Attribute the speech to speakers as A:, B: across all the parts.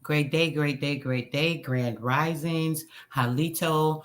A: Great day, great day, great day. Grand risings, Halito,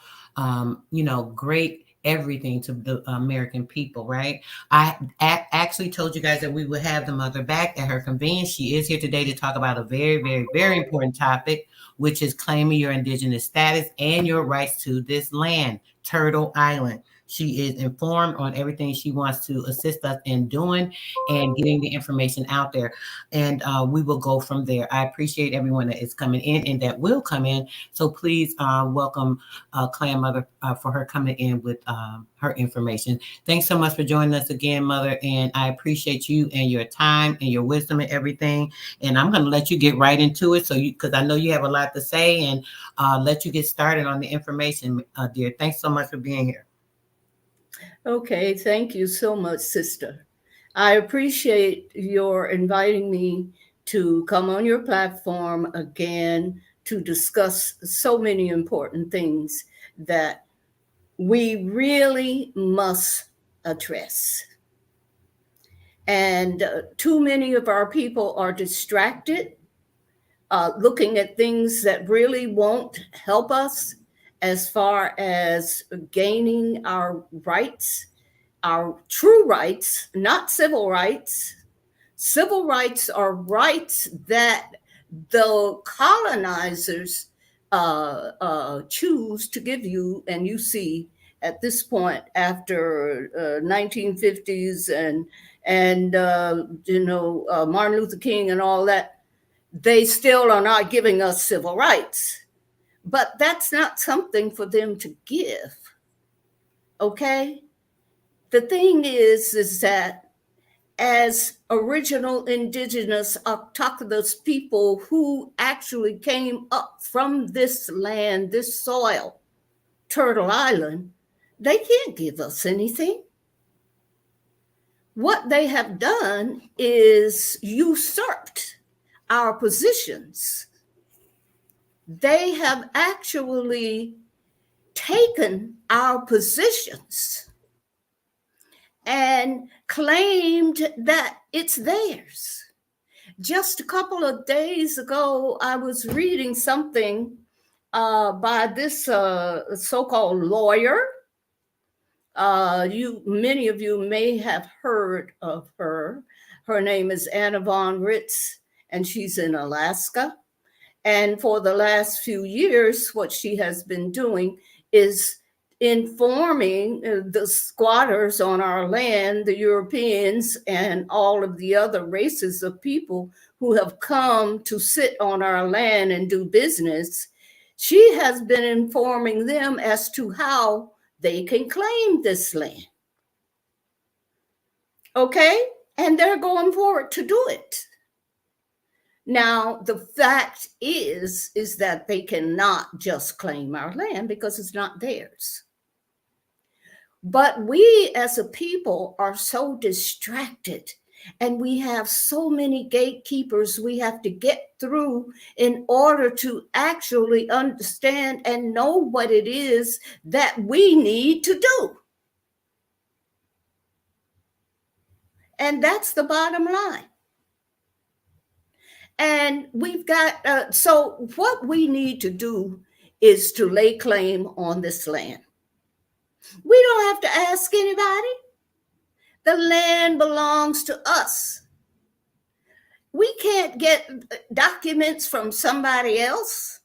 A: great everything to the American people, right? Actually told you guys that we would have the mother back at her convenience. She is here today to talk about a very, very, very important topic, which is claiming your indigenous status and your rights to this land, Turtle Island. She is informed on everything she wants to assist us in doing and getting the information out there. And we will go from there. I appreciate everyone that is coming in and that will come in. So please welcome Clan Mother for her coming in with her information. Thanks so much for joining us again, Mother. And I appreciate you and your time and your wisdom and everything. And I'm going to let you get right into it. So because I know you have a lot to say, and let you get started on the information, dear. Thanks so much for being here.
B: Okay, thank you so much, sister. I appreciate your inviting me to come on your platform again to discuss so many important things that we really must address. And too many of our people are distracted, looking at things that really won't help us as far as gaining our rights, our true rights, not civil rights. Civil rights are rights that the colonizers choose to give you. And you see at this point, after 1950s and Martin Luther King and all that, they still are not giving us civil rights. But that's not something for them to give. Okay? The thing is that as original indigenous autochthonous people who actually came up from this land, this soil, Turtle Island, they can't give us anything. What they have done is usurped our positions. They have actually taken our positions and claimed that it's theirs. Just a couple of days ago, I was reading something by this so-called lawyer. Many of you may have heard of her. Her name is Anna Von Ritz, and she's in Alaska. And for the last few years, what she has been doing is informing the squatters on our land, the Europeans, and all of the other races of people who have come to sit on our land and do business. She has been informing them as to how they can claim this land. Okay? And they're going forward to do it. Now, the fact is that they cannot just claim our land because it's not theirs. But we as a people are so distracted, and we have so many gatekeepers we have to get through in order to actually understand and know what it is that we need to do. And that's the bottom line. And we've got, so what we need to do is to lay claim on this land. We don't have to ask anybody. The land belongs to us. We can't get documents from somebody else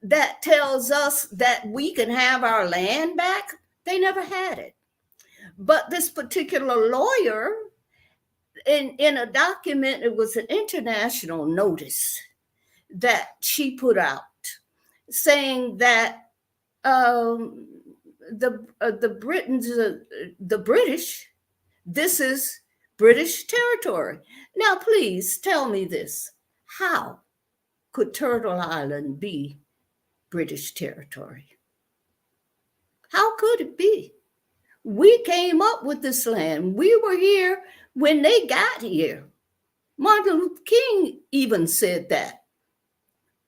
B: that tells us that we can have our land back. They never had it. But this particular lawyer, in a document, it was an international notice that she put out saying that the British, this is British territory. Now, please tell me this. How could Turtle Island be British territory? How could it be? We came up with this land. We were here when they got here. Martin Luther King even said that.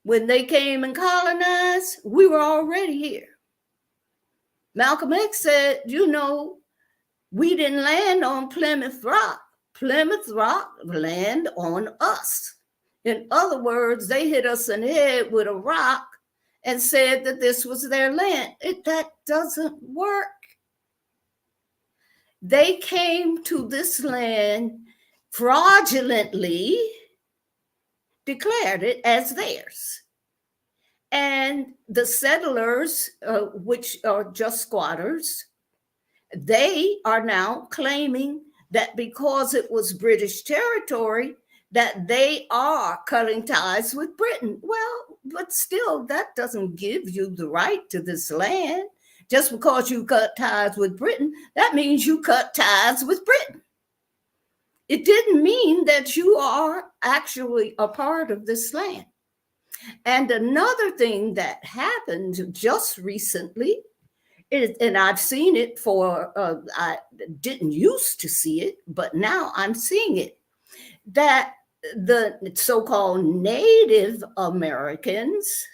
B: When they came and colonized, we were already here. Malcolm X said, we didn't land on Plymouth Rock. Plymouth Rock land on us. In other words, they hit us in the head with a rock and said that this was their land. That doesn't work. They came to this land fraudulently, declared it as theirs. And the settlers, which are just squatters, they are now claiming that because it was British territory, that they are cutting ties with Britain. Well, but still, that doesn't give you the right to this land. Just because you cut ties with Britain, that means you cut ties with Britain. It didn't mean that you are actually a part of this land. And another thing that happened just recently, and I've seen it I didn't used to see it, but now I'm seeing it, that the so-called Native Americans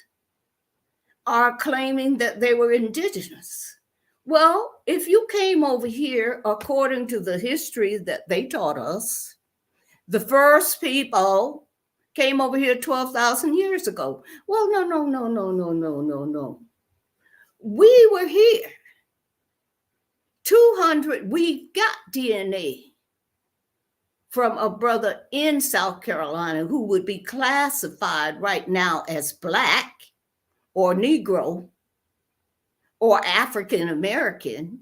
B: are claiming that they were indigenous. Well, if you came over here, according to the history that they taught us, the first people came over here 12,000 years ago. Well, no. We were here. 200, we got DNA from a brother in South Carolina who would be classified right now as Black or Negro or African American.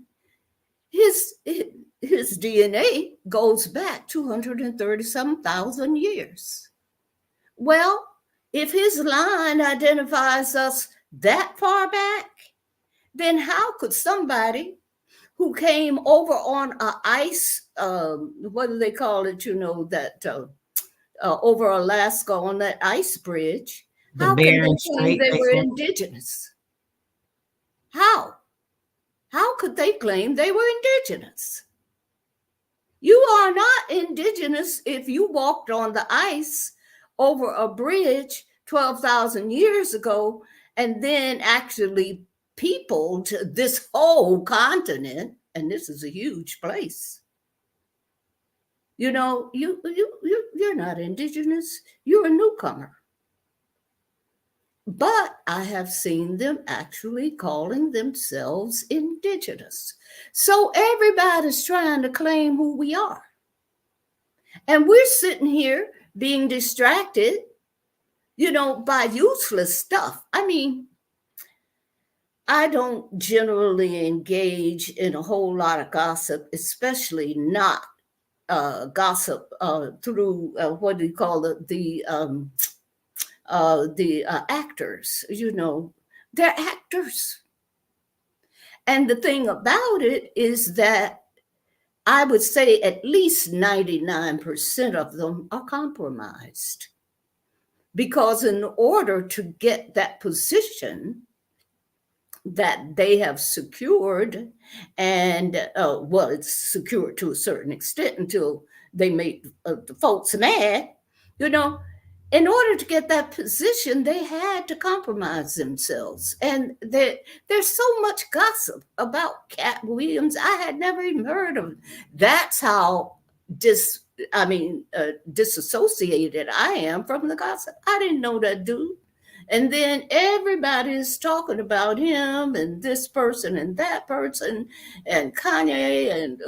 B: His DNA goes back 230-some-thousand years. Well, if his line identifies us that far back, then how could somebody who came over on a ice, what do they call it, that over Alaska on that ice bridge,
A: The
B: how can
A: Bering
B: they claim
A: Strait,
B: they
A: they
B: were
A: said.
B: indigenous? How? How could they claim they were indigenous? You are not indigenous if you walked on the ice over a bridge 12,000 years ago and then actually peopled this whole continent, and this is a huge place. You're not indigenous. You're a newcomer. But I have seen them actually calling themselves indigenous. So everybody's trying to claim who we are. And we're sitting here being distracted, by useless stuff. I mean, I don't generally engage in a whole lot of gossip, especially not gossip through what do you call it? The actors, they're actors. And the thing about it is that I would say at least 99% of them are compromised. Because in order to get that position that they have secured, and it's secured to a certain extent until they make the folks mad, in order to get that position, they had to compromise themselves. And there's so much gossip about Cat Williams. I had never even heard of it. That's how disassociated I am from the gossip. I didn't know that dude. And then everybody is talking about him and this person and that person and Kanye. And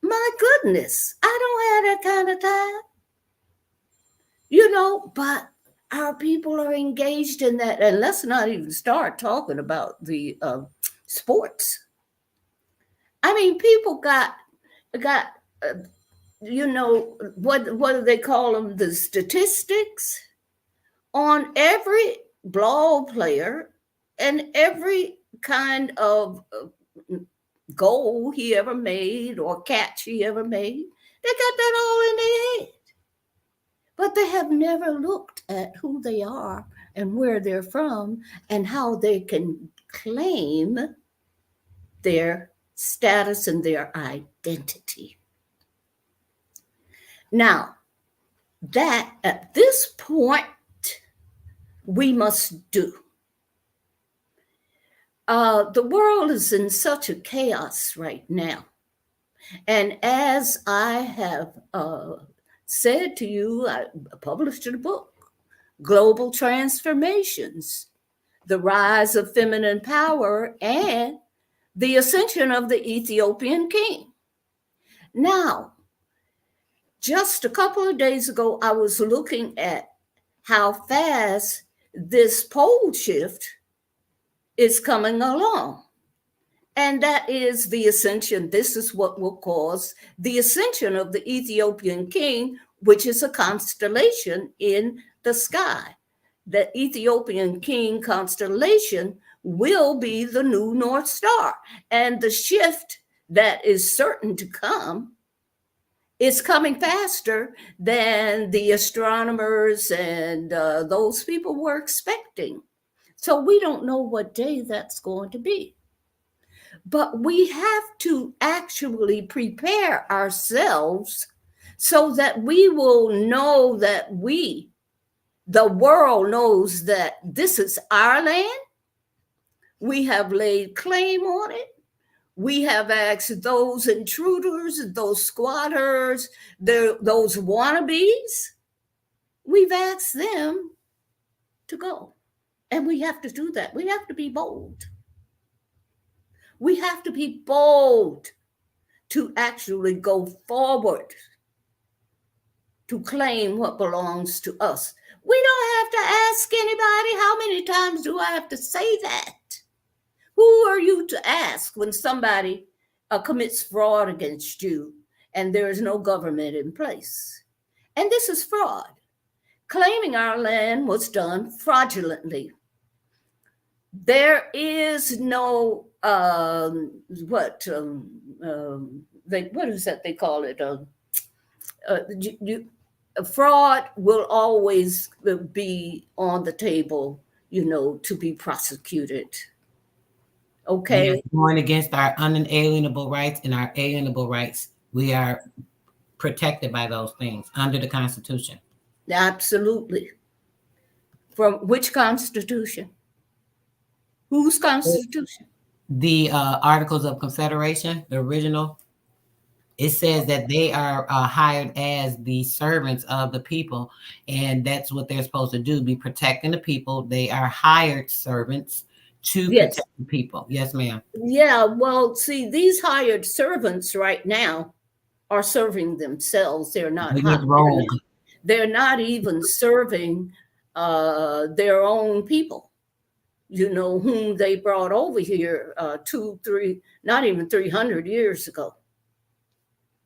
B: my goodness, I don't have that kind of time. But our people are engaged in that. And let's not even start talking about the sports. I mean, people got what do they call them? The statistics on every ball player and every kind of goal he ever made or catch he ever made. They got that all in their head. But they have never looked at who they are and where they're from and how they can claim their status and their identity. Now, that at this point, we must do. The world is in such a chaos right now. And as I have said to you, I published a book, Global Transformations, The Rise of Feminine Power and the Ascension of the Ethiopian King. Now, just a couple of days ago, I was looking at how fast this pole shift is coming along. And that is the ascension. This is what will cause the ascension of the Ethiopian king, which is a constellation in the sky. The Ethiopian king constellation will be the new North Star. And the shift that is certain to come is coming faster than the astronomers and those people were expecting. So we don't know what day that's going to be. But we have to actually prepare ourselves so that we will know that the world knows that this is our land. We have laid claim on it. We have asked those intruders, those squatters, those wannabes, we've asked them to go. And we have to do that. We have to be bold. We have to be bold to actually go forward to claim what belongs to us. We don't have to ask anybody. How many times do I have to say that? Who are you to ask when somebody commits fraud against you and there is no government in place? And this is fraud. Claiming our land was done fraudulently. There is no what is that they call it? Fraud will always be on the table, to be prosecuted. Okay.
A: Yeah, going against our unalienable rights and our alienable rights. We are protected by those things under the Constitution.
B: Absolutely. From which Constitution? Whose Constitution?
A: The Articles of Confederation, the original. It says that they are hired as the servants of the people, and that's what they're supposed to do, be protecting the people. They are hired servants to protect the people. Yes, ma'am.
B: Yeah, well, see, these hired servants right now are serving themselves. They're not
A: rogue.
B: They're not even serving their own people, whom they brought over here 200, not even 300 years ago.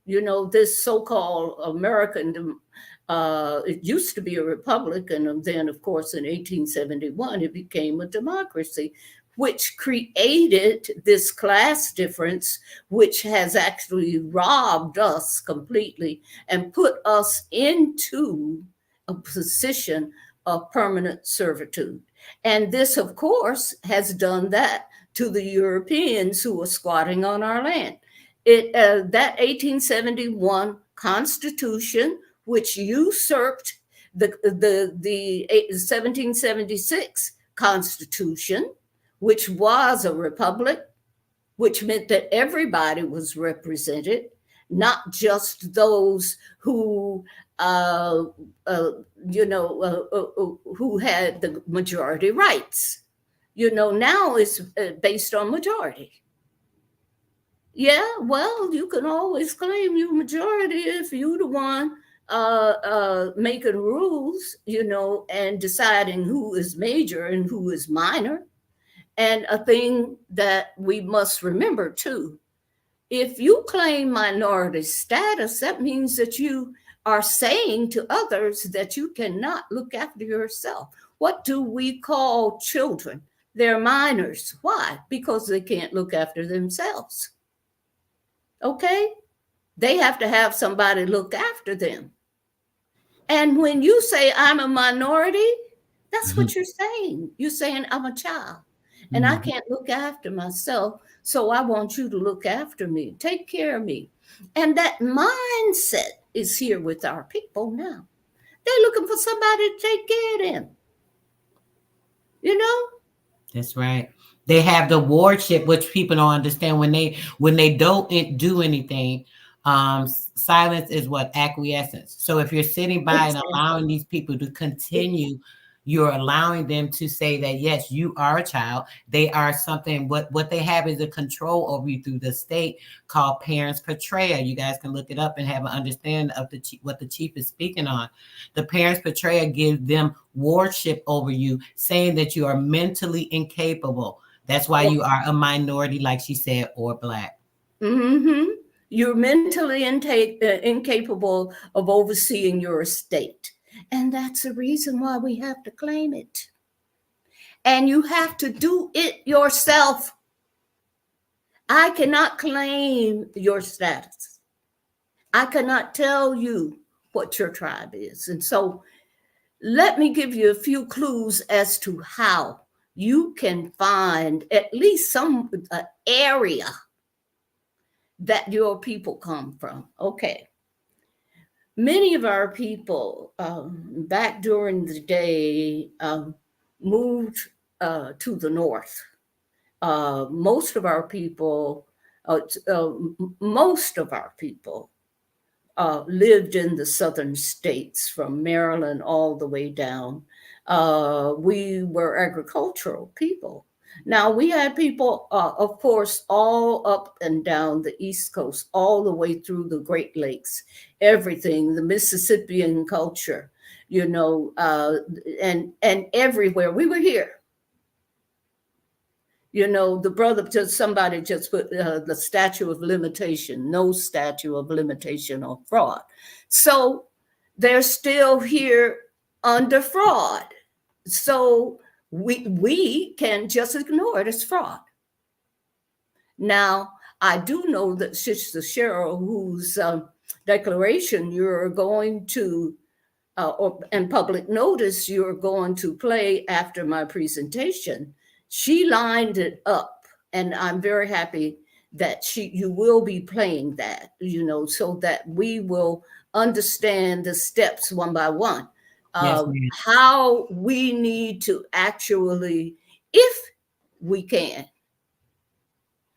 B: This so-called American, it used to be a republic, and then, of course, in 1871, it became a democracy, which created this class difference, which has actually robbed us completely and put us into a position of permanent servitude. And this, of course, has done that to the Europeans who were squatting on our land. That 1871 Constitution, which usurped the 1776 Constitution, which was a republic, which meant that everybody was represented, not just those who who had the majority rights. Now it's based on majority. Yeah, well, you can always claim you're majority if you're the one making rules, and deciding who is major and who is minor. And a thing that we must remember too, if you claim minority status, that means that you are saying to others that you cannot look after yourself. What do we call children? They're minors. Why? Because they can't look after themselves. Okay? They have to have somebody look after them. And when you say I'm a minority, that's what you're saying. You're saying I'm a child and I can't look after myself. So I want you to look after me, take care of me. And that mindset is here with our people now. They're looking for somebody to take care of them.
A: That's right. They have the wardship, which people don't understand when they don't do anything. Silence is what? Acquiescence. So if you're sitting by and
B: Exactly.
A: allowing these people to continue, you're allowing them to say that yes, you are a child. They are something. What they have is a control over you through the state called parents portrayal. You guys can look it up and have an understanding of what the chief is speaking on. The parents portrayal gives them warship over you, saying that you are mentally incapable. That's why you are a minority, like she said, or black.
B: Mm-hmm. You're mentally incapable of overseeing your estate. And that's the reason why we have to claim it. And you have to do it yourself. I cannot claim your status. I cannot tell you what your tribe is. And so let me give you a few clues as to how you can find at least some area that your people come from. Okay. Many of our people back during the day moved to the north. Most of our people, uh, uh, most of our people lived in the southern states from Maryland all the way down. We were agricultural people. Now, we had people, of course, all up and down the East Coast, all the way through the Great Lakes, everything, the Mississippian culture, and everywhere. We were here. The brother somebody just put the statute of limitation, no statute of limitation or fraud. So they're still here under fraud. So we can just ignore it as fraud. Now, I do know that Sister Cheryl, whose declaration you're going to, and public notice you're going to play after my presentation, she lined it up, and I'm very happy that you will be playing that, so that we will understand the steps one by one,
A: Yes, ma'am.
B: how we need to actually, if we can,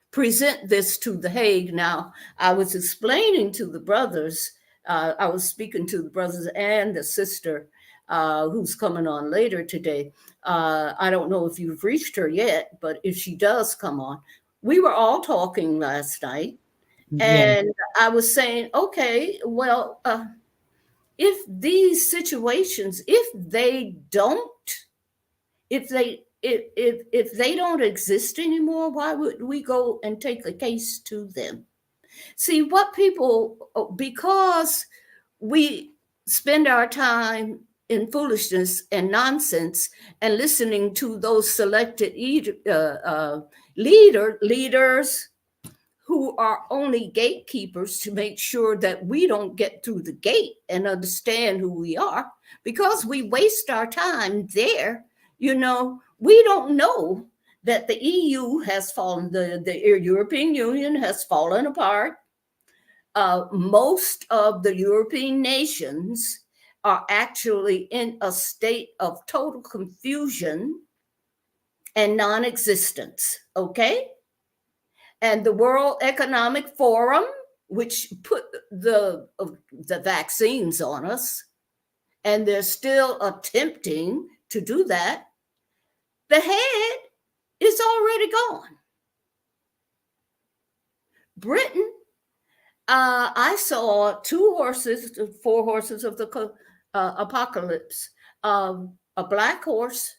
B: present this to the Hague. Now, I was explaining to the brothers, I was speaking to the brothers and the sister who's coming on later today. I don't know if you've reached her yet, but if she does come on, we were all talking last night.
A: Yes.
B: And I was saying, okay, well, if these situations, if they don't exist anymore, why would we go and take a case to them? See, because we spend our time in foolishness and nonsense and listening to those selected leaders who are only gatekeepers to make sure that we don't get through the gate and understand who we are, because we waste our time there. We don't know that the EU has fallen, the European Union has fallen apart. Most of the European nations are actually in a state of total confusion and non-existence, okay? And the World Economic Forum, which put the vaccines on us, and they're still attempting to do that, the head is already gone. Britain, I saw 4 horses of the apocalypse, a black horse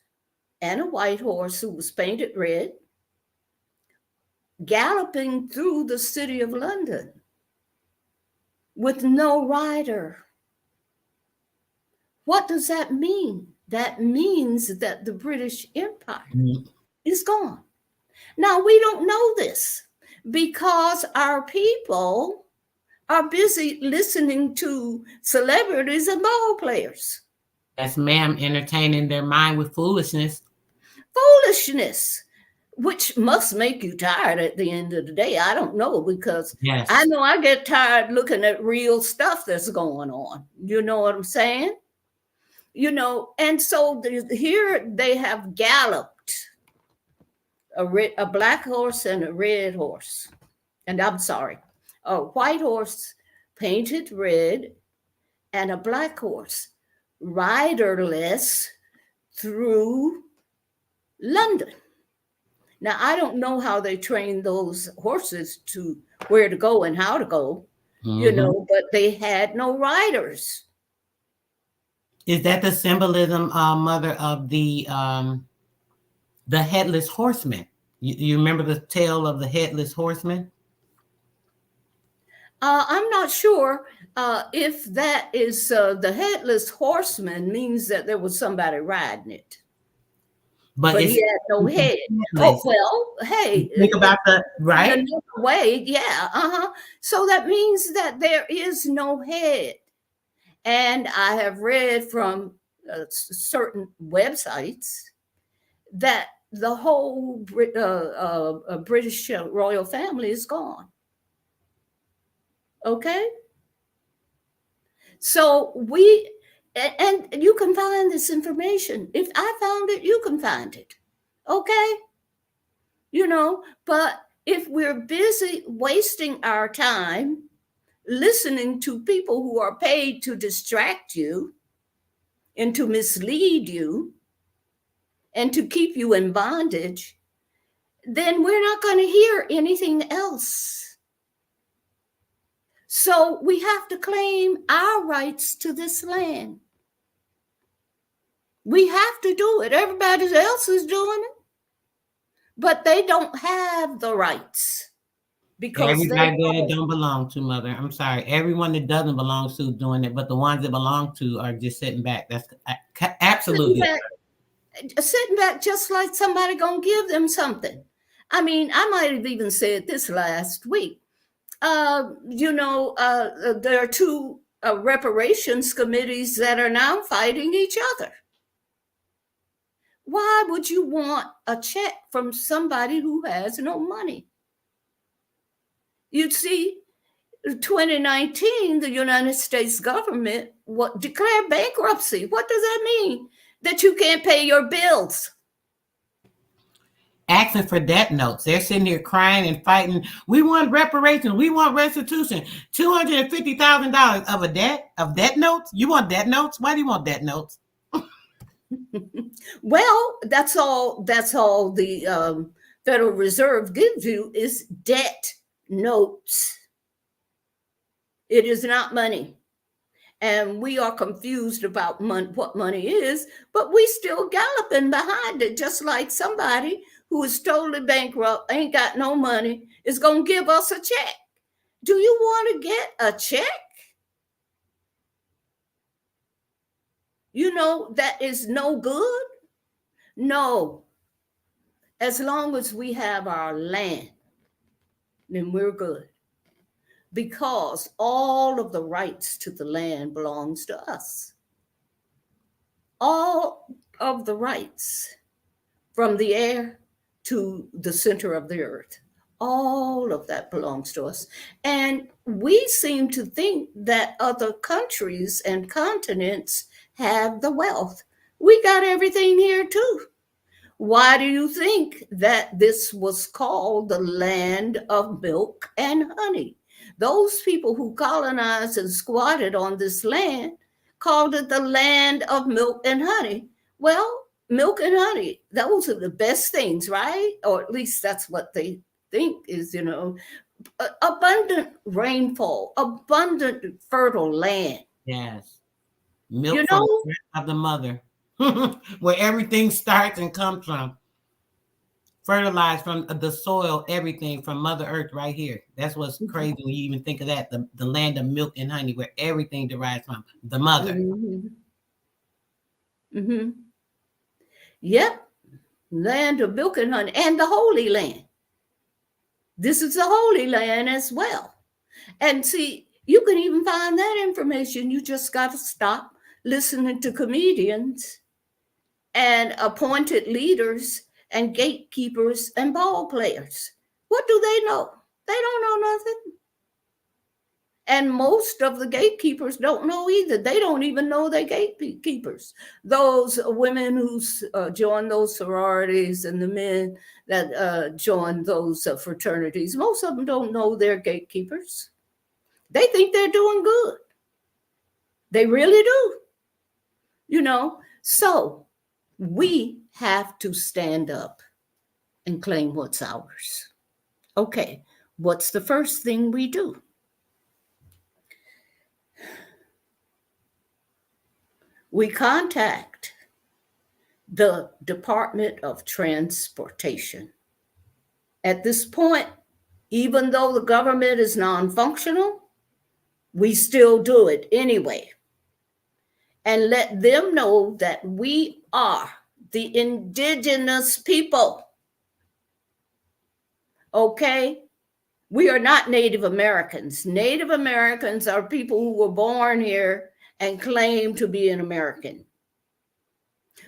B: and a white horse who was painted red, galloping through the city of London with no rider. What does that mean? That means that the British Empire is gone. Now, we don't know this because our people are busy listening to celebrities and ball players.
A: Yes, ma'am. Entertaining their mind with foolishness.
B: Foolishness, which must make you tired at the end of the day. I don't know, because I
A: Yes.
B: know I get tired looking at real stuff that's going on. You know what I'm saying? And so here they have galloped a black horse and a red horse. And I'm sorry, a white horse painted red, and a black horse, riderless, through London. Now, I don't know how they trained those horses to where to go and how to go,
A: Hmm.
B: but they had no riders.
A: Is that the symbolism, mother, of the headless horseman? You remember the tale of the headless horseman?
B: I'm not sure if that is the headless horseman means that there was somebody riding it,
A: But
B: but he
A: it's
B: had no head. Oh,
A: headless.
B: well, hey,
A: Think about the right.
B: another way, yeah, uh-huh. So that means that there is no head. And I have read from certain websites that the whole British royal family is gone. Okay? So and you can find this information. If I found it, you can find it. Okay? But if we're busy wasting our time listening to people who are paid to distract you and to mislead you and to keep you in bondage, then we're not going to hear anything else. So we have to claim our rights to this land. We have to do it. Everybody else is doing it, but they don't have the rights because they
A: Everybody there that
B: know.
A: don't belong to, mother. I'm sorry. Everyone that doesn't belong to doing it, but the ones that belong to are just sitting back. That's
B: Sitting
A: absolutely.
B: back, sitting back just like somebody gonna give them something. I mean, I might have even said this last week. There are two reparations committees that are now fighting each other. Why would you want a check from somebody who has no money? You see, 2019, the United States government declared bankruptcy. What does that mean? That you can't pay your bills.
A: Asking for debt notes. They're sitting here crying and fighting. We want reparations. We want restitution. $250,000 of debt notes. You want debt notes? Why do you want debt notes?
B: Well, that's all. That's all the Federal Reserve gives you is debt notes. It is not money. And we are confused about what money is, but we still galloping behind it, just like somebody who is totally bankrupt, ain't got no money, is going to give us a check. Do you want to get a check? That is no good. No. As long as we have our land, then we're good. Because all of the rights to the land belongs to us. All of the rights, from the air to the center of the earth, all of that belongs to us. And we seem to think that other countries and continents have the wealth. We got everything here too. Why do you think that this was called the land of milk and honey? Those people who colonized and squatted on this land called it the land of milk and honey. Well, milk and honey, those are the best things, right? Or at least that's what they think is, abundant rainfall, abundant fertile land.
A: Yes.
B: You
A: Milk from the
B: know,
A: breast of the mother, where everything starts and comes from. Fertilized from the soil, everything from Mother Earth right here. That's what's crazy when you even think of that. The land of milk and honey, where everything derives from the mother.
B: mm-hmm. Mm-hmm. Yep, land of milk and honey, and the Holy Land. This is the Holy Land as well. And see, you can even find that information. You just got to stop listening to comedians and appointed leaders and gatekeepers and ball players. What do they know? They don't know nothing. And most of the gatekeepers don't know either. They don't even know they're gatekeepers. Those women who join those sororities and the men that join those fraternities, most of them don't know they're gatekeepers. They think they're doing good. They really do. So we have to stand up and claim what's ours. Okay, what's the first thing we do? We contact the Department of Transportation. At this point, even though the government is non-functional, we still do it anyway. And let them know that we are the indigenous people. Okay? We are not Native Americans. Native Americans are people who were born here and claim to be an American.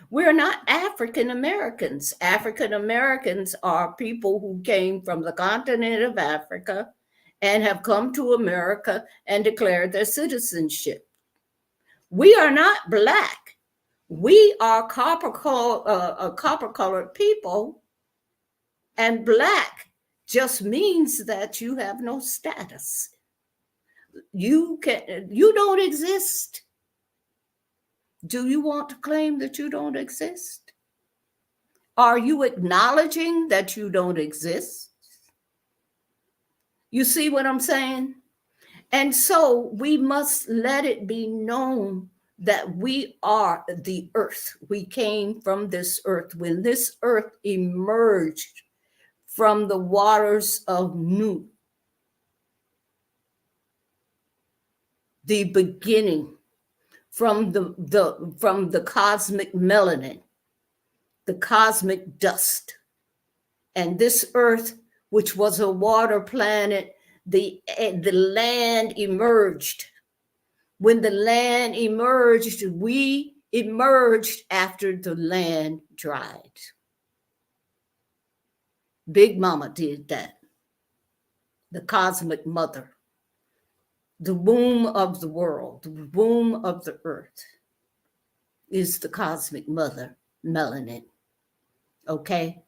B: We're not African Americans. African Americans are people who came from the continent of Africa and have come to America and declared their citizenship. We are not Black. We are copper-colored people, and Black just means that you have no status. You don't exist. Do you want to claim that you don't exist? Are you acknowledging that you don't exist? You see what I'm saying? And so we must let it be known that we are the earth. We came from this earth. When this earth emerged from the waters of Nu, the beginning, from the cosmic melanin, the cosmic dust, and this earth, which was a water planet, the land emerged. When the land emerged, we emerged after the land dried. Big Mama did that. The cosmic mother, the womb of the world, the womb of the earth is the cosmic mother, melanin. Okay?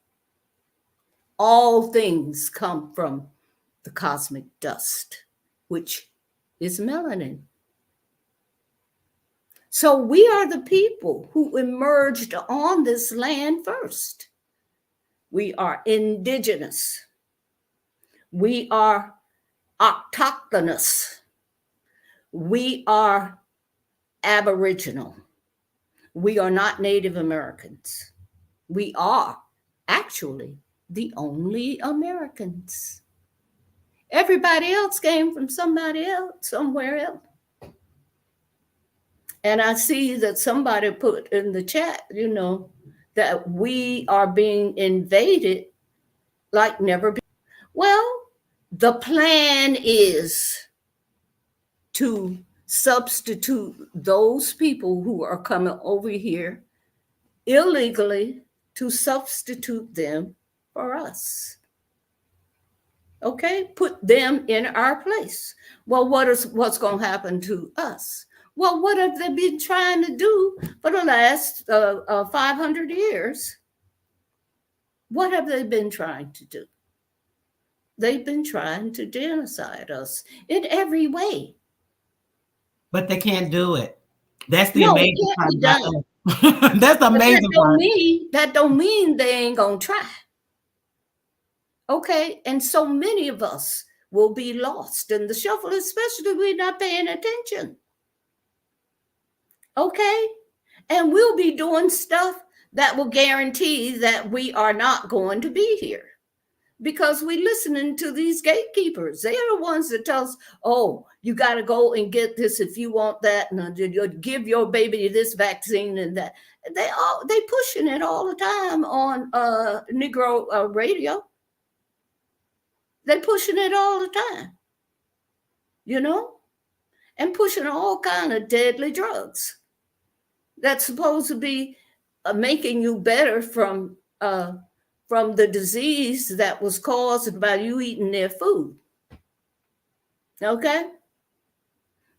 B: All things come from the cosmic dust, which is melanin. So we are the people who emerged on this land first. We are indigenous. We are autochthonous. We are aboriginal. We are not Native Americans. We are actually the only Americans. Everybody else came from somebody else, somewhere else. And I see that somebody put in the chat, that we are being invaded like never before. Well, the plan is to substitute those people who are coming over here illegally, to substitute them for us. Okay, put them in our place. Well, what's going to happen to us? Well, what have they been trying to do for the last 500 years? What have they been trying to do? They've been trying to genocide us in every way.
A: But they can't do it. That's the
B: No,
A: amazing
B: it
A: part
B: can't be done.
A: about it. That's the amazing part.
B: That don't mean they ain't gonna try. Okay, and so many of us will be lost in the shuffle, especially if we're not paying attention. Okay, and we'll be doing stuff that will guarantee that we are not going to be here, because we're listening to these gatekeepers. They are the ones that tell us, oh, you got to go and get this if you want that, and you give your baby this vaccine and that. They pushing it all the time on Negro radio. They're pushing it all the time, and pushing all kind of deadly drugs that's supposed to be making you better from the disease that was caused by you eating their food. Okay?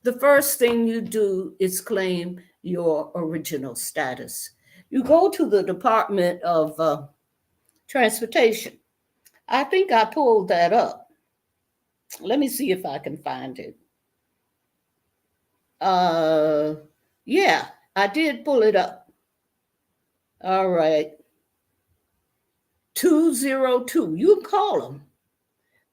B: The first thing you do is claim your original status. You go to the Department of Transportation. I think I pulled that up. Let me see if I can find it. Uh, yeah, I did pull it up. All right. 202. You call them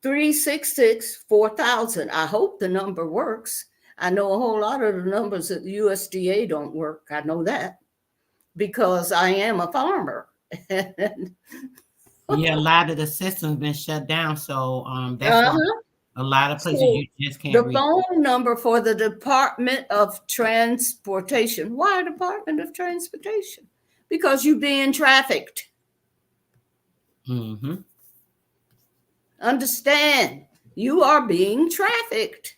B: 366-4000. I hope the number works. I know a whole lot of the numbers at the USDA don't work. I know that because I am a farmer.
A: Yeah, a lot of the systems been shut down, so that's why
B: Uh-huh.
A: a lot of places
B: So
A: you just can't
B: the
A: reach.
B: phone number for the Department of Transportation. Why Department of Transportation? Because you're being trafficked.
A: Mm-hmm.
B: Understand, you are being trafficked.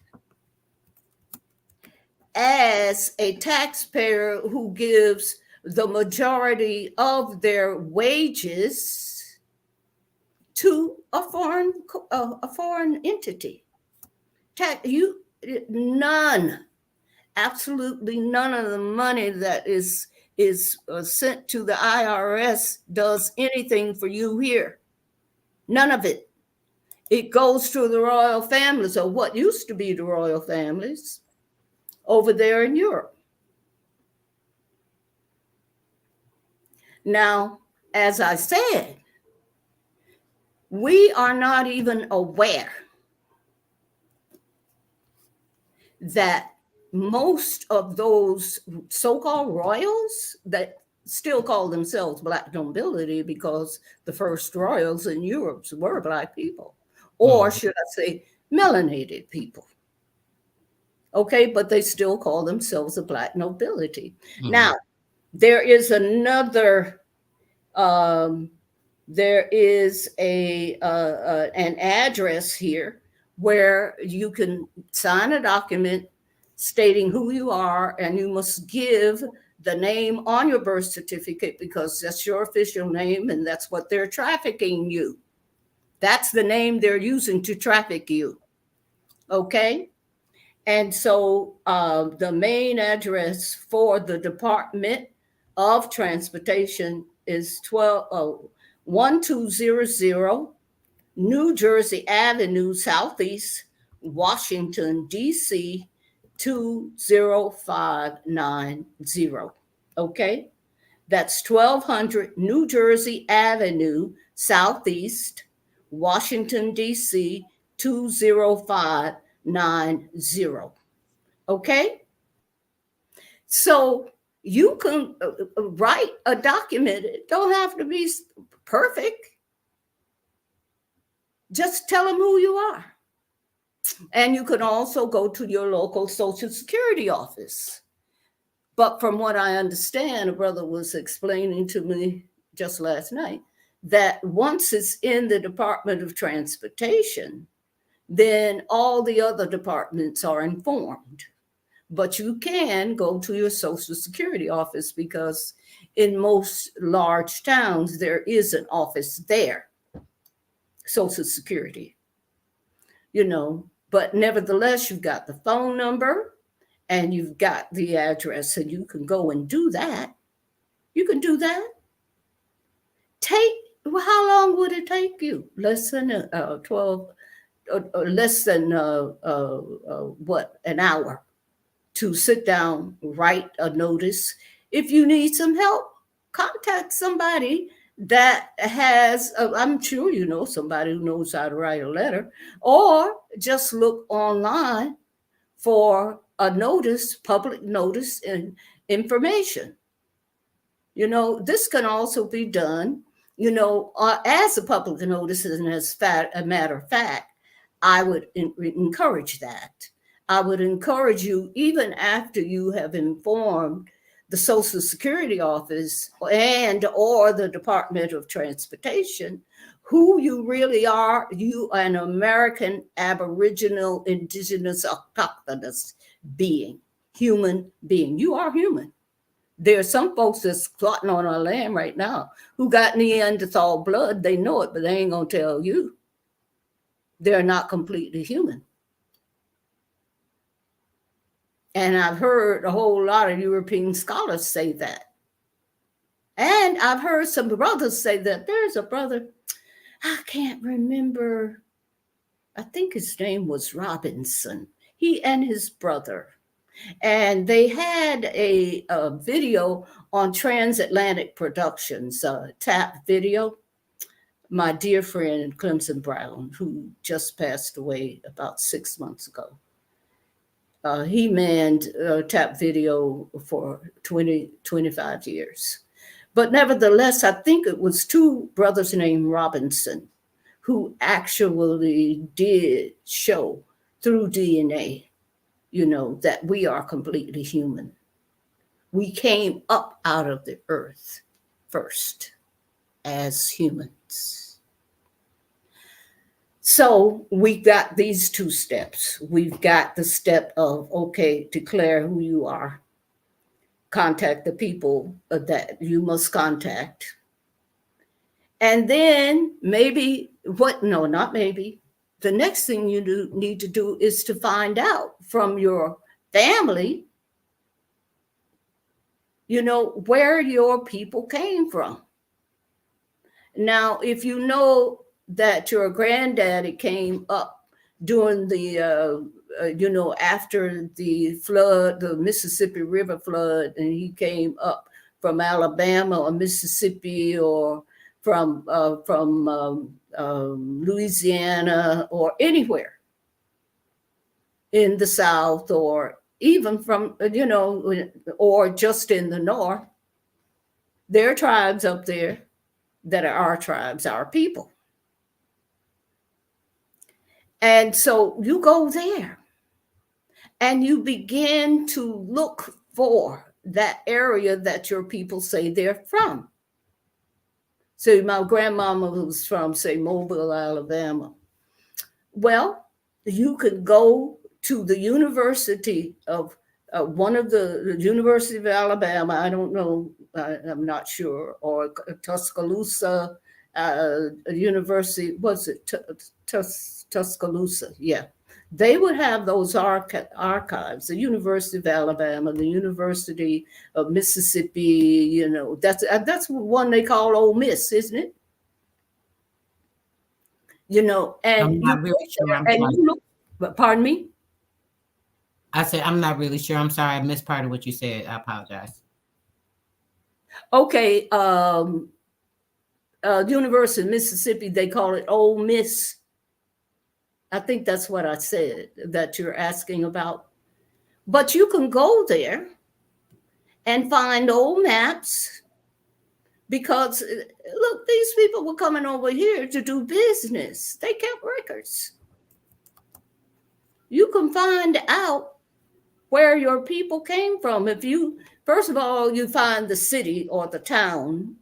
B: As a taxpayer who gives the majority of their wages to a foreign entity, none, absolutely none of the money that is sent to the IRS does anything for you here. None of it. It goes to the royal families, or what used to be the royal families over there in Europe. Now, as I said, we are not even aware that most of those so-called royals that still call themselves black nobility, because the first royals in Europe were black people, or
A: Mm-hmm.
B: should I say melanated people. Okay, but they still call themselves a black nobility.
A: Mm-hmm.
B: Now, there is another um, there is an address here where you can sign a document stating who you are, and you must give the name on your birth certificate because that's your official name and that's what they're trafficking you. That's the name they're using to traffic you. Okay. And so the main address for the Department of Transportation is 1200 New Jersey Avenue, Southeast, Washington, D.C., 20590. Okay? That's 1200 New Jersey Avenue, Southeast, Washington, D.C., 20590. Okay? So you can write a document. It don't have to be perfect. Just tell them who you are. And you can also go to your local Social Security office. But from what I understand, a brother was explaining to me just last night that once it's in the Department of Transportation, then all the other departments are informed. But you can go to your Social Security office because in most large towns, there is an office there, Social Security, but nevertheless, you've got the phone number and you've got the address, and you can go and do that. You can do that. How long would it take you? Less than 12, less than what, an hour to sit down, write a notice. If you need some help, contact somebody that has, I'm sure you know somebody who knows how to write a letter, or just look online for a notice, public notice, and information. This can also be done, as a public notice, and as a matter of fact, I would encourage that. I would encourage you, even after you have informed the Social Security Office and or the Department of Transportation who you really are. You are an American Aboriginal Indigenous Autochthonous being, human being. You are human. There are some folks that's squatting on our land right now who got Neanderthal blood. They know it, but they ain't going to tell you. They're not completely human. And I've heard a whole lot of European scholars say that. And I've heard some brothers say that. There's a brother, I can't remember, I think his name was Robinson. He and his brother, And they had a video on Transatlantic Productions, TAP video. My dear friend Clemson Brown, who just passed away about 6 months ago, he manned TAP video for 25 years. But nevertheless, I think it was two brothers named Robinson who actually did show through DNA, that we are completely human. We came up out of the earth first as humans. So we got these two steps. We've got the step of, okay, declare who you are, contact the people that you must contact. And then maybe, no, not maybe. The next thing you need to do is to find out from your family, where your people came from. Now, if you know that your granddaddy came up during the, after the flood, the Mississippi River flood, and he came up from Alabama or Mississippi or from Louisiana or anywhere in the South, or even from, or just in the North, there are tribes up there that are our tribes, our people. And so you go there and you begin to look for that area that your people say they're from. So my grandmama was from, say, Mobile, Alabama. Well, you could go to the University of one of the University of Alabama. I don't know, I'm not sure, or Tuscaloosa University. Was it Tuscaloosa? Yeah, they would have those archives. The University of Alabama, the University of Mississippi. That's one they call Ole Miss, isn't it? And
A: I'm
B: you
A: not
B: go
A: really sure.
B: there
A: I'm
B: and
A: sorry.
B: you look. Pardon me.
A: I said I'm not really sure. I'm sorry. I missed part of what you said. I apologize.
B: Okay, University of Mississippi, they call it Ole Miss. I think that's what I said that you're asking about. But you can go there and find old maps because, look, these people were coming over here to do business. They kept records. You can find out where your people came from. First of all, you find the city or the town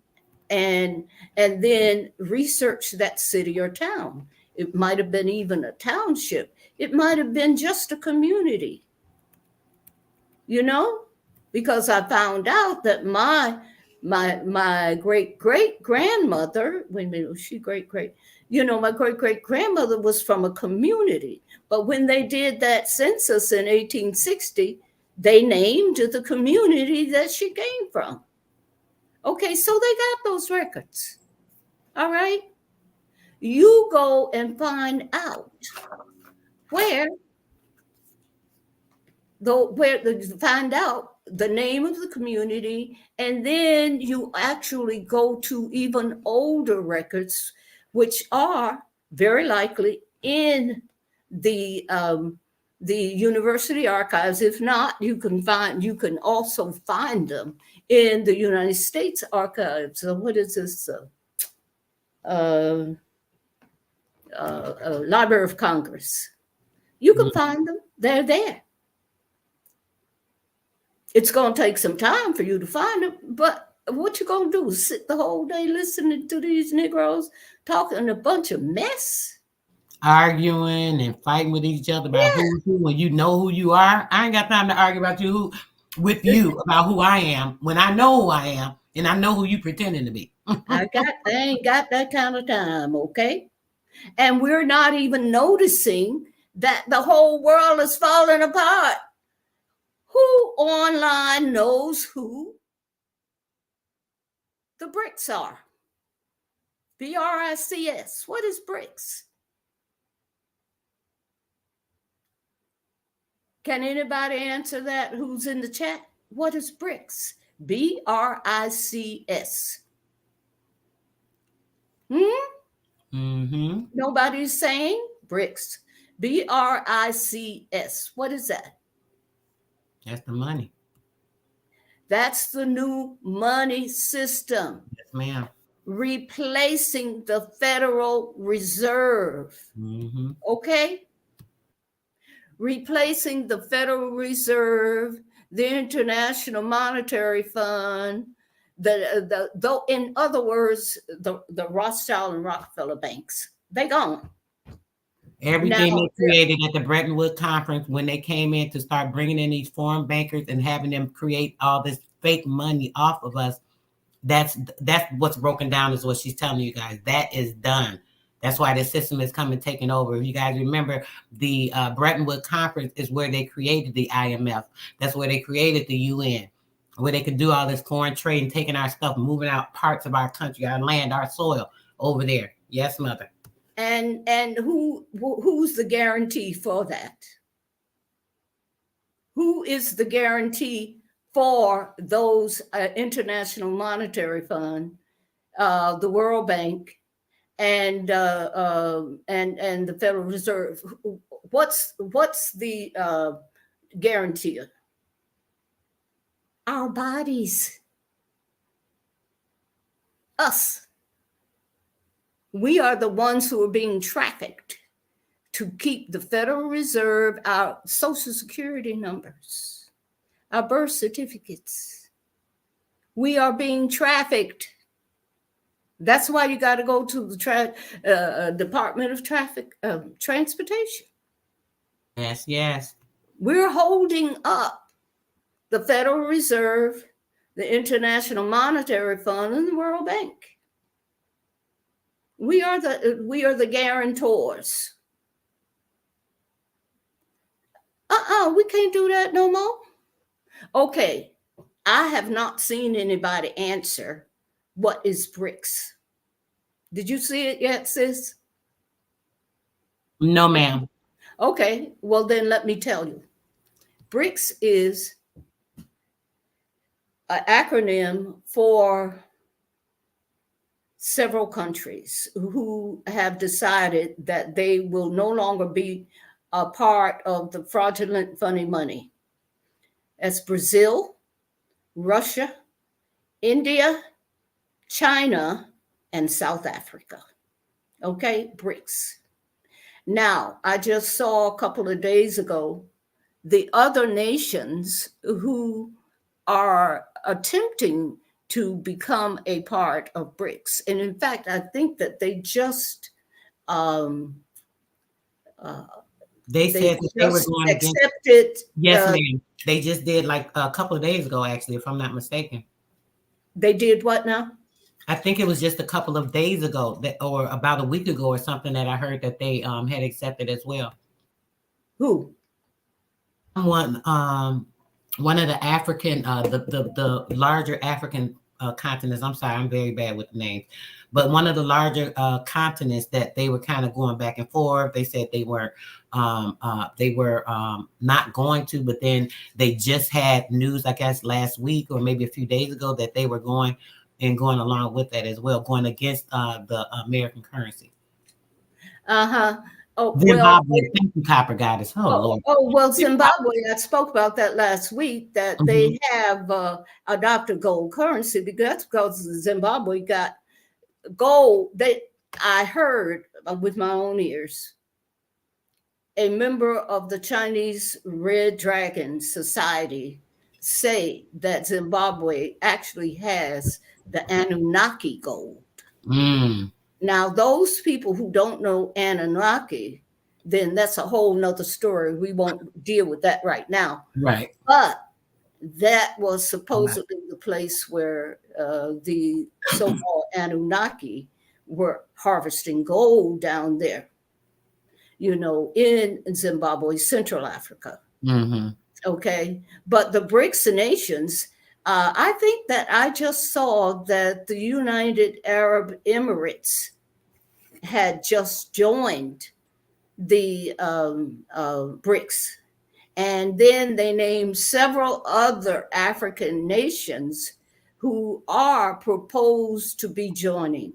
B: and then research that city or town. It might have been even a township. It might have been just a community, because I found out that my great grandmother, wait a minute, was she great? My great grandmother was from a community. But when they did that census in 1860, they named the community that she came from. Okay, so they got those records. All right. You go and find out where find out the name of the community, and then you actually go to even older records, which are very likely in the university archives. If not, you can also find them in the United States archives. So what is this? Library of Congress. You can find them. They're there. It's going to take some time for you to find them, but what you going to do? Sit the whole day listening to these Negroes talking a bunch of mess?
A: Arguing and fighting with each other about who's who when you know who you are. I ain't got time to argue about with you about who I am when I know who I am and I know who you pretending to be.
B: I ain't got that kind of time, okay? And we're not even noticing that the whole world is falling apart. Who online knows who the BRICS are? BRICS. What is BRICS? Can anybody answer that? Who's in the chat? What is BRICS? BRICS. Hmm?
A: Mm-hmm.
B: Nobody's saying BRICS. BRICS. What is that?
A: That's the money.
B: That's the new money system,
A: Yes, ma'am.
B: replacing the Federal Reserve.
A: Mm-hmm.
B: Okay? Replacing the Federal Reserve, the International Monetary Fund, though in other words, the Rothschild and Rockefeller banks. They gone. Now,
A: Everything they created at the Bretton Woods conference when they came in to start bringing in these foreign bankers and having them create all this fake money off of us. That's what's broken down is what she's telling you guys. That is done. That's why the system is coming taking over. If you guys remember, the Bretton Woods conference is where they created the IMF. That's where they created the UN, where they could do all this foreign trade and taking our stuff, moving out parts of our country, our land, our soil over there. Yes, mother.
B: and who's the guarantee for that? Who is the guarantee for those International Monetary Fund, the World Bank, and the Federal Reserve? What's the guarantee? Our bodies, us. We are the ones who are being trafficked to keep the Federal Reserve, our Social Security numbers, our birth certificates. We are being trafficked. That's why you got to go to the Department of Transportation.
A: Yes, yes.
B: We're holding up the Federal Reserve, the International Monetary Fund, and the World Bank. We are the guarantors. We can't do that no more. Okay, I have not seen anybody answer what is BRICS. Did you see it yet, sis?
A: No, ma'am.
B: Okay, well then let me tell you. BRICS is an acronym for several countries who have decided that they will no longer be a part of the fraudulent funny money. As Brazil, Russia, India, China, and South Africa. Okay, BRICS. Now, I just saw a couple of days ago the other nations who are attempting to become a part of BRICS. And in fact, I think that they just
A: They said that they were going against.
B: accepted.
A: Yes, ma'am. They just did like a couple of days ago, actually, if I'm not mistaken.
B: They did what now?
A: I think it was just a couple of days ago, or about a week ago, or something that I heard that they had accepted as well.
B: Who?
A: One of the African, the larger African continents. I'm sorry, I'm very bad with the names, but one of the larger continents that they were kind of going back and forth. They said they were not going to, but then they just had news, I guess, last week or maybe a few days ago that they were going along with that as well, going against the American currency.
B: Oh,
A: Zimbabwe, thank you, Copper Goddess. Lord.
B: Well, Zimbabwe, I spoke about that last week, that they have adopted gold currency because Zimbabwe got gold. I heard with my own ears a member of the Chinese Red Dragon Society say that Zimbabwe actually has the Anunnaki gold. Now, those people who don't know Anunnaki, then that's a whole nother story. We won't deal with that right now.
A: Right.
B: But that was supposedly the place where the so-called Anunnaki were harvesting gold down there, in Zimbabwe, Central Africa. Okay. But the BRICS nations, I think that I just saw that the United Arab Emirates had just joined the BRICS. And then they named several other African nations who are proposed to be joining.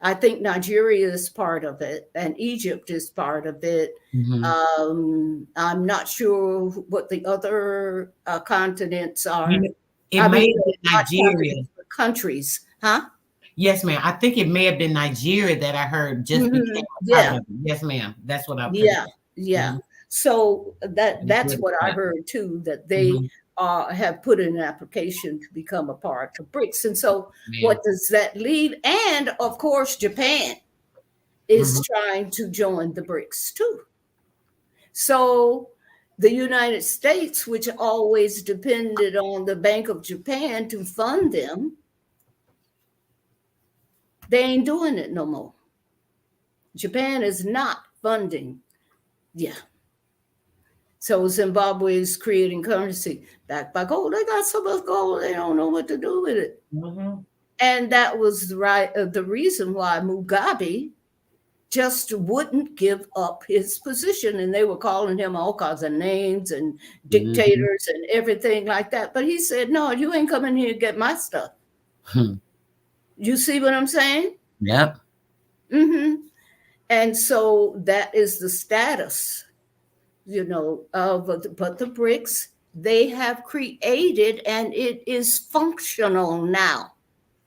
B: I think Nigeria is part of it, and Egypt is part of it.
A: Mhm.
B: I'm not sure what the other continents
A: You
B: are.
A: know, it
B: I
A: may
B: mean,
A: have been
B: not
A: Nigeria.
B: continents, but countries, huh?
A: Yes, ma'am. I think it may have been Nigeria that I heard just became a part
B: Yeah,
A: of it. Yes, ma'am. That's what I'm
B: yeah,
A: thinking.
B: yeah.
A: Mhm.
B: So that's
A: Nigeria,
B: what I
A: correct.
B: heard too, that they
A: Mhm.
B: have put in an application to become a part of BRICS. And so,
A: Ma'am.
B: what does that leave? And of course, Japan is
A: Mhm.
B: trying to join the BRICS too. So, the United States, which always depended on the Bank of Japan to fund them, they ain't doing it no more. Japan is not funding. Yeah. So Zimbabwe is creating currency backed by gold. They got so much gold, they don't know what to do with it.
A: Mhm.
B: And that was the reason why Mugabe just wouldn't give up his position. And they were calling him all kinds of names and
A: Mhm.
B: dictators and everything like that. But he said, no, you ain't coming here to get my stuff.
A: Hmm.
B: You see what I'm saying?
A: Yep.
B: Mm-hmm. And so that is the status, but the BRICS, they have created, and it is functional now,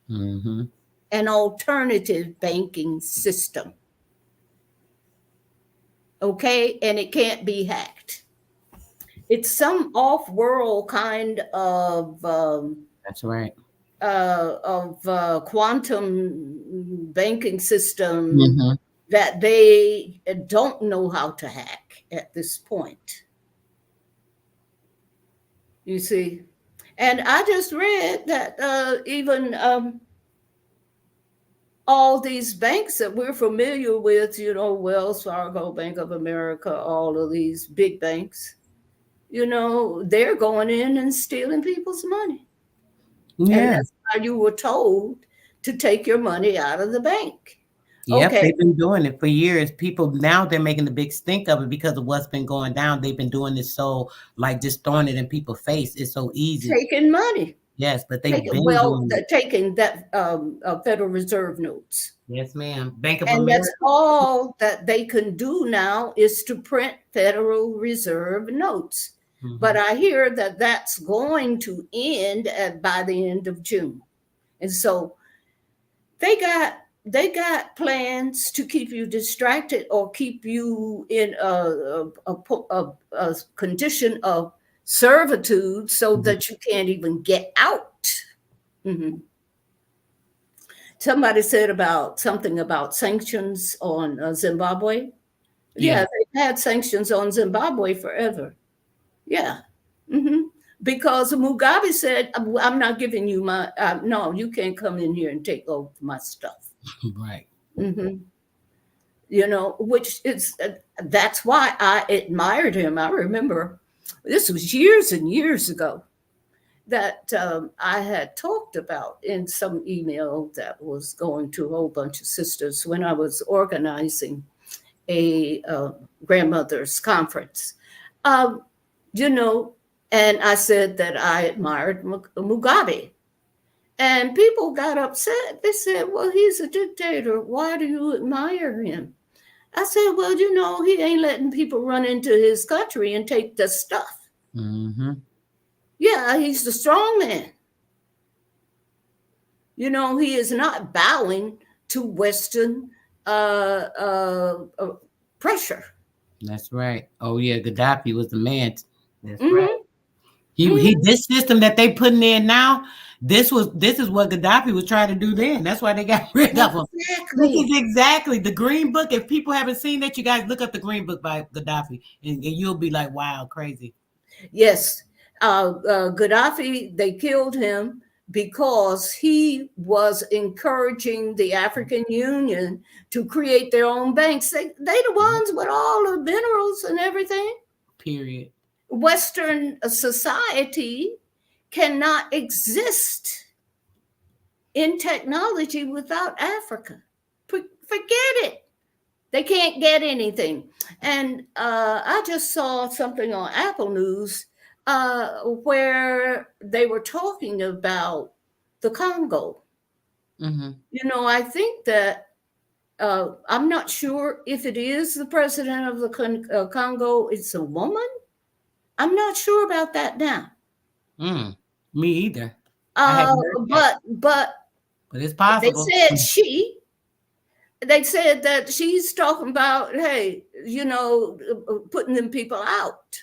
A: Mhm.
B: an alternative banking system. Okay. And it can't be hacked. It's some off world kind
A: That's right.
B: of quantum banking system
A: Mhm.
B: that they don't know how to hack at this point. You see, and I just read that even all these banks that we're familiar with, Wells Fargo, Bank of America, all of these big banks, they're going in and stealing people's money. And
A: Yeah.
B: that's how you were told to take your money out of the bank.
A: Yep,
B: Okay,
A: they've been doing it for years. People now they're making the big stink of it because of what's been going down. They've been doing this so like just throwing it in people's face. It's so easy.
B: taking money.
A: Yes, but they've
B: Taking,
A: been
B: well,
A: doing it.
B: they're taking that Federal Reserve notes.
A: Yes, ma'am. Bank of
B: And that's
A: America.
B: all that they can do now is to print Federal Reserve notes. But
A: Mhm.
B: I hear that that's going to end by the end of June. And so they got plans to keep you distracted or keep you in a condition of servitude so
A: Mhm.
B: that you can't even get out. Mhm. Somebody said about something about sanctions on Zimbabwe. Yeah,
A: Yeah.
B: they've had sanctions on Zimbabwe forever. Yeah. hmm Because Mugabe said, I'm not giving you my, no, you can't come in here and take over my stuff.
A: Right.
B: hmm which is, that's why I admired him. I remember this was years and years ago that I had talked about in some email that was going to a whole bunch of sisters when I was organizing a grandmother's conference. Um, you know, and I said that I admired Mugabe. And people got upset. They said, well, he's a dictator. Why do you admire him? I said, well, he ain't letting people run into his country and take the stuff.
A: Mhm.
B: Yeah, he's the strong man. He is not bowing to Western uh, uh, uh, pressure.
A: That's right. Oh yeah, Gaddafi was the man. That's right.
B: hmm
A: He
B: hmm
A: this system that they putting in now, this is what Gaddafi was trying to do then. That's why they got rid of him. This
B: Exactly.
A: is exactly the Green Book. If people haven't seen that, you guys look up the Green Book by Gaddafi, and you'll be like, "Wow, crazy."
B: Yes. Gaddafi, they killed him because he was encouraging the African Union to create their own banks. They the ones with all the minerals and everything.
A: Period.
B: Western society cannot exist in technology without Africa. Forget it. They can't get anything. And I just saw something on Apple News where they were talking about the Congo.
A: Mm-hmm.
B: I think that I'm not sure if it is the president of the Congo. It's a woman. I'm not sure about that now.
A: Mm. Me either. I
B: Uh,
A: hadn't heard that,
B: but
A: but it's
B: they
A: possible.
B: said they said that she's talking about, hey, putting them people out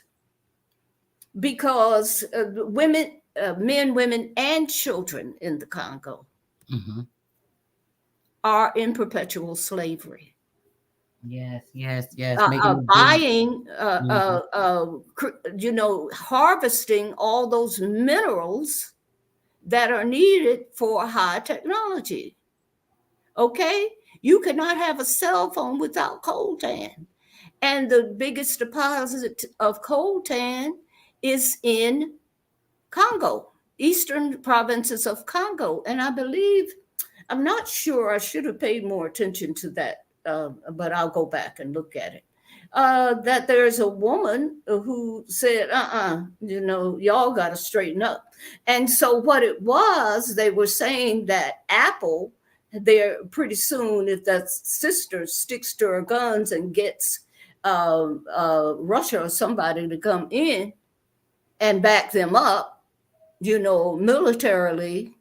B: because women, men, women, and children in the Congo
A: Mm-hmm.
B: are in perpetual slavery.
A: Yes, yes, yes. Making it do.
B: Buying,
A: Mm-hmm.
B: harvesting all those minerals that are needed for high technology. Okay? You cannot have a cell phone without coltan. And the biggest deposit of coltan is in Congo, eastern provinces of Congo. And I believe, I'm not sure, I should have paid more attention to that, but I'll go back and look at it. That there's a woman who said, y'all got to straighten up. And so, what it was, they were saying that Apple, they're pretty soon, if that sister sticks to her guns and gets Russia or somebody to come in and back them up, militarily,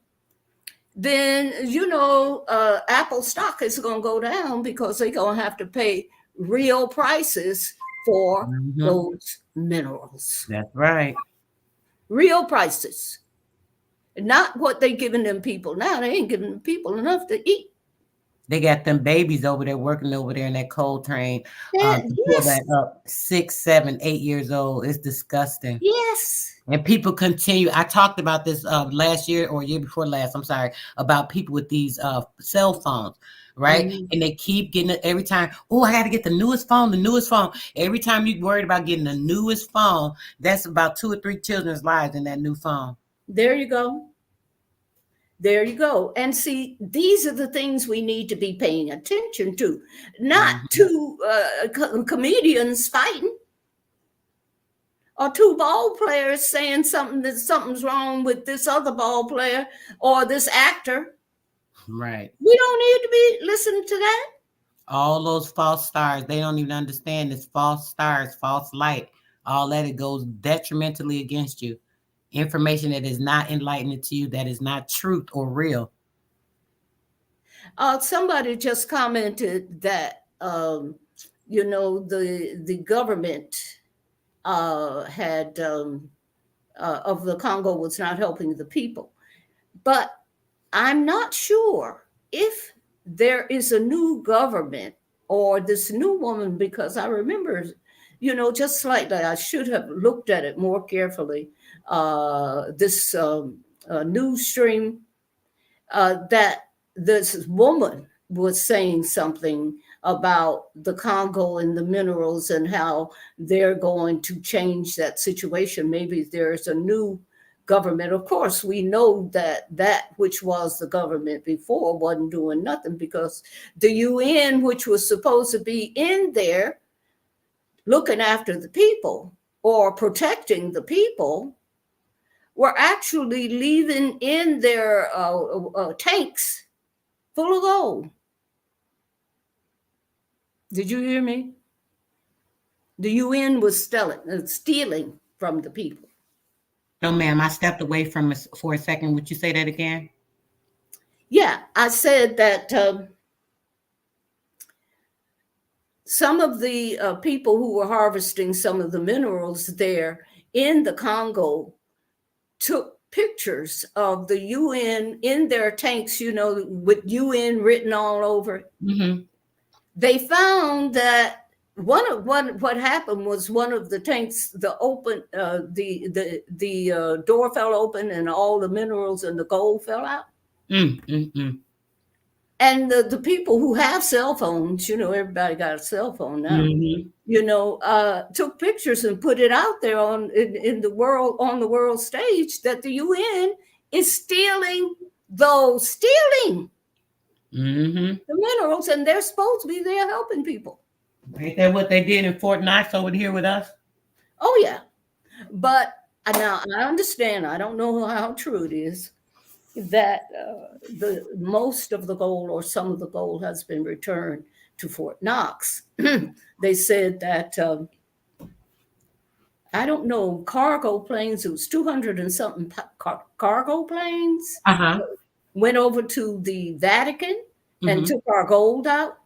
B: then Apple stock is going to go down because they're going to have to pay real prices for
A: Mm-hmm.
B: those minerals.
A: That's right.
B: Real prices, not what they're giving them people now. They ain't giving them people enough to eat.
A: They got them babies over there working over there in that coal train to pull
B: Yes,
A: that up 6, 7, 8 years old. It's disgusting.
B: yes.
A: And people continue. I talked about this last year or year before last. I'm sorry, about people with these cell phones, right?
B: Mhm.
A: And they keep getting it every time. Oh, I got to get the newest phone, the newest phone. Every time you're worried about getting the newest phone, that's about 2 or 3 children's lives in that new phone.
B: There you go. There you go. And see, these are the things we need to be paying attention to, not
A: Mm-hmm.
B: to comedians fighting or two ball players saying something's wrong with this other ball player or this actor.
A: Right.
B: We don't need to be listening to that.
A: All those false stars, they don't even understand it's false stars, false light. All that, it goes detrimentally against you. Information that is not enlightening to you, that is not truth or real.
B: Somebody just commented that the government had of the Congo was not helping the people. But I'm not sure if there is a new government or this new woman, because I remember, just slightly, I should have looked at it more carefully. This news stream that this woman was saying something about the Congo and the minerals and how they're going to change that situation. Maybe there's a new government. Of course, we know that which was the government before wasn't doing nothing, because the UN, which was supposed to be in there looking after the people or protecting the people, were actually leaving in their tanks full of gold. Did you hear me? The UN was stealing from the people.
A: No, ma'am, I stepped away from it for a second. Would you say that again?
B: Yeah, I said that some of the people who were harvesting some of the minerals there in the Congo took pictures of the UN in their tanks, with UN written all over it.
A: Mm-hmm.
B: They found that what happened was one of the tanks, the door fell open and all the minerals and the gold fell out.
A: Mm-hmm.
B: And the people who have cell phones, everybody got a cell phone now,
A: Mm-hmm.
B: took pictures and put it out there in the world, on the world stage, that the UN is stealing.
A: Mm-hmm.
B: The minerals, and they're supposed to be there helping people.
A: Ain't that what they did in Fort Knox over here with us?
B: Oh yeah, but now I understand. I don't know how true it is that the most of the gold or some of the gold has been returned to Fort Knox. They said that I don't know, cargo planes. It was 200 and something cargo planes
A: Uh-huh.
B: went over to the Vatican and
A: Mm-hmm.
B: took our gold out.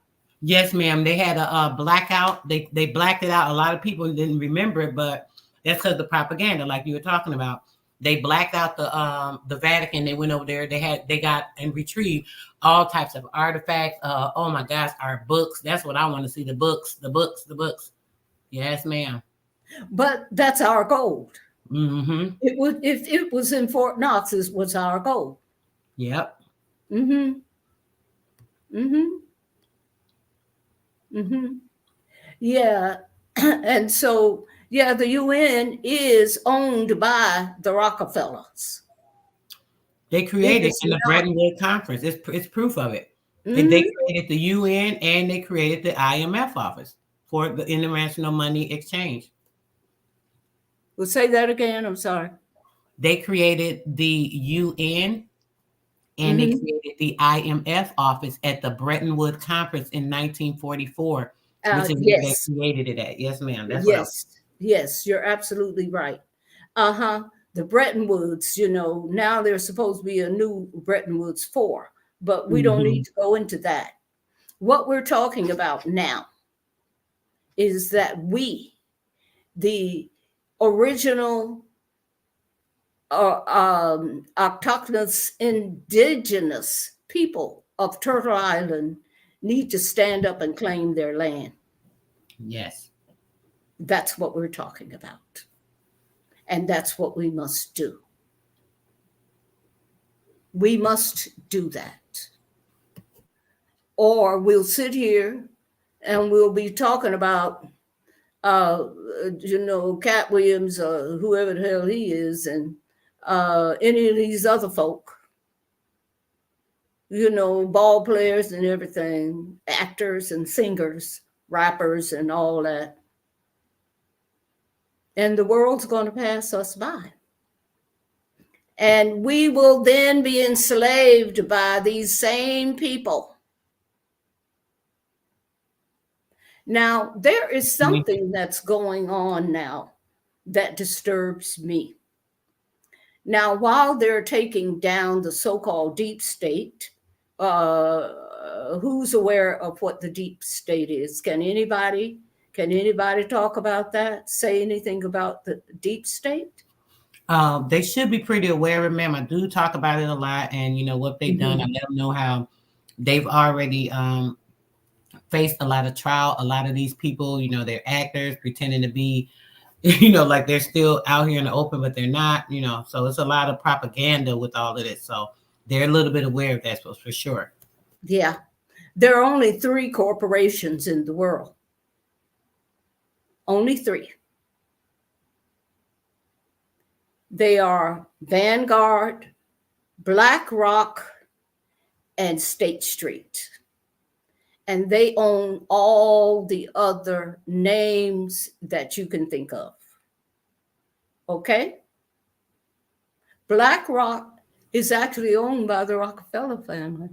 A: Yes, ma'am. They had a, blackout. They blacked it out. A lot of people didn't remember it, but that's because the propaganda, like you were talking about. They blacked out the Vatican. They went over there. They got and retrieved all types of artifacts. Oh my gosh, our books. That's what I want to see. The books, the books, the books. Yes, ma'am.
B: But that's our gold.
A: Mm-hmm.
B: It would if it was in Fort Knox, it was our gold.
A: Yep.
B: Mm-hmm. Mm-hmm. Mm-hmm. Yeah. And so yeah, the UN is owned by the Rockefellers.
A: They
B: It
A: created
B: is
A: in the
B: not.
A: Bretton Woods Conference. It's proof of it. They
B: Mm-hmm.
A: created the UN and they created the IMF office for the International Money Exchange.
B: We'll say that again. I'm sorry.
A: They created the UN and they
B: Mm-hmm.
A: created the IMF office at the Bretton Woods Conference in 1944, which is where they
B: Yes.
A: created it at. Yes, ma'am. That's what I.
B: Yes. Yes. You're absolutely right. Uh-huh. The Bretton Woods, now there's supposed to be a new Bretton Woods 4, but we don't need
A: Mhm.
B: to go into that. What we're talking about now is that we, the original autochthonous indigenous people of Turtle Island, need to stand up and claim their land.
A: Yes.
B: That's what we're talking about. And that's what we must do. We must do that. Or we'll sit here and we'll be talking about, Cat Williams or whoever the hell he is, and any of these other folk, ball players and everything, actors and singers, rappers and all that. And the world's going to pass us by. And we will then be enslaved by these same people. Now, there is something that's going on now that disturbs me. Now, while they're taking down the so-called deep state, who's aware of what the deep state is? Can anybody talk about that? Say anything about the deep state?
A: They should be pretty aware of it, ma'am. I do talk about it a lot, and what they've done. I
B: Mm-hmm.
A: let them know how they've already faced a lot of trial. A lot of these people, they're actors pretending to be, like they're still out here in the open, but they're not. So it's a lot of propaganda with all of this. So they're a little bit aware of that, for sure.
B: Yeah. There are only 3 corporations in the world. Only 3. They are Vanguard, BlackRock, and State Street. And they own all the other names that you can think of. Okay? BlackRock is actually owned by the Rockefeller family.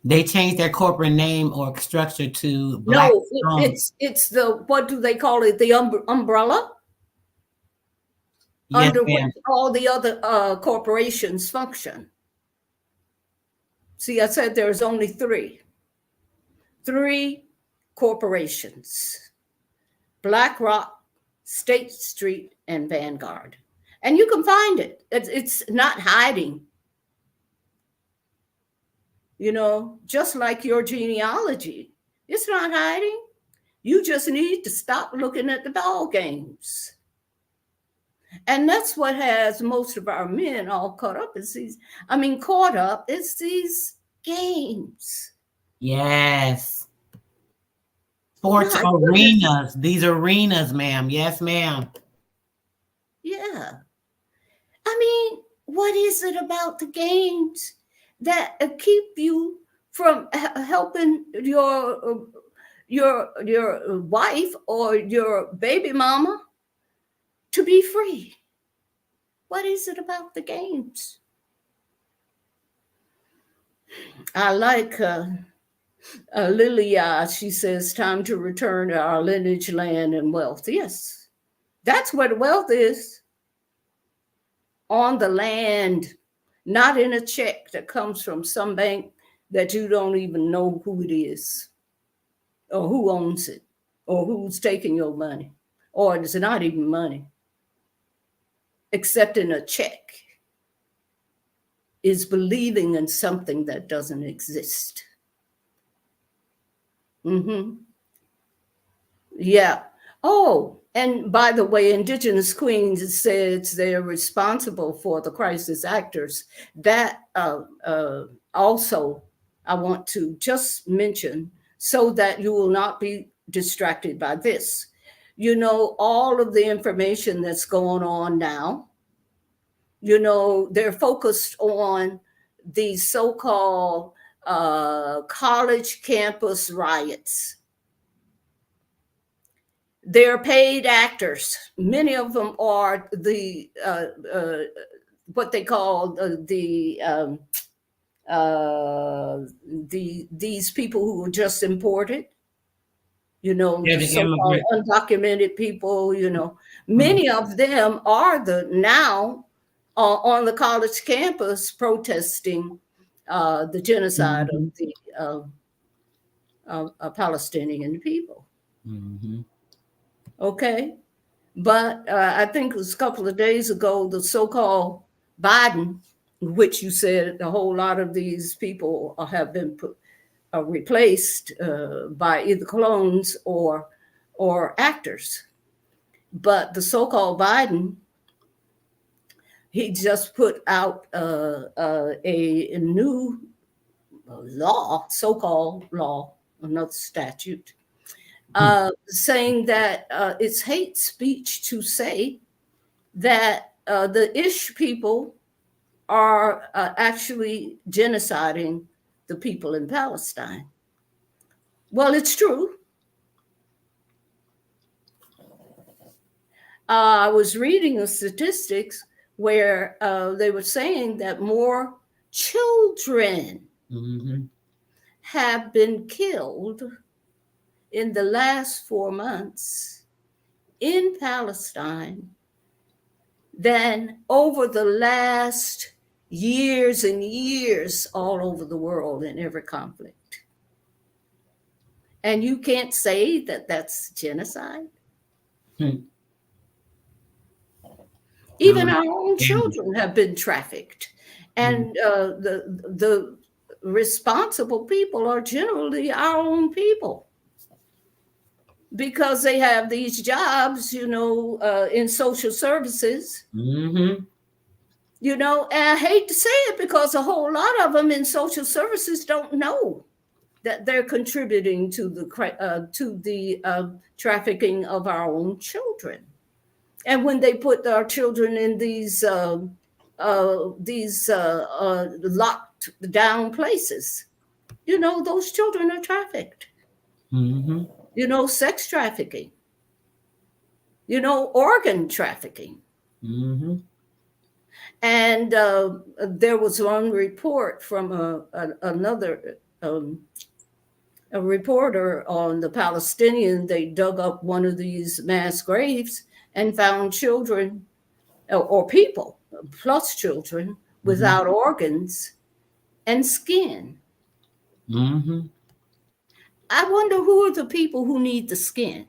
A: They changed their corporate name or structure to Black.
B: No, it's the, what do they call it? The umbrella
A: Yes,
B: under which
A: ma'am.
B: all the other corporations function. See, I said there's only 3 corporations: BlackRock, State Street, and Vanguard. And you can find it. It's not hiding. Just like your genealogy, it's not hiding. You just need to stop looking at the ball games. And that's what has most of our men all caught up is these games.
A: Yes. Sports
B: My goodness.
A: arenas. These arenas, ma'am. Yes, ma'am.
B: Yeah. What is it about the games that keep you from helping your wife or your baby mama to be free? What is it about the games? I like Lilia. She says, time to return to our lineage, land, and wealth. Yes, that's where the wealth is, on the land, not in a check that comes from some bank that you don't even know who it is or who owns it or who's taking your money, or it's not even money, accepting a check is believing in something that doesn't exist. Mm-hmm. Yeah. Oh, and by the way, Indigenous Queens says they're responsible for the crisis actors. That also, I want to just mention so that you will not be distracted by this. You know, all of the information that's going on now, you know, they're focused on these so-called college campus riots. They're paid actors. Many of them are what they call these people who were just imported. You know,
A: Yeah,
B: the
A: the
B: so-called
A: immigrant.
B: undocumented people. You know,
A: Mm-hmm.
B: many of them are the now on the college campus protesting the genocide of
A: Mm-hmm.
B: the Palestinian people.
A: Mm-hmm.
B: Okay. But I think it was a couple of days ago, the so-called Biden, which you said a whole lot of these people have been replaced by either clones or actors. But the so-called Biden, he just put out a new law, so-called law, another statute, saying that it's hate speech to say that the Ish people are actually genociding the people in Palestine. Well, it's true. I was reading the statistics where they were saying that more children
A: Mm-hmm.
B: have been killed in the last 4 months in Palestine than over the last years and years all over the world in every conflict. And you can't say that that's genocide.
A: Mm-hmm.
B: Even our own
A: Damn.
B: children have been trafficked.
A: Mm-hmm.
B: And the responsible people are generally our own people because they have these jobs, you know, in social services.
A: Mm-hmm.
B: You know, and I hate to say it because a whole lot of them in social services don't know that they're contributing to the trafficking of our own children. And when they put our children in these locked down places, you know, those children are trafficked.
A: Mm-hmm.
B: You know, sex trafficking. You know, organ trafficking.
A: Mm-hmm.
B: And there was one report from another a reporter on the Palestinian. They dug up one of these mass graves and found children or people plus children
A: Mm-hmm.
B: without organs and skin.
A: Mm-hmm.
B: I wonder who are the people who need the skin.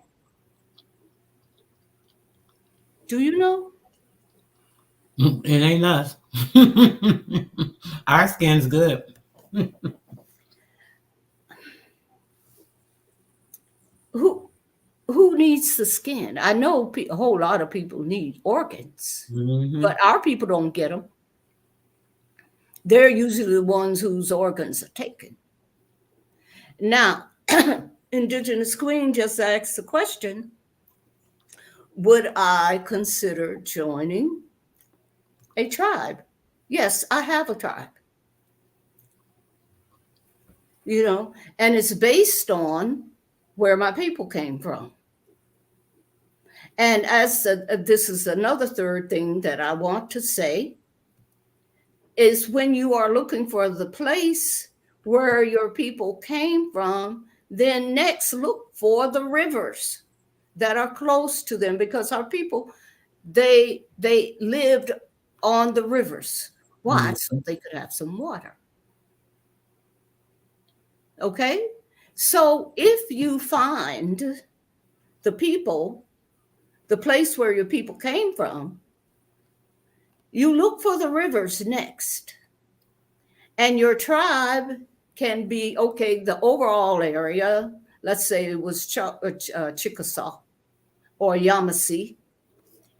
B: Do you know?
A: It ain't us. Our skin's good.
B: who who needs the skin? I know a whole lot of people need organs,
A: Mm-hmm.
B: but our people don't get them. They're usually the ones whose organs are taken. Now, Indigenous Queen just asked the question, would I consider joining a tribe? Yes, I have a tribe. and it's based on where my people came from. And this is another third thing that I want to say is when you are looking for the place where your people came from, then next look for the rivers that are close to them, because our people, they lived on the rivers. Why? So
A: Mhm.
B: they could have some water. Okay? So if you find the people, the place where your people came from, you look for the rivers next. And your tribe can be, okay, the overall area, let's say it was Chickasaw or Yamasee.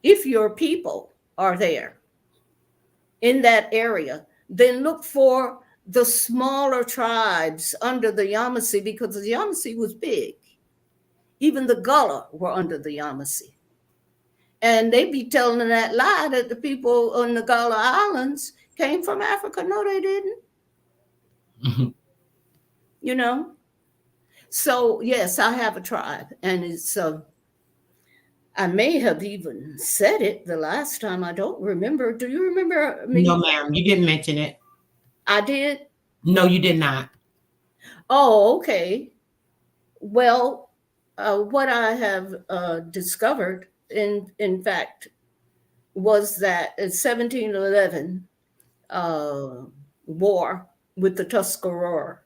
B: If your people are there in that area, then look for the smaller tribes under the Yamasee, because the Yamasee was big. Even the Gullah were under the Yamasee. And they be telling that lie that the people on the Gullah Islands came from Africa. No, they didn't,
A: Mhm.
B: you know. So yes, I have a tribe, and it's I may have even said it the last time. I don't remember. Do you remember
A: No,
B: me?
A: ma'am, you didn't mention it.
B: I did.
A: No, you did not.
B: Oh, okay. Well, what I have discovered, in fact, was that in 1711 war with the Tuscarora,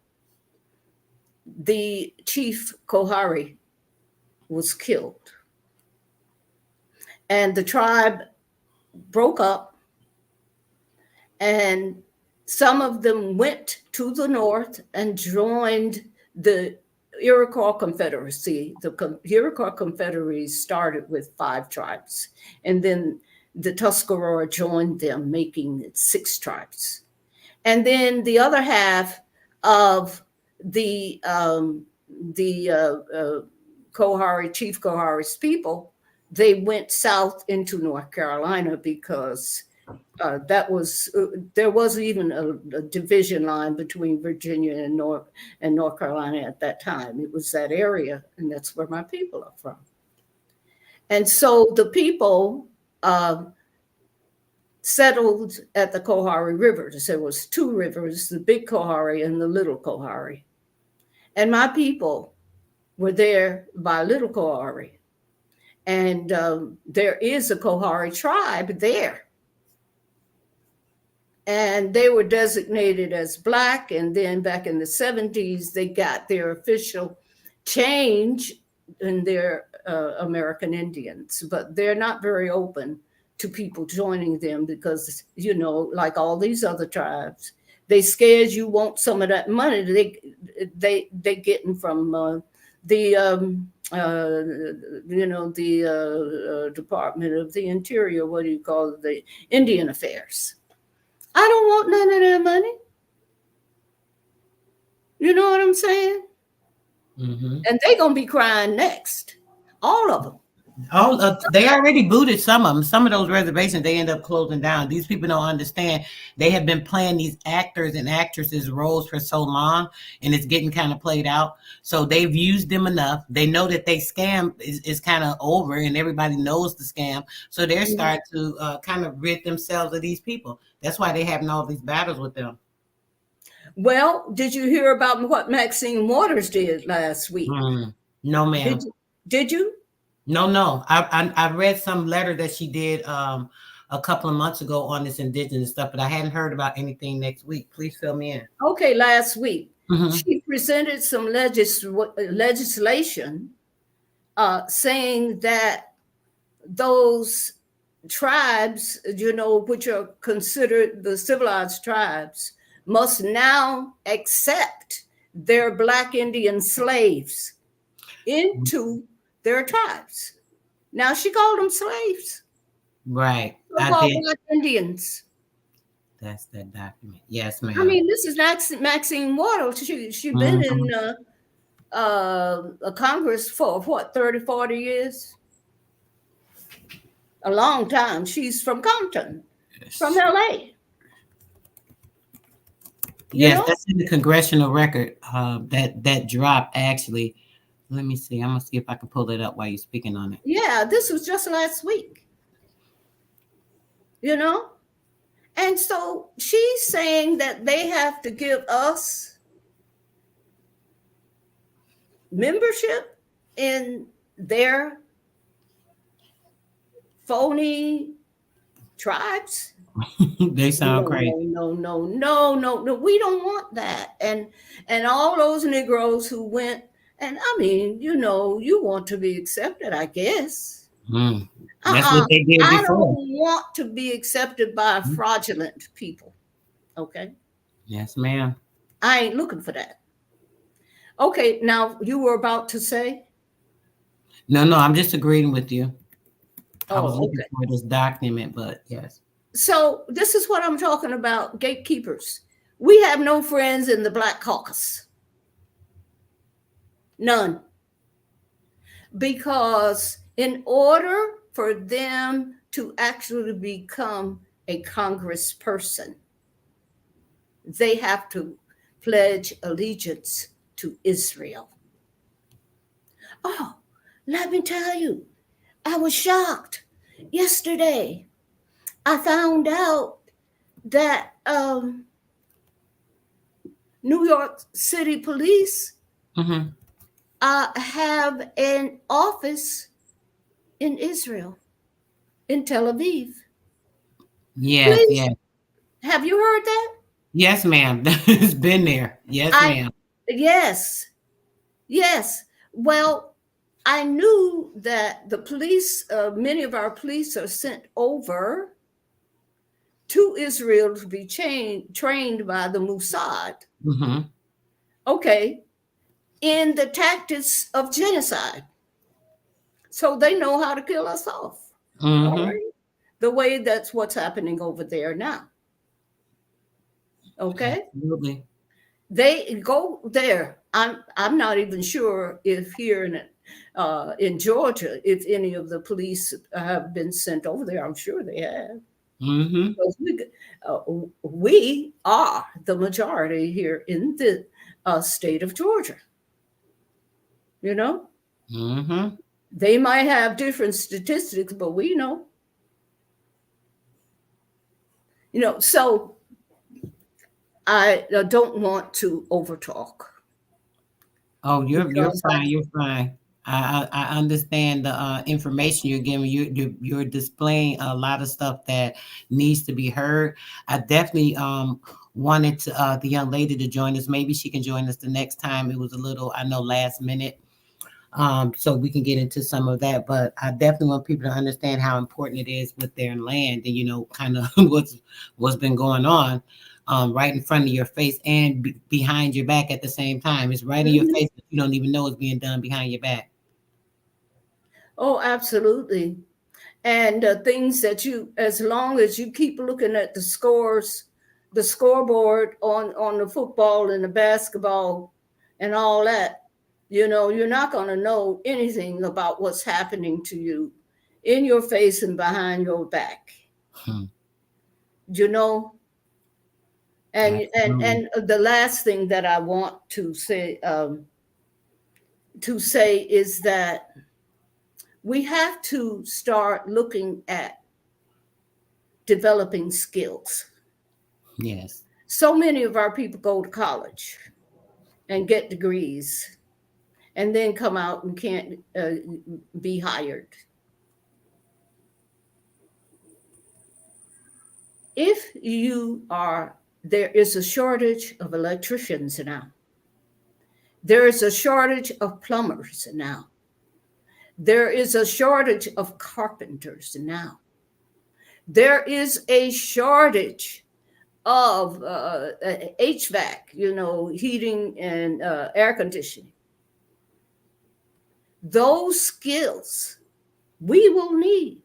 B: the chief Kohari was killed, and the tribe broke up, and some of them went to the north and joined the Iroquois Confederacy. The Iroquois Confederacy started with 5 tribes, and then the Tuscarora joined them, making it 6 tribes. And then the other half of the Kohari, Chief Kohari's people, they went south into North Carolina, because there was even a division line between Virginia and North Carolina at that time. It was that area, and that's where my people are from. And so the people uh, settled at the Kohari River. There was 2 rivers, the Big Kohari and the Little Kohari. And my people were there by Little Kohari. And there is a Kohari tribe there. And they were designated as Black. And then back in the 70s, they got their official change in their American Indians. But they're not very open to people joining them, because, like all these other tribes, they scared you want some of that money they getting from the Department of the Interior. What do you call it? The Indian Affairs. I don't want none of their money. You know what I'm saying?
A: Hmm.
B: And they gonna be crying next, all of them.
A: They already booted some of them. Some of those reservations they end up closing down. These people don't understand. They have been playing these actors and actresses roles for so long, and it's getting kind of played out. So they've used them enough. They know that they scam is kind of over, and everybody knows the scam. So they're
B: Mhm.
A: starting to kind of rid themselves of these people. That's why they're having all these battles with them.
B: Well, did you hear about what Maxine Waters did last week?
A: Mm. No,
B: Did
A: ma'am.
B: you? Did you?
A: No, no. I read some letter that she did a couple of months ago on this indigenous stuff, but I hadn't heard about anything next week. Please fill me in.
B: Okay, last week
A: Hmm.
B: she presented some legislation saying that those tribes, which are considered the civilized tribes, must now accept their Black Indian slaves into their tribes. Now she called them slaves.
A: Right. I
B: So-called
A: did.
B: Black Indians.
A: That's that document. Yes,
B: I
A: ma'am.
B: mean, this is Maxine Waters. She been
A: Hmm.
B: in a Congress for what, 30, 40 years? A long time. She's from Compton, from
A: Yes.
B: LA. you
A: Yes,
B: know?
A: that's in the congressional record. That drop actually. Let me see. I'm gonna see if I can pull it up while you're speaking on it.
B: Yeah, this was just last week, you know? And so she's saying that they have to give us membership in their phony tribes.
A: They sound
B: No,
A: crazy.
B: no, no, no, no, no, no. We don't want that. And all those Negroes who went, and I mean, you want to be accepted, I guess.
A: Mm. That's what
B: Uh-uh.
A: they did
B: I
A: before.
B: don't want to be accepted by
A: Mm.
B: fraudulent people. Okay.
A: Yes, ma'am.
B: I ain't looking for that. Okay, now you were about to say,
A: No, no, I'm just agreeing with you. I was
B: oh,
A: looking
B: okay.
A: for this document, but yes.
B: So this is what I'm talking about, gatekeepers. We have no friends in the Black Caucus. None. Because in order for them to actually become a congressperson, they have to pledge allegiance to Israel. Oh, let me tell you, I was shocked. Yesterday, I found out that New York City Police
A: Mm-hmm.
B: have an office in Israel, in Tel Aviv.
A: Yes,
B: Please,
A: yes.
B: have you heard that?
A: Yes, ma'am. It's been there. Yes,
B: I
A: ma'am.
B: Yes, yes. Well, I knew that the police, many of our police are sent over to Israel to be trained by the Mossad.
A: Mm-hmm.
B: Okay, in the tactics of genocide. So they know how to kill us off. All
A: Mm-hmm.
B: right. The way that's what's happening over there now. Okay.
A: Absolutely.
B: They go there. I'm not even sure if here in Georgia, if any of the police have been sent over there. I'm sure they have.
A: Mm-hmm.
B: Because uh, we are the majority here in the state of Georgia. You know,
A: Mm-hmm.
B: they might have different statistics, but we know. So I don't want to overtalk
A: Oh, you're
B: because
A: fine. You're fine. I understand the information you're giving. You're displaying a lot of stuff that needs to be heard. I definitely wanted to, the young lady to join us. Maybe she can join us the next time. It was a little, I know, last minute. So we can get into some of that. But I definitely want people to understand how important it is with their land and kind of what's been going on. Right in front of your face and behind your back at the same time. It's right in your
B: Mhm.
A: face, but you don't even know it's being done behind your back.
B: Oh, absolutely. And things that as long as you keep looking at the scores, the scoreboard on the football and the basketball and all that, you're not going to know anything about what's happening to you in your face and behind your back.
A: Hmm.
B: You know,
A: Absolutely.
B: and the last thing that I want to say is that we have to start looking at developing skills.
A: Yes.
B: So many of our people go to college and get degrees and then come out and can't be hired. If there is a shortage of electricians now. There is a shortage of plumbers now. There is a shortage of carpenters now. There is a shortage of HVAC, heating and air conditioning. Those skills we will need.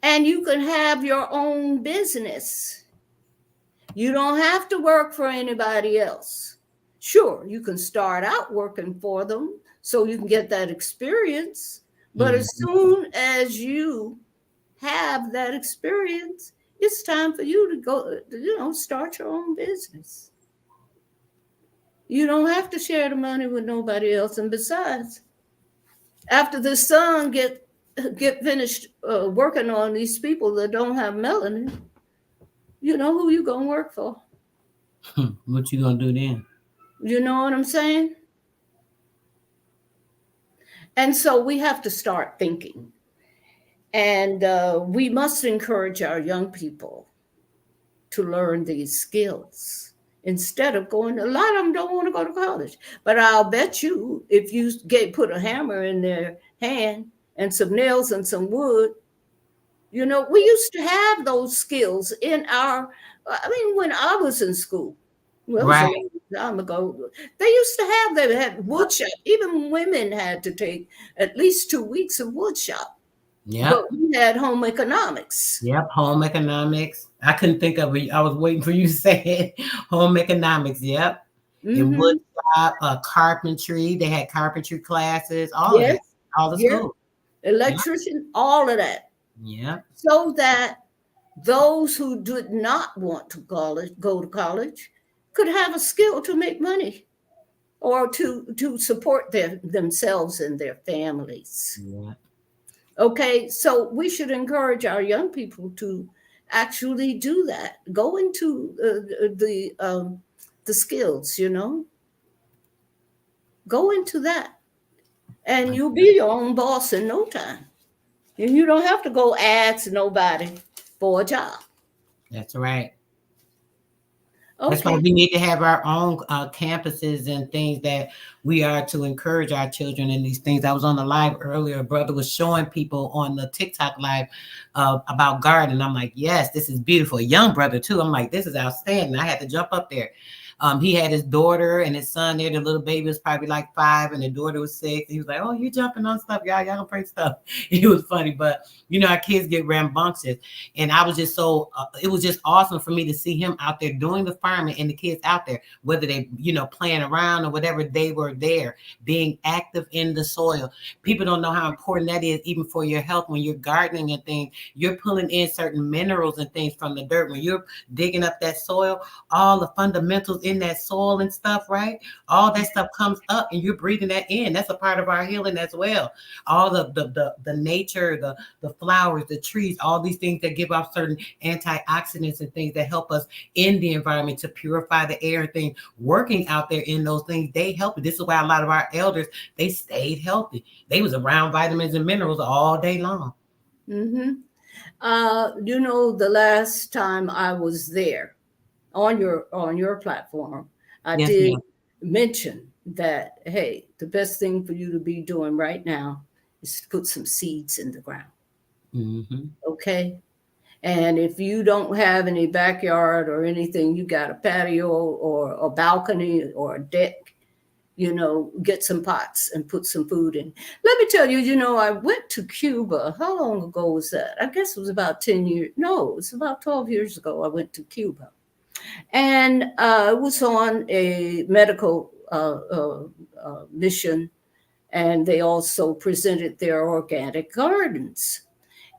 B: And you can have your own business. You don't have to work for anybody else. Sure, you can start out working for them so you can get that experience. But
A: Mhm.
B: as soon as you have that experience, It's time for you to go, start your own business. You don't have to share the money with nobody else. And besides, after the son get finished working on these people that don't have melanin, you know who you gonna work for.
A: What you gonna do then?
B: You know what I'm saying? And so we have to start thinking. And we must encourage our young people to learn these skills instead of going. A lot of them don't want to go to college, but I'll bet you if you put a hammer in their hand and some nails and some wood, we used to have those skills in our. I mean, when I was in school, well, it was a
A: Right.
B: long time ago. They used to have. They had wood shop. Even women had to take at least 2 weeks of wood shop. But
A: Yep.
B: we had home economics.
A: Yep. Home economics. I couldn't think of it. I was waiting for you to say it. Home economics. Yep. And wood
B: Mm-hmm.
A: shop, carpentry. They had carpentry classes. All of
B: Yes.
A: that. All the
B: Yeah.
A: school. Yep.
B: Electrician, all of that.
A: Yep.
B: So that those who did not want to go to college could have a skill to make money or to support themselves and their families.
A: Yeah.
B: Okay, so we should encourage our young people to actually do that. Go into the skills, go into that, and you'll be your own boss in no time. And you don't have to go ask nobody for a job.
A: That's right. That's why
B: Okay.
A: we need to have our own campuses and things that we are to encourage our children in these things. I was on the live earlier. A brother was showing people on the TikTok live about gardening. I'm like, yes, this is beautiful. A young brother too. I'm like, this is outstanding. I had to jump up there. He had his daughter and his son there. The little baby was probably like 5 and the daughter was 6. He was like, oh, you jumping on stuff. Y'all gonna pray stuff. It was funny, but our kids get rambunctious. And I was just it was just awesome for me to see him out there doing the farming and the kids out there, whether they, playing around or whatever, they were there being active in the soil. People don't know how important that is even for your health. When you're gardening and things, you're pulling in certain minerals and things from the dirt. When you're digging up that soil, all the fundamentals in that soil and stuff, right? All that stuff comes up and you're breathing that in. That's a part of our healing as well. All the nature, the flowers, the trees, all these things that give off certain antioxidants and things that help us in the environment to purify the air and things, working out there in those things, they help. This is why a lot of our elders, they stayed healthy. They was around vitamins and minerals all day long.
B: Mm-hmm. The last time I was there on your platform, I
A: Yes,
B: did
A: ma'am.
B: mention that, hey, the best thing for you to be doing right now is to put some seeds in the ground.
A: Mm-hmm.
B: Okay. And if you don't have any backyard or anything, you got a patio or a balcony or a deck, get some pots and put some food in. Let me tell you, I went to Cuba. How long ago was that? I guess it was about 10 years. No, it was about 12 years ago. I went to Cuba. And I was on a medical mission, and they also presented their organic gardens.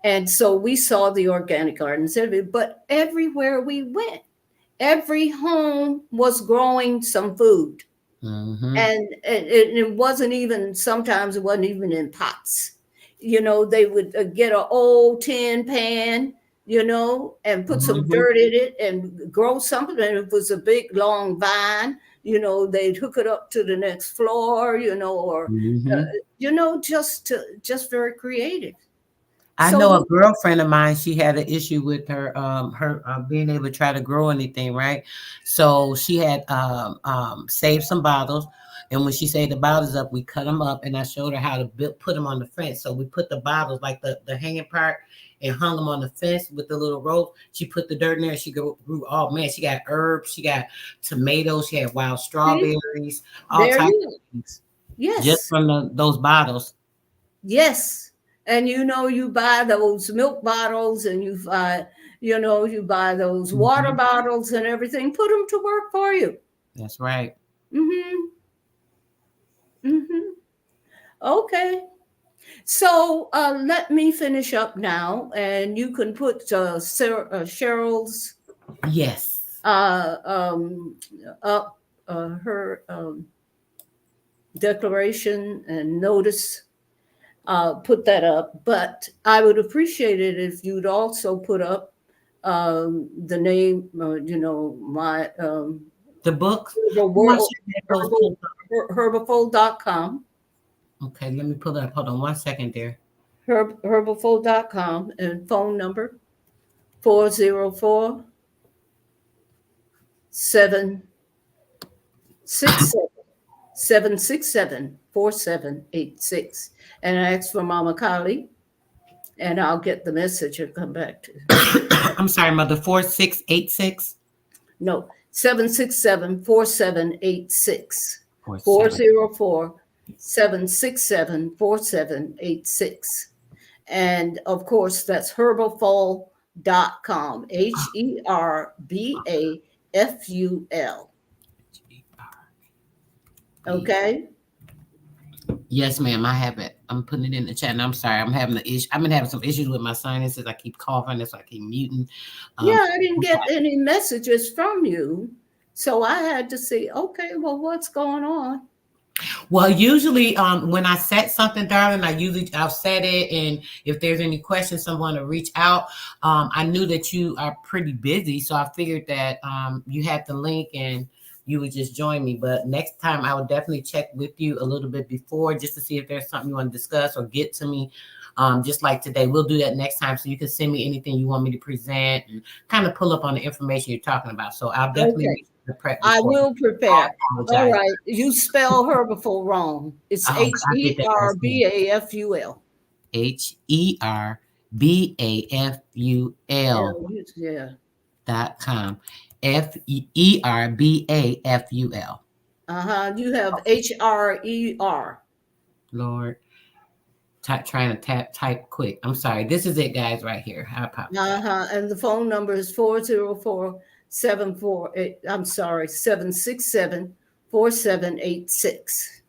B: And so we saw the organic gardens, but everywhere we went, every home was growing some food.
A: Mm-hmm.
B: And it wasn't even, sometimes it wasn't even in pots. They would get an old tin pan, and put some
A: Mm-hmm.
B: dirt in it and grow something. And if it was a big, long vine, they'd hook it up to the next floor, or,
A: Mm-hmm.
B: just very creative.
A: I
B: So
A: know a girlfriend of mine, she had an issue with her being able to try to grow anything, right? So she had saved some bottles, and when she saved the bottles up, we cut them up, and I showed her how to put them on the fence. So we put the bottles, like the hanging part, and hung them on the fence with the little rope. She put the dirt in there, and she grew. Oh man, she got herbs, she got tomatoes, she had wild
B: see,
A: strawberries, all
B: there
A: types
B: you
A: of things, just
B: yes.
A: from those bottles.
B: Yes. And you buy those milk bottles and you buy those water
A: Mm-hmm.
B: bottles and everything, put them to work for you.
A: That's right.
B: Mhm. Mhm. Okay. So let me finish up now, and you can put Cheryl's
A: Yes.
B: up her declaration and notice. Put that up, but I would appreciate it if you'd also put up the name, my
A: The books.
B: the
A: I'm not
B: world
A: sure if those pulled up.
B: herbivore.com,
A: Okay, let me pull it up. Hold on one second there.
B: herbivore.com, and phone number 404 767 and ask for Mama Kali, and I'll get the message and come back to you.
A: I'm sorry, Mother. 4686.
B: No, 767-4786.
A: 47.
B: 404-767-4786. And of course, that's herbaful.com. HERBAFUL. Okay?
A: Yes, ma'am. I have it. I'm putting it in the chat. And I'm sorry. I'm having the issue. I've been having some issues with my sinuses. I keep coughing. That's why I keep muting.
B: Yeah, I didn't get any messages from you. So I had to say, okay, well, what's going on?
A: Well, usually when I set something, darling, I'll set it, and if there's any questions, someone to reach out. I knew that you are pretty busy, so I figured that you had the link and you would just join me. But next time, I would definitely check with you a little bit before, just to see if there's something you want to discuss or get to me. Just like today, we'll do that next time, so you can send me anything you want me to present and kind of pull up on the information you're talking about. So I'll definitely
B: Okay.
A: make sure to prep
B: I
A: before.
B: will prepare. All
A: Apologize.
B: right. You spell herbiful wrong. It's
A: Oh, I get that right.
B: HERBAFUL. Yeah.
A: HERBAFUL.com. FERBAFUL.
B: You have HRER.
A: Lord, trying to type quick. I'm sorry. This is it, guys, right here. I apologize.
B: And the phone number is 404-748. I'm sorry, 767-4786.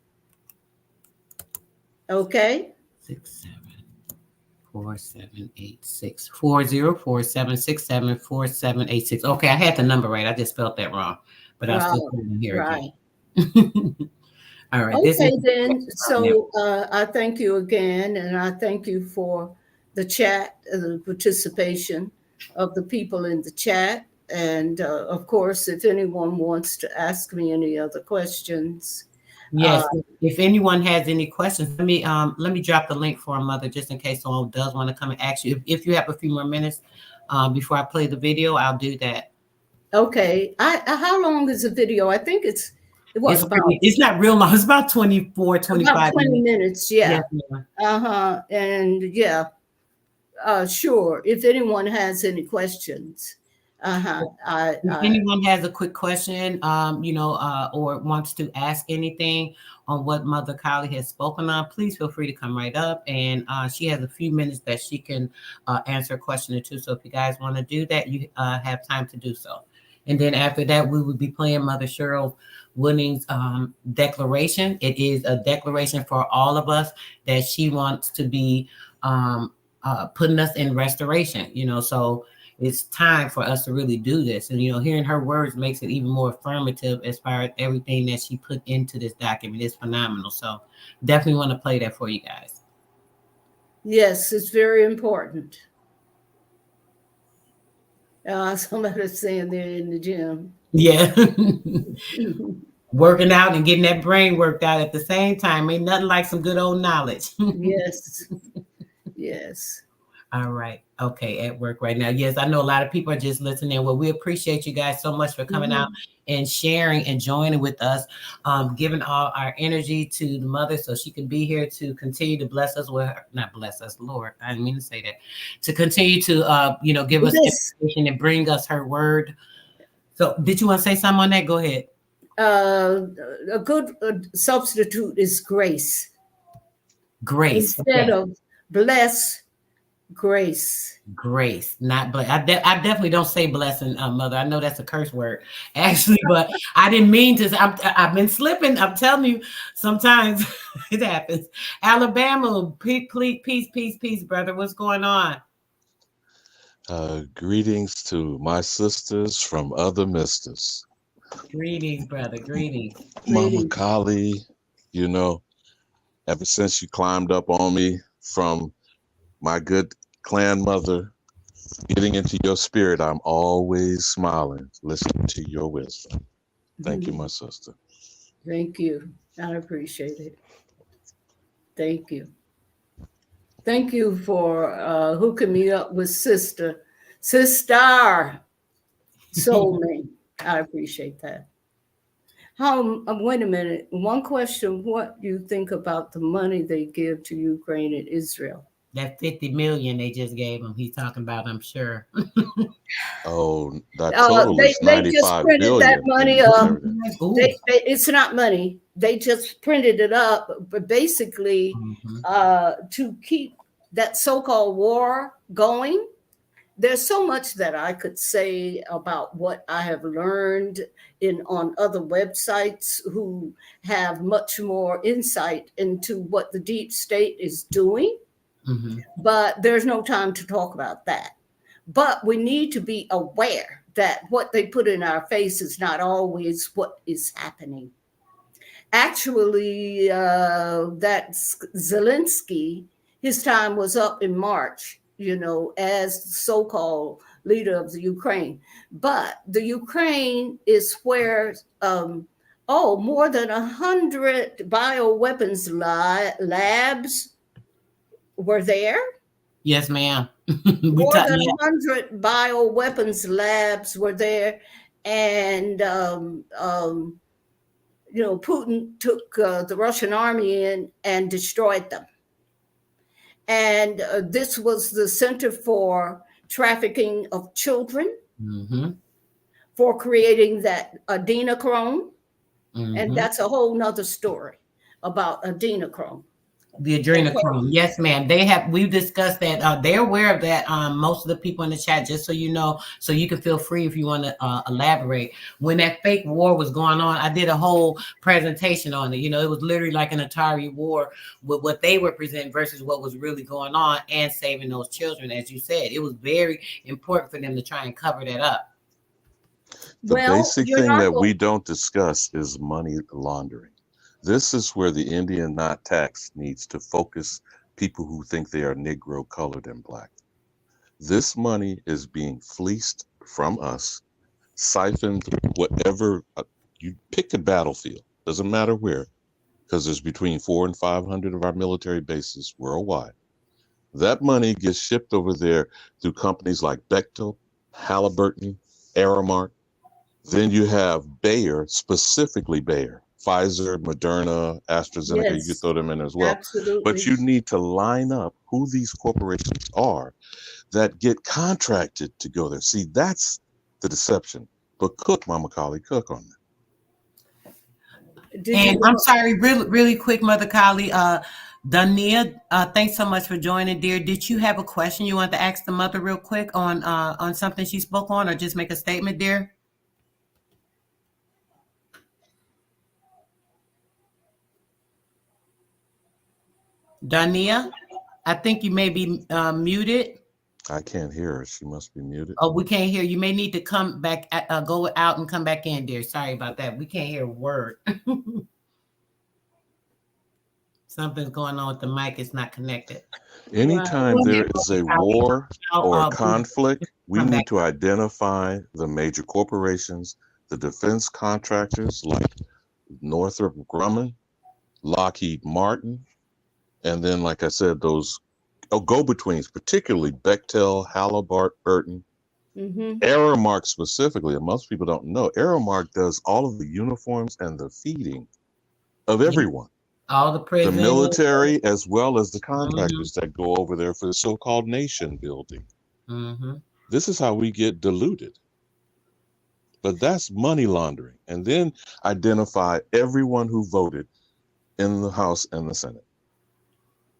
B: Okay?
A: 674786 404-767-4786. Okay, I had the number right. I just spelled that wrong, but I'll still put it in here again. All right.
B: Okay, then. So I thank you again, and I thank you for the chat, the participation of the people in the chat. And of course, if anyone wants to ask me any other questions.
A: Yes, if anyone has any questions, let me drop the link for a mother, just in case someone does want to come and ask you. If you have a few more minutes before I play the video, I'll do that.
B: Okay. How long is the video? I think it's
A: not real long. It's about 24, 25
B: about 20 minutes. Yeah.
A: Yes,
B: and yeah. Sure. If anyone has any questions.
A: If anyone has a quick question, or wants to ask anything on what Mother Kylie has spoken on, please feel free to come right up. And she has a few minutes that she can answer a question or two. So if you guys want to do that, you have time to do so. And then after that, we would be playing Mother Cheryl Wooding's declaration. It is a declaration for all of us that she wants to be putting us in restoration, so it's time for us to really do this. And, hearing her words makes it even more affirmative as far as everything that she put into this document is phenomenal. So definitely want to play that for you guys.
B: Yes, it's very important. Somebody's saying they're in the gym.
A: Yeah. Working out and getting that brain worked out at the same time. Ain't nothing like some good old knowledge.
B: Yes. Yes.
A: All right. Okay. At work right now. Yes, I know a lot of people are just listening. Well, we appreciate you guys so much for coming out and sharing and joining with us, giving all our energy to the mother so she can be here to continue to bless us with her, not bless us, Lord. I didn't mean to say that. To continue to, give us information and bring us her word. So did you want to say something on that? Go ahead.
B: A good substitute is grace.
A: Grace.
B: Instead of bless, Grace.
A: Grace, not but I definitely don't say blessing, mother. I know that's a curse word, actually, but I didn't mean to. I've been slipping. I'm telling you, sometimes it happens. Alabama, peace, brother. What's going on?
C: Greetings to my sisters from other misters.
A: Greetings, brother. Greetings.
C: Mama
B: Greetings.
C: Kali, you know, ever since you climbed up on me from my good clan mother, getting into your spirit, I'm always smiling, listening to your wisdom. Thank you, my sister.
B: Thank you. I appreciate it. Thank you. Thank you for hooking me up with sister soulmate. I appreciate that. How? Wait a minute. One question: what do you think about the money they give to Ukraine and Israel?
A: That 50 million they just gave him. He's talking about, I'm sure.
C: Oh, that total is
B: They just
C: 95
B: printed that
C: billion
B: money
C: in
B: up.
C: everything.
A: Ooh.
B: It's not money. They just printed it up, but basically
A: Mhm.
B: to keep that so-called war going. There's so much that I could say about what I have learned in on other websites who have much more insight into what the deep state is doing,
A: Mhm.
B: but there's no time to talk about that. But we need to be aware that what they put in our face is not always what is happening. Actually, that Zelensky, his time was up in March, as so-called leader of the Ukraine. But the Ukraine is where, more than 100 bioweapons labs were there.
A: Yes, ma'am. we
B: More
A: talk,
B: than
A: yeah.
B: 100 bioweapons labs were there. And Putin took the Russian army in and destroyed them. And this was the center for trafficking of children,
A: Mhm.
B: for creating that adrenochrome. And
A: Mhm.
B: that's a whole nother story about adrenochrome.
A: The
B: Okay.
A: adrenochrome. Yes, ma'am. We've discussed that. They're aware of that. Most of the people in the chat, just so you know, so you can feel free if you want to elaborate. When that fake war was going on, I did a whole presentation on it. It was literally like an Atari war with what they were presenting versus what was really going on and saving those children. As you said, it was very important for them to try and cover that up.
C: The
B: Well,
C: basic
B: you're
C: thing
B: not
C: that
B: going.
C: we don't discuss is money laundering. This is where the Indian not tax needs to focus people who think they are Negro, colored, and black. This money is being fleeced from us, siphoned whatever you pick a battlefield, doesn't matter where, because there's between 400 and 500 of our military bases worldwide. That money gets shipped over there through companies like Bechtel, Halliburton, Aramark. Then you have Bayer, specifically Bayer, Pfizer, Moderna, AstraZeneca, you could
B: Yes,
C: throw them in as well. But
B: absolutely.
C: you need to line up who these corporations are that get contracted to go there. See, that's the deception. But cook, Mama Kali, cook on that.
B: Did you
A: And I'm
B: want?
A: sorry, really, really quick, Mother Kali. Dania, thanks so much for joining, dear. Did you have a question you want to ask the mother real quick on something she spoke on, or just make a statement, dear? Dania, I think you may be muted.
C: I can't hear her. She must be muted.
A: Oh, we can't hear. You may need to come back, go out and come back in, dear. Sorry about that. We can't hear a word. Something's going on with the mic. It's not connected.
B: Right.
C: Anytime there is a war or a
A: I'll
C: conflict, we
A: come back.
C: need to identify the major corporations, the defense contractors like Northrop Grumman, Lockheed Martin, and then, like I said, those go-betweens, particularly Bechtel, Halliburton,
B: Mm-hmm.
C: Aramark specifically, and most people don't know, Aramark does all of the uniforms and the feeding of
A: Yeah,
C: everyone,
A: all the
C: the
A: prison.
C: military as well as the
A: Mm-hmm,
C: contractors that go over there for the so-called nation building.
A: mm-hmm.
C: This is how we get diluted. But that's money laundering. And then identify everyone who voted in the House and the Senate.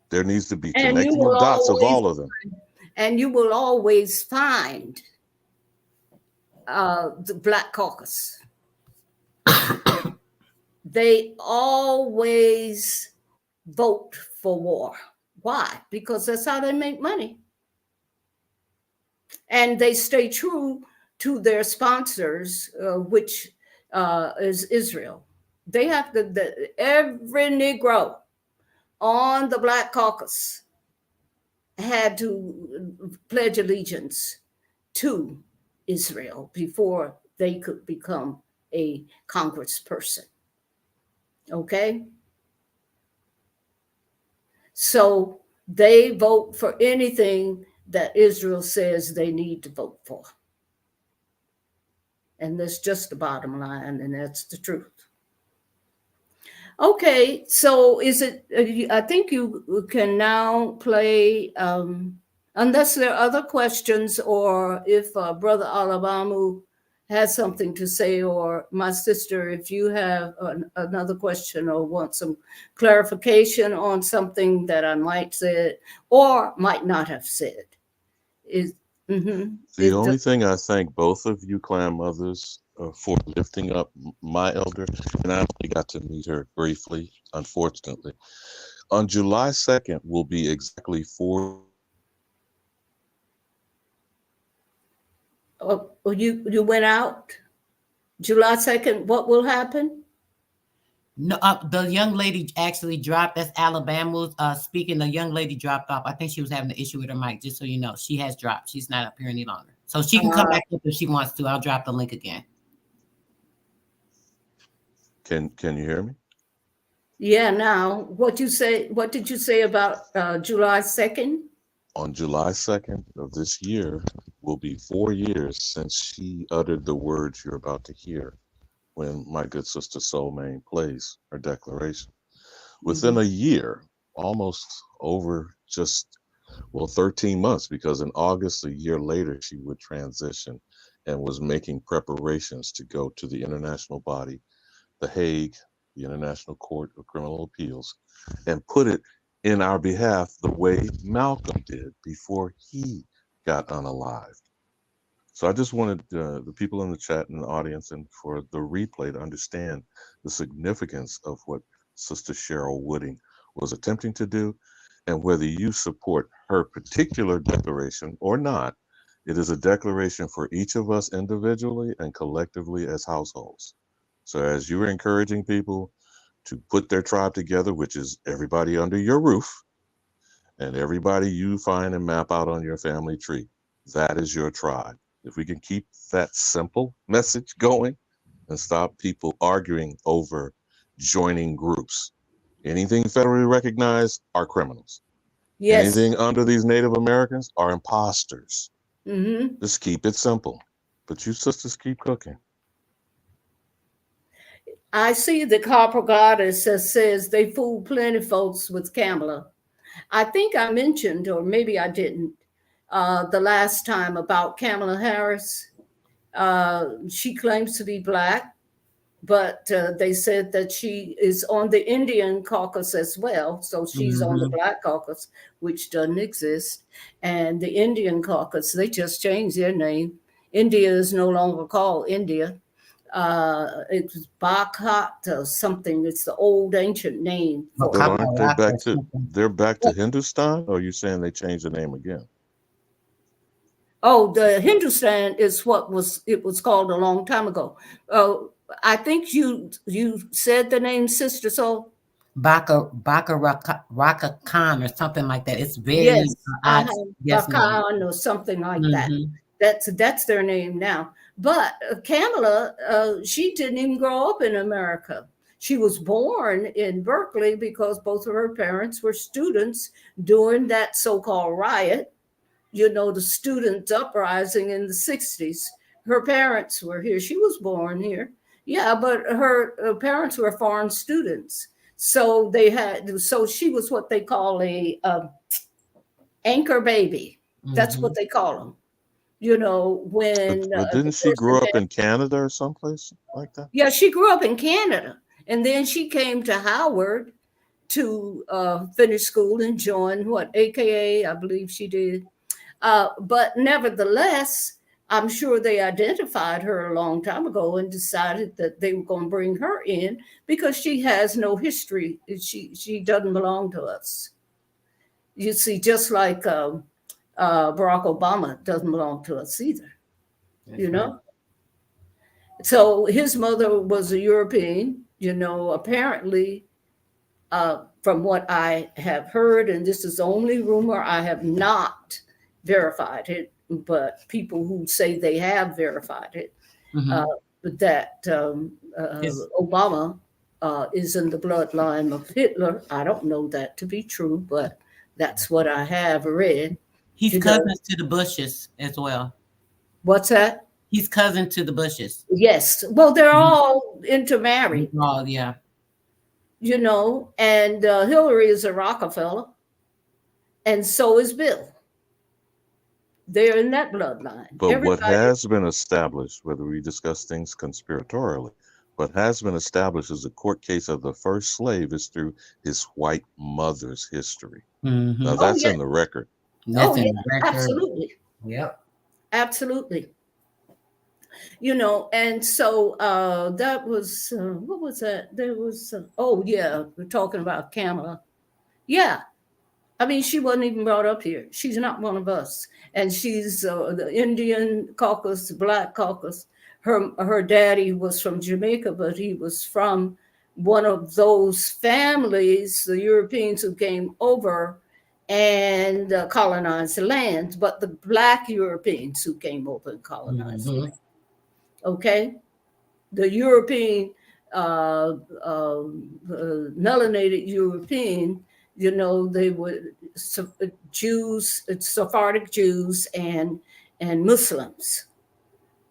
C: There needs to be
B: And you
C: connecting the
B: will
C: dots of
B: always
C: all of them.
B: And you will always find the Black Caucus. They always vote for war. Why? Because that's how they make money. And they stay true to their sponsors, which is Israel. They have every Negro on the Black Caucus had to pledge allegiance to Israel before they could become a congressperson. Okay? So they vote for anything that Israel says they need to vote for. And that's just the bottom line, and that's the truth. Okay, so is it, I think you can now play, unless there are other questions, or if Brother Alabamu has something to say, or my sister, if you have another question or want some clarification on something that I might said or might not have said.
C: The only thing I thank both of you clan mothers for lifting up my elder, and I only got to meet her briefly, unfortunately. On July 2nd will be exactly 4.
B: Oh, you went out? July 2nd, what will happen?
A: No, the young lady actually dropped. That's Alabama speaking. The young lady dropped off. I think she was having an issue with her mic. Just so you know, she has dropped. She's not up here any longer, so she can come back up if she wants to. I'll drop the link again.
C: Can you hear me?
B: Yeah. Now, what did you say about July 2nd?
C: On July 2nd of this year will be 4 years since she uttered the words you're about to hear when my good sister Soulmain plays her declaration. Within a year, almost over just, 13 months, because in August, a year later, she would transition and was making preparations to go to the international body, The Hague, the International Court of Criminal Appeals, and put it in our behalf the way Malcolm did before he got unalived. So I just wanted the people in the chat and the audience and for the replay to understand the significance of what Sister Cheryl Wooding was attempting to do, and whether you support her particular declaration or not, it is a declaration for each of us individually and collectively as households. So as you're encouraging people to put their tribe together, which is everybody under your roof and everybody you find and map out on your family tree, that is your tribe. If we can keep that simple message going and stop people arguing over joining groups, anything federally recognized are criminals.
B: Yes.
C: Anything under these Native Americans are imposters.
B: Mm-hmm.
C: Just keep it simple. But you sisters keep cooking.
B: I see the Copper Goddess says they fool plenty folks with Kamala. I think I mentioned, or maybe I didn't, the last time about Kamala Harris. She claims to be Black, but they said that she is on the Indian caucus as well. So she's on the Black caucus, which doesn't exist. And the Indian caucus, they just changed their name. India is no longer called India. It's Bhakat or something. It's the old ancient name for
C: But
B: it.
C: aren't they're back to Hindustan, or are you saying they changed the name again?
B: Oh, the Hindustan is what it was called a long time ago. I think you said the name Sister Soul.
A: Raka Khan or something like that. It's very
B: Yes,
A: odd. Yes, ma'am.
B: Bakan or something like that. That's their name now. But Kamala, she didn't even grow up in America. She was born in Berkeley because both of her parents were students during that so-called riot. The student uprising in the 60s. Her parents were here. She was born here. Yeah, but her parents were foreign students. So she was what they call a anchor baby. That's what they call them. When
C: But didn't she grow up in Canada or someplace like that?
B: Yeah, she grew up in Canada, and then she came to Howard to finish school and join AKA, I believe she did. But nevertheless, I'm sure they identified her a long time ago and decided that they were going to bring her in because she has no history. She doesn't belong to us. You see, just like Barack Obama doesn't belong to us either.
A: That's
B: You
A: right.
B: know. So his mother was a European. Apparently, from what I have heard, and this is only rumor, I have not verified it, but people who say they have verified it, uh,
A: Mm-hmm.
B: that
A: His
B: Obama is in the bloodline of Hitler. I don't know that to be true, but that's what I have read.
A: he's
B: You know,
A: cousins to the Bushes as well.
B: what's that?
A: He's cousin to the Bushes.
B: Yes. Well, they're
A: Mhm.
B: all intermarried,
A: Oh yeah.
B: and Hillary is a Rockefeller, and so is Bill. They're in that bloodline.
C: But what
B: Everybody.
C: has been established, whether we discuss things conspiratorially, what has been established as a court case of the first slave is through his white mother's history. Now
A: Mm-hmm.
B: Oh
C: that's
B: yeah.
C: in the record.
B: Oh
A: That's in
B: yeah.
A: the record.
B: Absolutely.
A: Yep.
B: Absolutely. And so that was what was that? There was oh yeah, we're talking about Kamala. Yeah, I mean she wasn't even brought up here. She's not one of us, and she's the Indian caucus, Black caucus. Her daddy was from Jamaica, but he was from one of those families, the Europeans who came over and colonized the land, but the Black Europeans who came over and colonized the
A: Mm-hmm.
B: land. Okay, the European, uh, melanated European, they were Jews, Sephardic Jews, and Muslims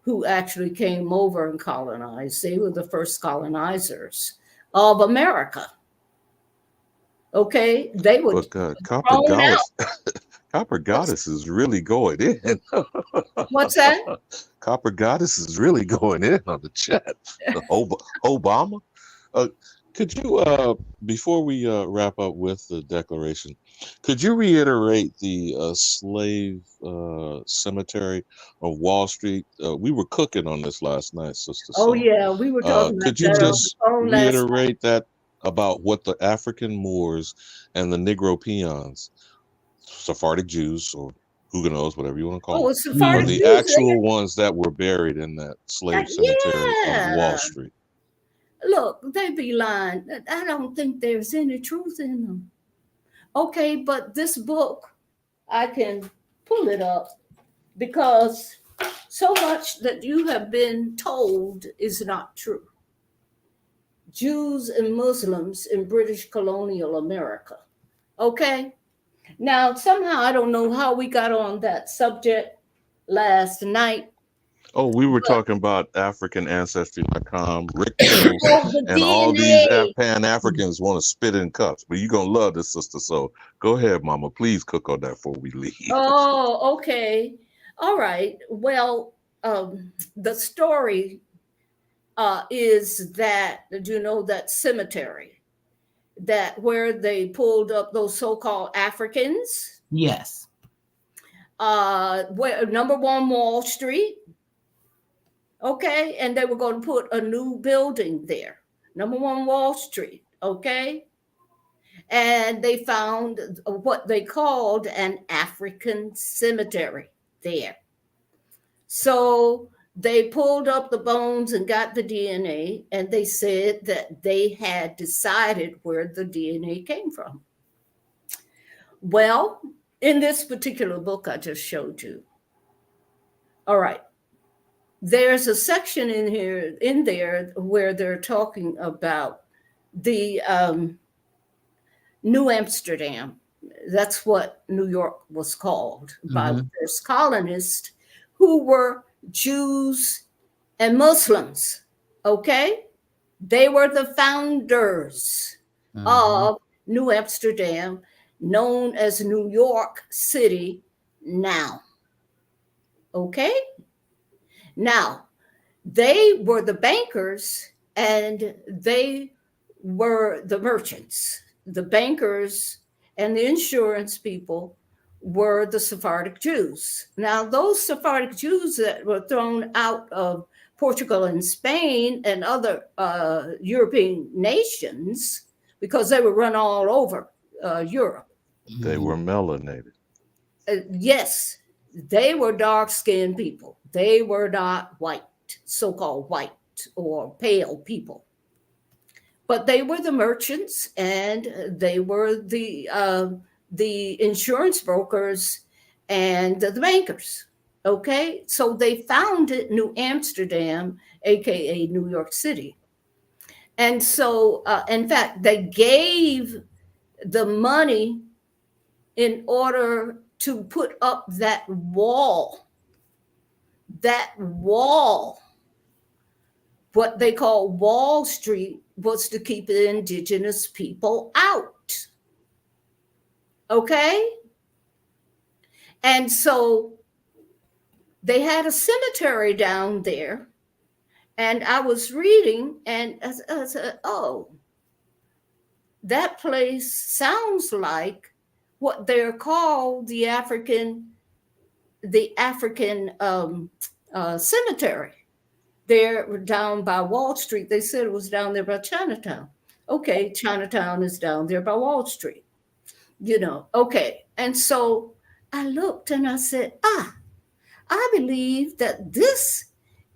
B: who actually came over and colonized. They were the first colonizers of America. Okay, they were
C: But Copper
B: thrown out.
C: Goddess, Copper
B: What's
C: Goddess is really going in.
B: what's that?
C: Copper Goddess is really going in on the chat. Obama. Uh, could you, before we wrap up with the declaration, could you reiterate the slave cemetery of Wall Street? We were cooking on this last night, Sister
B: Oh
C: Soul.
B: yeah, we were talking about
C: Could you
B: that on the
C: just
B: phone last night.
C: reiterate that about what the African Moors and the Negro peons, Sephardic Jews, or Huguenots, whatever you want to call
B: Oh,
C: them,
B: it's
C: are
B: Sephardic
A: Mm-hmm.
C: the
B: Jews.
C: actual ones that were buried in that slave cemetery of Wall
B: Yeah.
C: Street?
B: Look, they be lying. I don't think there's any truth in them. Okay, but this book, I can pull it up because so much that you have been told is not true. Jews and Muslims in British colonial America. Okay? Now, somehow I don't know how we got on that subject last night,
C: Oh, we were
B: but
C: talking about AfricanAncestry.com, Rick Tittle,
B: oh, the
C: and all these
B: DNA.
C: Pan Africans want to spit in cups. But you're going to love this, sister. So go ahead, mama. Please cook on that before we leave.
B: Oh, okay. All right. Well, the story is that, that cemetery that where they pulled up those so-called Africans,
A: Yes.
B: where number one Wall Street, okay, and they were going to put a new building there, number one Wall Street, okay, and they found what they called an African cemetery there. So they pulled up the bones and got the DNA, and they said that they had decided where the DNA came from. Well, in this particular book I just showed you, all right, there's a section in there where they're talking about the New Amsterdam. That's what New York was called by the
A: Mm-hmm.
B: first colonists who were Jews and Muslims. Okay? They were the founders
A: Mm-hmm.
B: of New Amsterdam, known as New York City now. Okay? Now, they were the bankers and they were the merchants. The bankers and the insurance people were the Sephardic Jews. Now, those Sephardic Jews that were thrown out of Portugal and Spain and other European nations, because they were run all over Europe.
C: They were melanated.
B: Yes, they were dark-skinned people. They were not white, so-called white or pale people. But they were the merchants, and they were the insurance brokers and the bankers. Okay, so they founded New Amsterdam, aka New York City. And so, in fact, they gave the money in order to put up that wall. That wall, what they call Wall Street, was to keep the indigenous people out. Okay? And so they had a cemetery down there. And I was reading, and I said, oh, that place sounds like what they're called the African cemetery. They're down by Wall Street. They said it was down there by Chinatown. Okay, Chinatown is down there by Wall Street. Okay. And so I looked and I said, I believe that this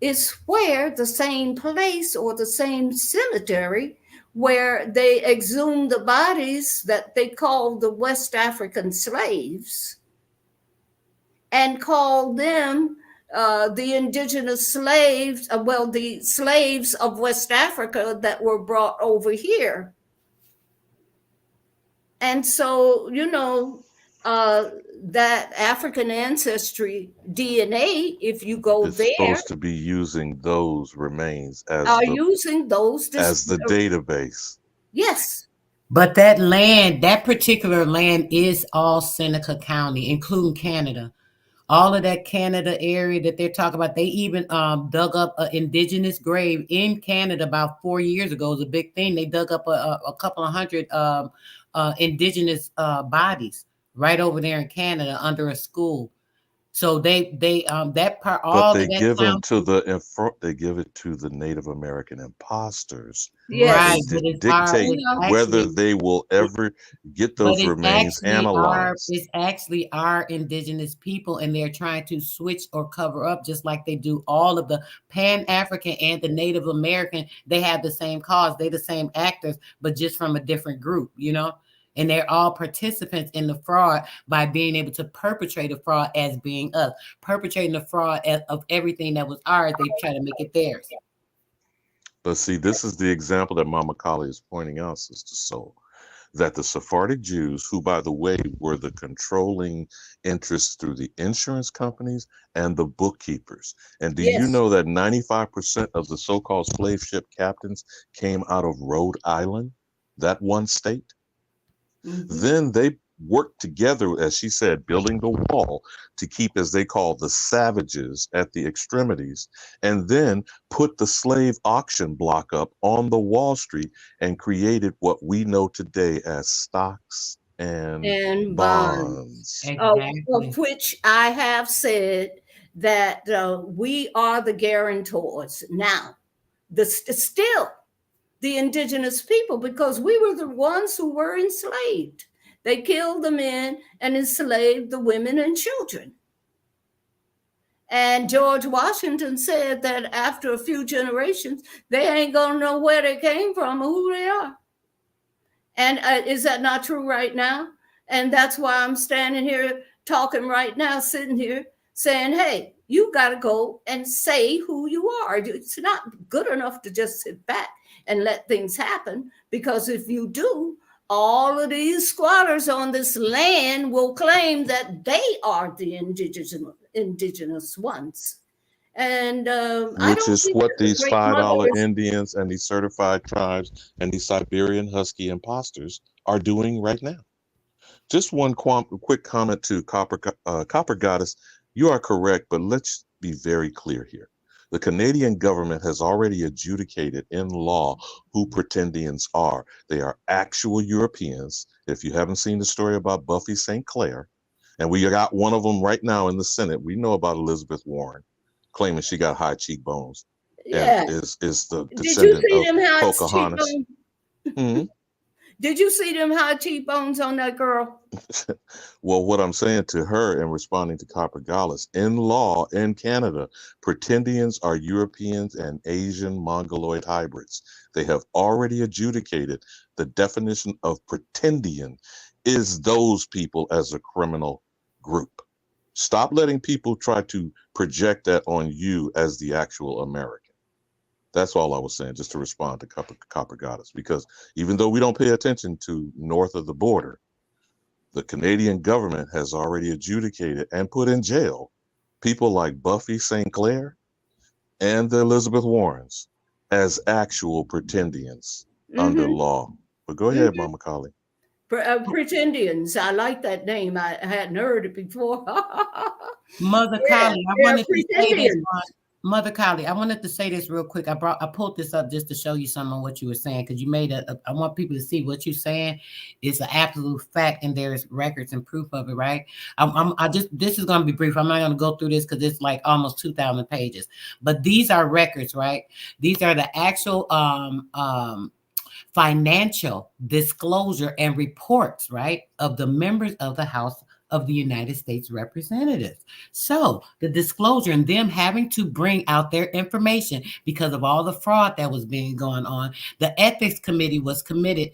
B: is where the same place or the same cemetery where they exhumed the bodies that they called the West African slaves and called them the indigenous slaves, the slaves of West Africa that were brought over here. And so, that African ancestry DNA, if you go
C: It's
B: there,
C: supposed to be using those remains as
B: using those
C: as the database.
B: Yes.
A: But that particular land is all Seneca County, including Canada. All of that Canada area that they're talking about, they even dug up an indigenous grave in Canada about 4 years ago. It was a big thing. They dug up a couple of hundred indigenous bodies right over there in Canada under a school. So they that part, all
C: but
A: of
C: they
A: that
C: give them
A: sound,
C: to they give it to the Native American imposters.
A: right?
B: Yes.
C: They
A: But
C: dictate
A: it's
C: whether
A: actually,
C: they will ever get
A: but
C: those remains analyzed.
A: it's actually our indigenous people, and they're trying to switch or cover up, just like they do all of the Pan-African and the Native American. They have the same cause, they the same actors, but just from a different group, and they're all participants in the fraud by being able to perpetrate a fraud as being us, perpetrating the fraud of everything that was ours. They try to make it theirs.
C: But see, this is the example that Mama Kali is pointing out, Sister Soul, that the Sephardic Jews, who, by the way, were the controlling interests through the insurance companies and the bookkeepers. And do you
B: Yes.
C: know that 95% of the so-called slave ship captains came out of Rhode Island, that one state?
B: Mm-hmm.
C: Then they worked together, as she said, building the wall to keep, as they call, the savages at the extremities, and then put the slave auction block up on the Wall Street and created what we know today as stocks and bonds.
A: Exactly.
B: Of which I have said that we are the guarantors now. Still the indigenous people, because we were the ones who were enslaved. They killed the men and enslaved the women and children. And George Washington said that after a few generations, they ain't gonna know where they came from or who they are. And is that not true right now? And that's why I'm standing here talking right now, sitting here saying, hey, you got to go and say who you are. It's not good enough to just sit back and let things happen, because if you do, all of these squatters on this land will claim that they are the indigenous ones. And
C: which is what these $5 Indians and these certified tribes and these Siberian Husky imposters are doing right now. Just one quick comment to Copper Goddess. You are correct, but let's be very clear here. The Canadian government has already adjudicated in law who pretendians are. They are actual Europeans. If you haven't seen the story about Buffy St. Clair, And we got one of them right now in the Senate. We know about Elizabeth Warren, claiming she got high cheekbones and
B: Yeah.
C: is the
B: Did you
C: descendant
B: see
C: of
B: them high
C: Pocahontas.
B: cheekbones?
C: Hmm.
B: Did you see them high cheekbones on that girl?
C: Well, what I'm saying to her in responding to Copper Gallus, in law in Canada, pretendians are Europeans and Asian Mongoloid hybrids. They have already adjudicated the definition of pretendian is those people as a criminal group. Stop letting people try to project that on you as the actual American. That's all I was saying, just to respond to Copper Goddess, because even though we don't pay attention to north of the border, the Canadian government has already adjudicated and put in jail people like Buffy St. Clair and the Elizabeth Warrens as actual pretendians under
B: Mm-hmm.
C: law. But go ahead,
B: Mm-hmm.
C: Mama Collie.
B: Pretendians. I like that name. I hadn't heard it before.
A: Mother
B: Yeah,
A: Collie, I
B: they're
A: wanted to say this
B: pretendians.
A: one. Mother Collie, I wanted to say this real quick. I pulled this up just to show you some of what you were saying, because you made I want people to see what you're saying is an absolute fact, and there's records and proof of it, right? This is going to be brief. I'm not going to go through this because it's like almost 2,000 pages, but these are records, right? These are the actual financial disclosure and reports, right, of the members of the House of the United States Representatives. So the disclosure and them having to bring out their information because of all the fraud that was being going on. The ethics committee was created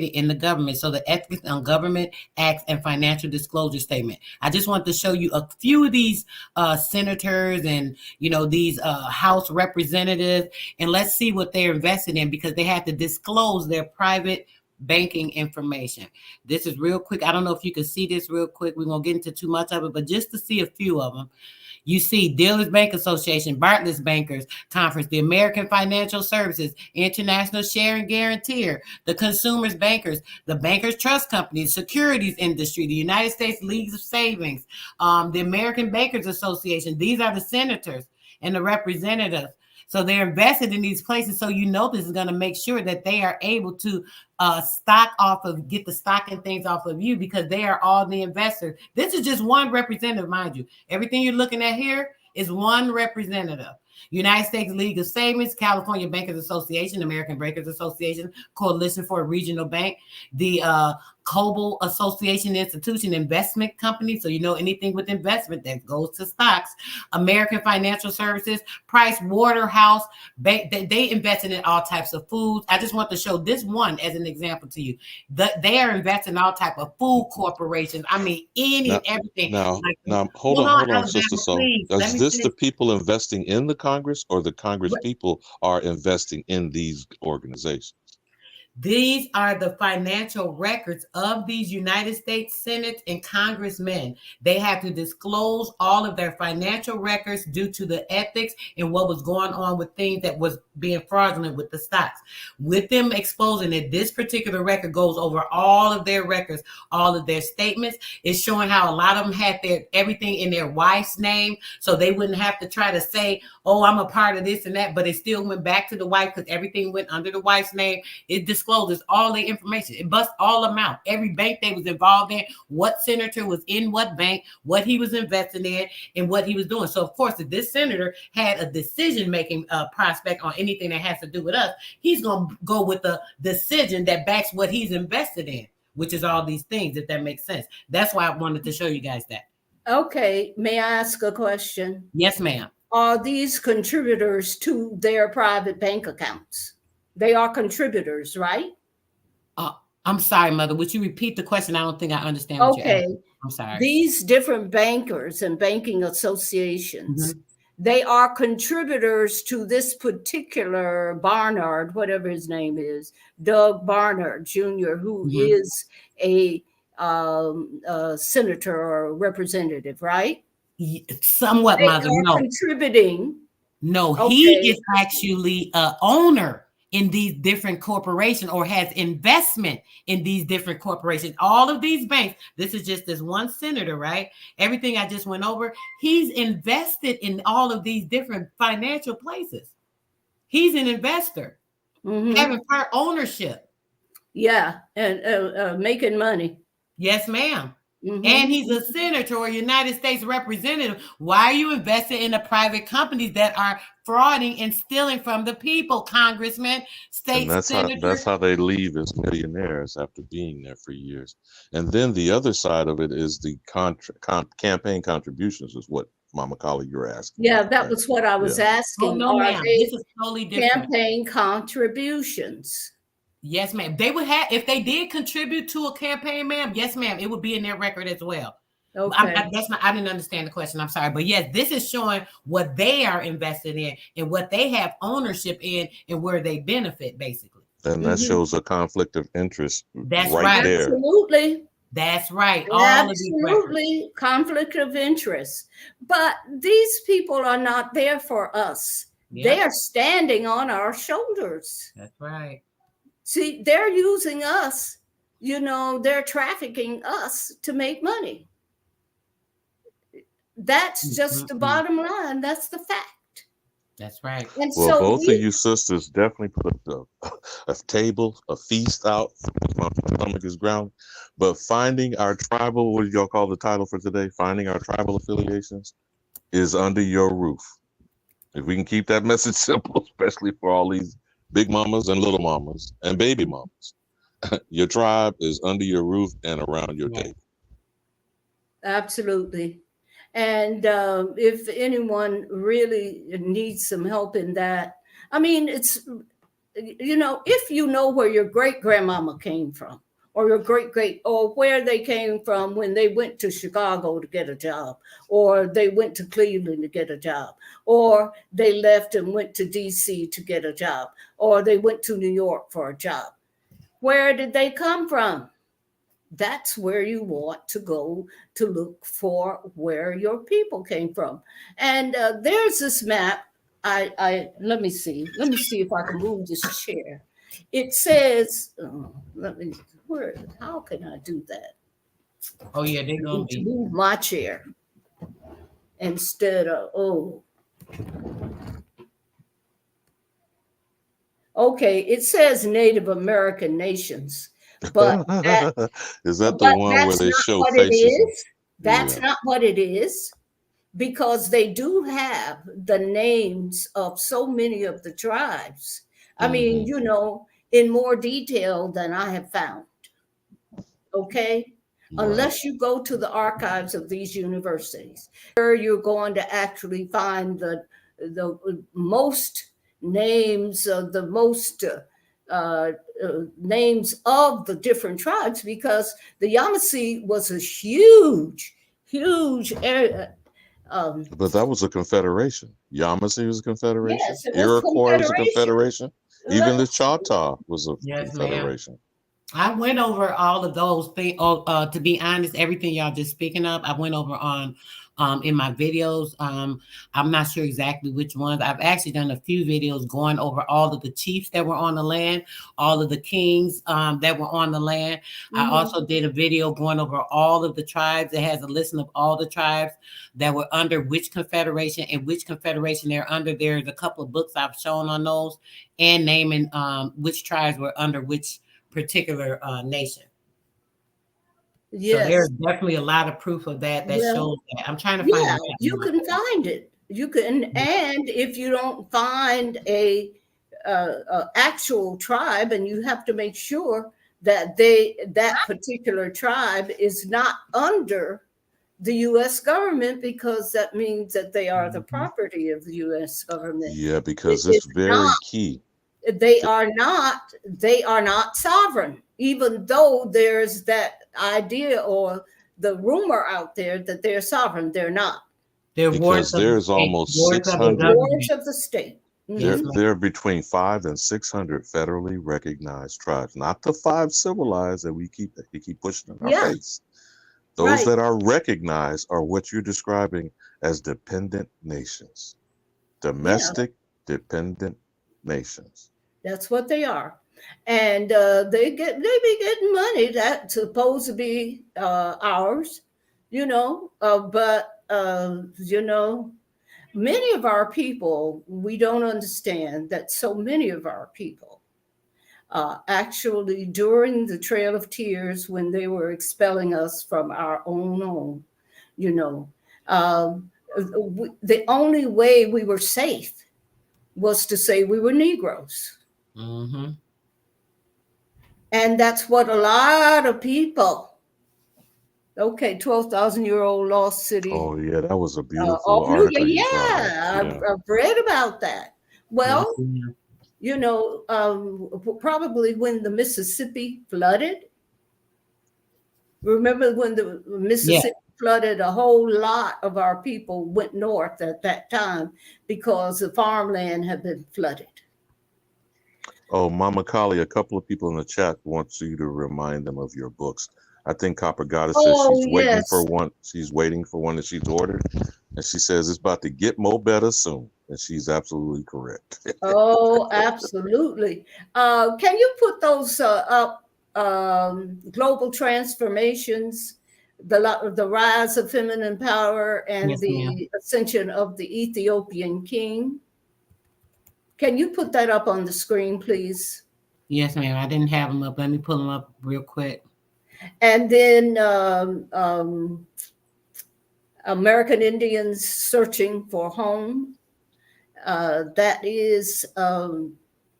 A: in the government. So the ethics on government acts and financial disclosure statement. I just want to show you a few of these senators and, these House representatives, and let's see what they're invested in, because they have to disclose their private banking information. This is real quick. I don't know if you can see this real quick. We won't get into too much of it, but just to see a few of them. You see Dealers Bank Association, Barclays Bankers Conference, the American Financial Services, International Share and Guarantor, the Consumers Bankers, the Bankers Trust Company, securities industry, the United States Leagues of Savings, the American Bankers Association. These are the senators and the representatives. So they're invested in these places. So this is going to make sure that they are able to get the stock and things off of you, because they are all the investors. This is just one representative, mind you. Everything you're looking at here is one representative. United States League of Savings, California Bankers Association, American Bankers Association, Coalition for a Regional Bank, the Global Association Institution Investment Company. So anything with investment that goes to stocks. American Financial Services, Price Waterhouse. They invested in all types of foods. I just want to show this one as an example to you. They are investing in all type of food corporations. I mean, and everything.
C: Now, hold on,
A: Alabama,
C: Sister Soul.
A: please,
C: Is this the people investing in the Congress, or the Congress people are investing in these organizations?
A: These are the financial records of these United States Senate and congressmen. They have to disclose all of their financial records due to the ethics and what was going on with things that was being fraudulent with the stocks. With them exposing it, this particular record goes over all of their records, all of their statements. It's showing how a lot of them had everything in their wife's name, so they wouldn't have to try to say, oh, I'm a part of this and that, but it still went back to the wife because everything went under the wife's name. It discloses all the information. It busts all them out. Every bank they was involved in, what senator was in what bank, what he was investing in, and what he was doing. So, of course, if this senator had a decision-making prospect on anything that has to do with us, he's going to go with the decision that backs what he's invested in, which is all these things, if that makes sense. That's why I wanted to show you guys that.
B: Okay, may I ask a question?
A: Yes, ma'am.
B: Are these contributors to their private bank accounts? They are contributors, right?
A: I'm sorry, Mother. Would you repeat the question? I don't think I understand what you're asking. I'm sorry.
B: These different bankers and banking associations, they are contributors to this particular Barnard, whatever his name is, Doug Barnard Jr., who is a senator or representative, right?
A: Somewhat,
B: they
A: Mother.
B: Are
A: no.
B: contributing.
A: No, he is actually an owner in these different corporations, or has investment in these different corporations. All of these banks, this is just this one senator, right? Everything I just went over, he's invested in all of these different financial places. He's an investor, having part ownership.
B: Yeah, and making money.
A: Yes, ma'am.
B: Mm-hmm.
A: and he's a senator or United States representative. Why are you investing in the private companies that are frauding and stealing from the people, congressman,
C: And
A: state
C: that's
A: senator?
C: how they leave as millionaires after being there for years. And then the other side of it is the campaign contributions, is what Mama Kali you're asking
B: Yeah,
C: about,
B: that
C: right?
B: was what I was
C: Yeah.
A: Oh,
B: asking.
A: no,
B: Are
A: ma'am. This
B: they
A: is totally different.
B: campaign contributions?
A: Yes, ma'am. They would have, if they did contribute to a campaign, ma'am, yes, ma'am, it would be in their record as well.
B: Okay.
A: I didn't understand the question. I'm sorry. But yes, this is showing what they are invested in and what they have ownership in and where they benefit, basically.
C: And that
B: Mm-hmm.
C: shows a conflict of interest
A: That's
C: right
A: right.
C: there.
B: Absolutely.
A: That's right. All of these records.
B: Absolutely. Conflict of interest. But these people are not there for us. They
A: Yep.
B: are standing on our shoulders.
A: That's right.
B: See, they're using us, they're trafficking us to make money. That's just the
A: Mm-mm.
B: bottom line. That's the fact.
A: That's right.
B: And
C: Well,
B: so
C: both of
B: we,
C: you sisters definitely put a table, a feast out. My stomach is growling. But finding our tribal, what do y'all call the title for today? Finding our tribal affiliations is under your roof. If we can keep that message simple, especially for all these big mamas and little mamas and baby mamas, your tribe is under your roof and around your
A: Yeah.
C: table.
B: absolutely. And if anyone really needs some help in that, I mean, if you know where your great grandmama came from, or your great, or where they came from when they went to Chicago to get a job, or they went to Cleveland to get a job, or they left and went to DC to get a job, or they went to New York for a job. Where did they come from? That's where you want to go to look for where your people came from. And there's this map. I let me see if I can move this chair. It says, let me, where, how can I do that?
A: Oh, yeah, they're
B: I
A: going
B: need
A: to
B: to
A: be.
B: move my chair instead of, okay, it says Native American nations, but that,
C: Is that the
B: but
C: one where
B: that's
C: they
B: not
C: show
B: what it
C: faces?
B: is. That's
C: Yeah.
B: not what it is. Because they do have the names of so many of the tribes. I mean,
C: Mm-hmm.
B: in more detail than I have found. Okay.
C: Right.
B: Unless you go to the archives of these universities, where you're going to actually find the most names, the most names of the different tribes, because the Yamasee was a huge area.
C: But that was a confederation. Yamasee was a confederation.
B: Yes, it was
C: Iroquois was a
B: confederation.
C: confederation. Even
B: Let
C: the
B: me see.
C: Choctaw was a
A: Yes, ma'am.
C: confederation.
A: I went over all of those things. To be honest, everything y'all just speaking of, I went over on in my videos. I'm not sure exactly which ones. I've actually done a few videos going over all of the chiefs that were on the land, all of the kings that were on the land. I
B: Mhm.
A: also did a video going over all of the tribes. It has a list of all the tribes that were under which confederation and which confederation they're under. There's a couple of books I've shown on those and naming which tribes were under which particular nation. So
B: Yes.
A: there's definitely a lot of proof of that that
B: Well,
A: shows that. I'm trying to find the
B: yeah,
A: map
B: you can find it. You can, and if you don't find a actual tribe, and you have to make sure that that particular tribe is not under the U.S. government, because that means that they are the
A: Mhm.
B: property of the U.S. government.
C: Yeah,
B: It
C: because it's
B: is not.
C: very key.
B: They
C: To,
B: are not. They are not sovereign, even though there's that idea or the rumor out there that they're sovereign. They're not.
A: They're wards
C: because
A: of the
C: there's
A: state,
C: almost
A: wards of the
C: 600.
B: Wards
A: government.
B: of the state.
A: Yes,
B: Mhm.
A: ma'am.
C: There are between 500 and 600 federally recognized tribes, not the five civilized that we keep pushing in our
B: Yeah,
C: face. Those
B: right.
C: that are recognized are what you're describing as dependent nations,
B: Yeah,
C: domestic dependent nations.
B: that's what they are. And they be getting money that's supposed to be ours, but many of our people, we don't understand that so many of our people Actually, during the Trail of Tears, when they were expelling us from our own home, you know, the only way we were safe was to say we were Negroes.
A: Mm-hmm.
B: And that's what a lot of people, okay, 12,000-year-old lost city
C: Oh yeah, that was a beautiful
B: off New
C: article
B: York.
C: you brought up.
B: Yeah,
C: Yeah.
B: I've read about that.
A: Yes,
B: Well,
A: ma'am.
B: probably when the Mississippi flooded. Remember when the
A: Yeah.
B: Mississippi flooded, a whole lot of our people went north at that time because the farmland had been flooded.
C: Oh, Mama Kali, a couple of people in the chat wants you to remind them of your books. I think Copper Goddess says
B: Oh,
C: she's waiting for
B: yes.
C: one. She's waiting for one that she's ordered, and she says it's about to get more better soon. And she's absolutely correct.
B: Oh, absolutely. Can you put those up? Global transformations, the rise of feminine power, and
A: Yes, ma'am.
B: the ascension of the Ethiopian king. Can you put that up on the screen, please?
A: Yes, ma'am. I didn't have them up. Let me pull them up real quick.
B: And then American Indians searching for home. That is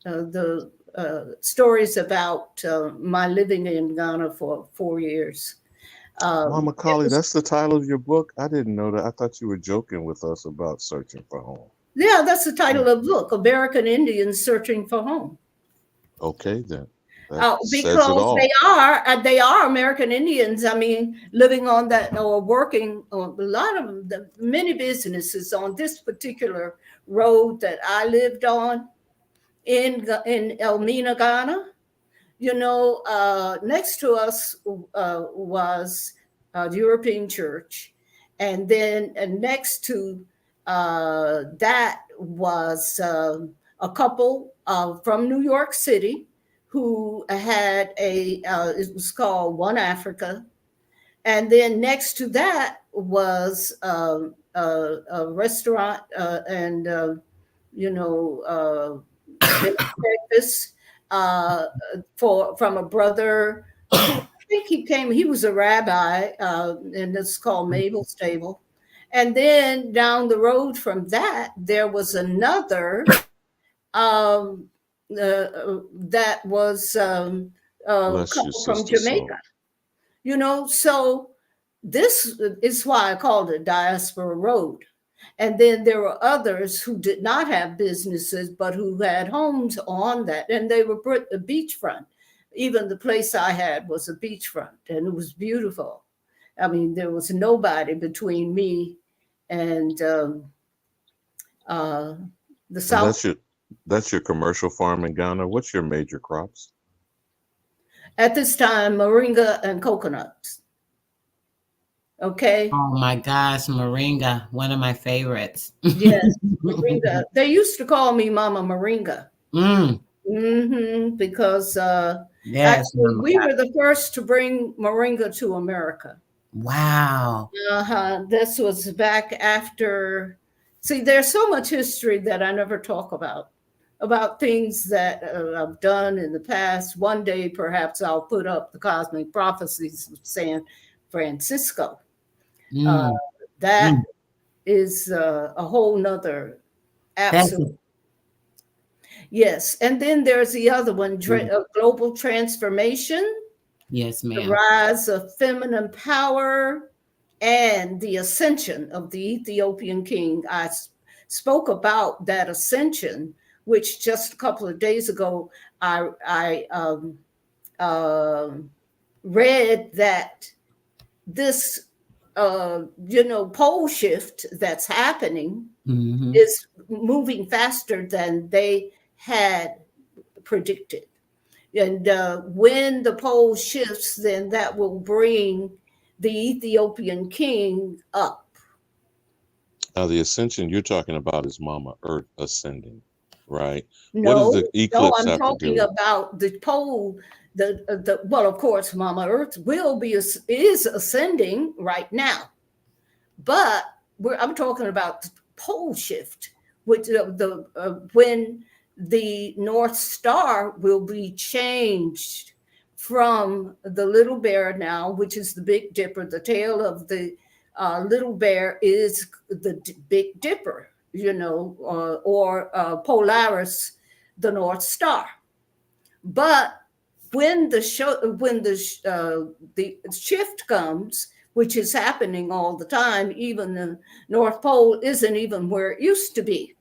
B: the stories about my living in Ghana for 4 years.
C: Mama Kali, that's the title of your book. I didn't know that. I thought you were joking with us about searching for home.
B: Yeah, that's the title
C: Mm.
B: of the book, American Indians Searching for Home.
C: Okay, then that says it
B: Because
C: all.
B: they are American Indians. I mean, living on that or working, a lot of them, many businesses on this particular road that I lived on in Elmina, Ghana. Next to us was the European Church, and then next to that was a couple from New York City who had it was called One Africa, and then next to that was a restaurant and you know breakfast from a brother who I think he was a rabbi, and it's called Mabel's Table. And then down the road from that, there was another um, that was a
C: Bless you,
B: couple from
C: sister
B: Jamaica.
C: soul.
B: So this is why I called it Diaspora Road. And then there were others who did not have businesses, but who had homes on that, and they were a beachfront. Even the place I had was a beachfront, and it was beautiful. I mean, there was nobody between me and uh, the
C: And
B: South.
C: that's your commercial farm in Ghana. What's your major crops?
B: At this time, moringa and coconuts. Okay.
A: Oh my gosh, Moringa, one of my favorites.
B: Yes, moringa. They used to call me Mama Moringa.
A: Mm,
B: Because
A: yes,
B: actually
A: Mama.
B: we were the first to bring moringa to America.
A: Wow.
B: This was back after. See, there's so much history that I never talk about things that I've done in the past. One day, perhaps I'll put up the Cosmic Prophecies of San Francisco.
A: Mm,
B: That
A: mm.
B: is a whole nother
A: That's
B: absolute. Yes, and then there's the other one, global transformation,
A: yes,
B: the
A: ma'am.
B: rise of feminine power, and the ascension of the Ethiopian king. I spoke about that ascension, which just a couple of days ago I read that this pole shift that's happening
A: Hmm.
B: is moving faster than they had predicted. And when the pole shifts, then that will bring the Ethiopian king up.
C: Now, the ascension you're talking about is Mama Earth ascending, right? What does
B: No,
C: the
B: no,
C: eclipse
B: I'm
C: have to
B: talking
C: do?
B: about the pole. Well, of course, Mama Earth is ascending right now, but I'm talking about the pole shift, which when the North Star will be changed from the Little Bear now, which is the Big Dipper. The tail of the Little Bear is the Big Dipper, or Polaris, the North Star. But when the shift comes, which is happening all the time, even the North Pole isn't even where it used to be.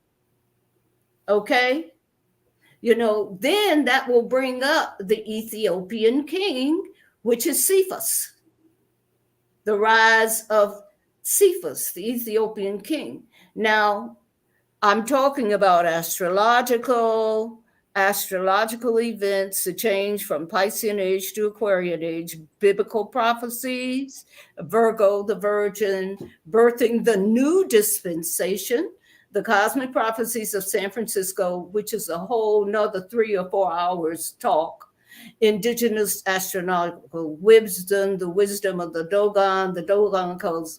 B: Okay, then that will bring up the Ethiopian king, which is Cephas, the rise of Cephas, the Ethiopian king. Now, I'm talking about astrological events, the change from Piscean age to Aquarian age, biblical prophecies, Virgo, the virgin, birthing the new dispensation, the cosmic prophecies of San Francisco, which is a whole nother 3 or 4 hours talk, indigenous astronomical wisdom, the wisdom of the Dogon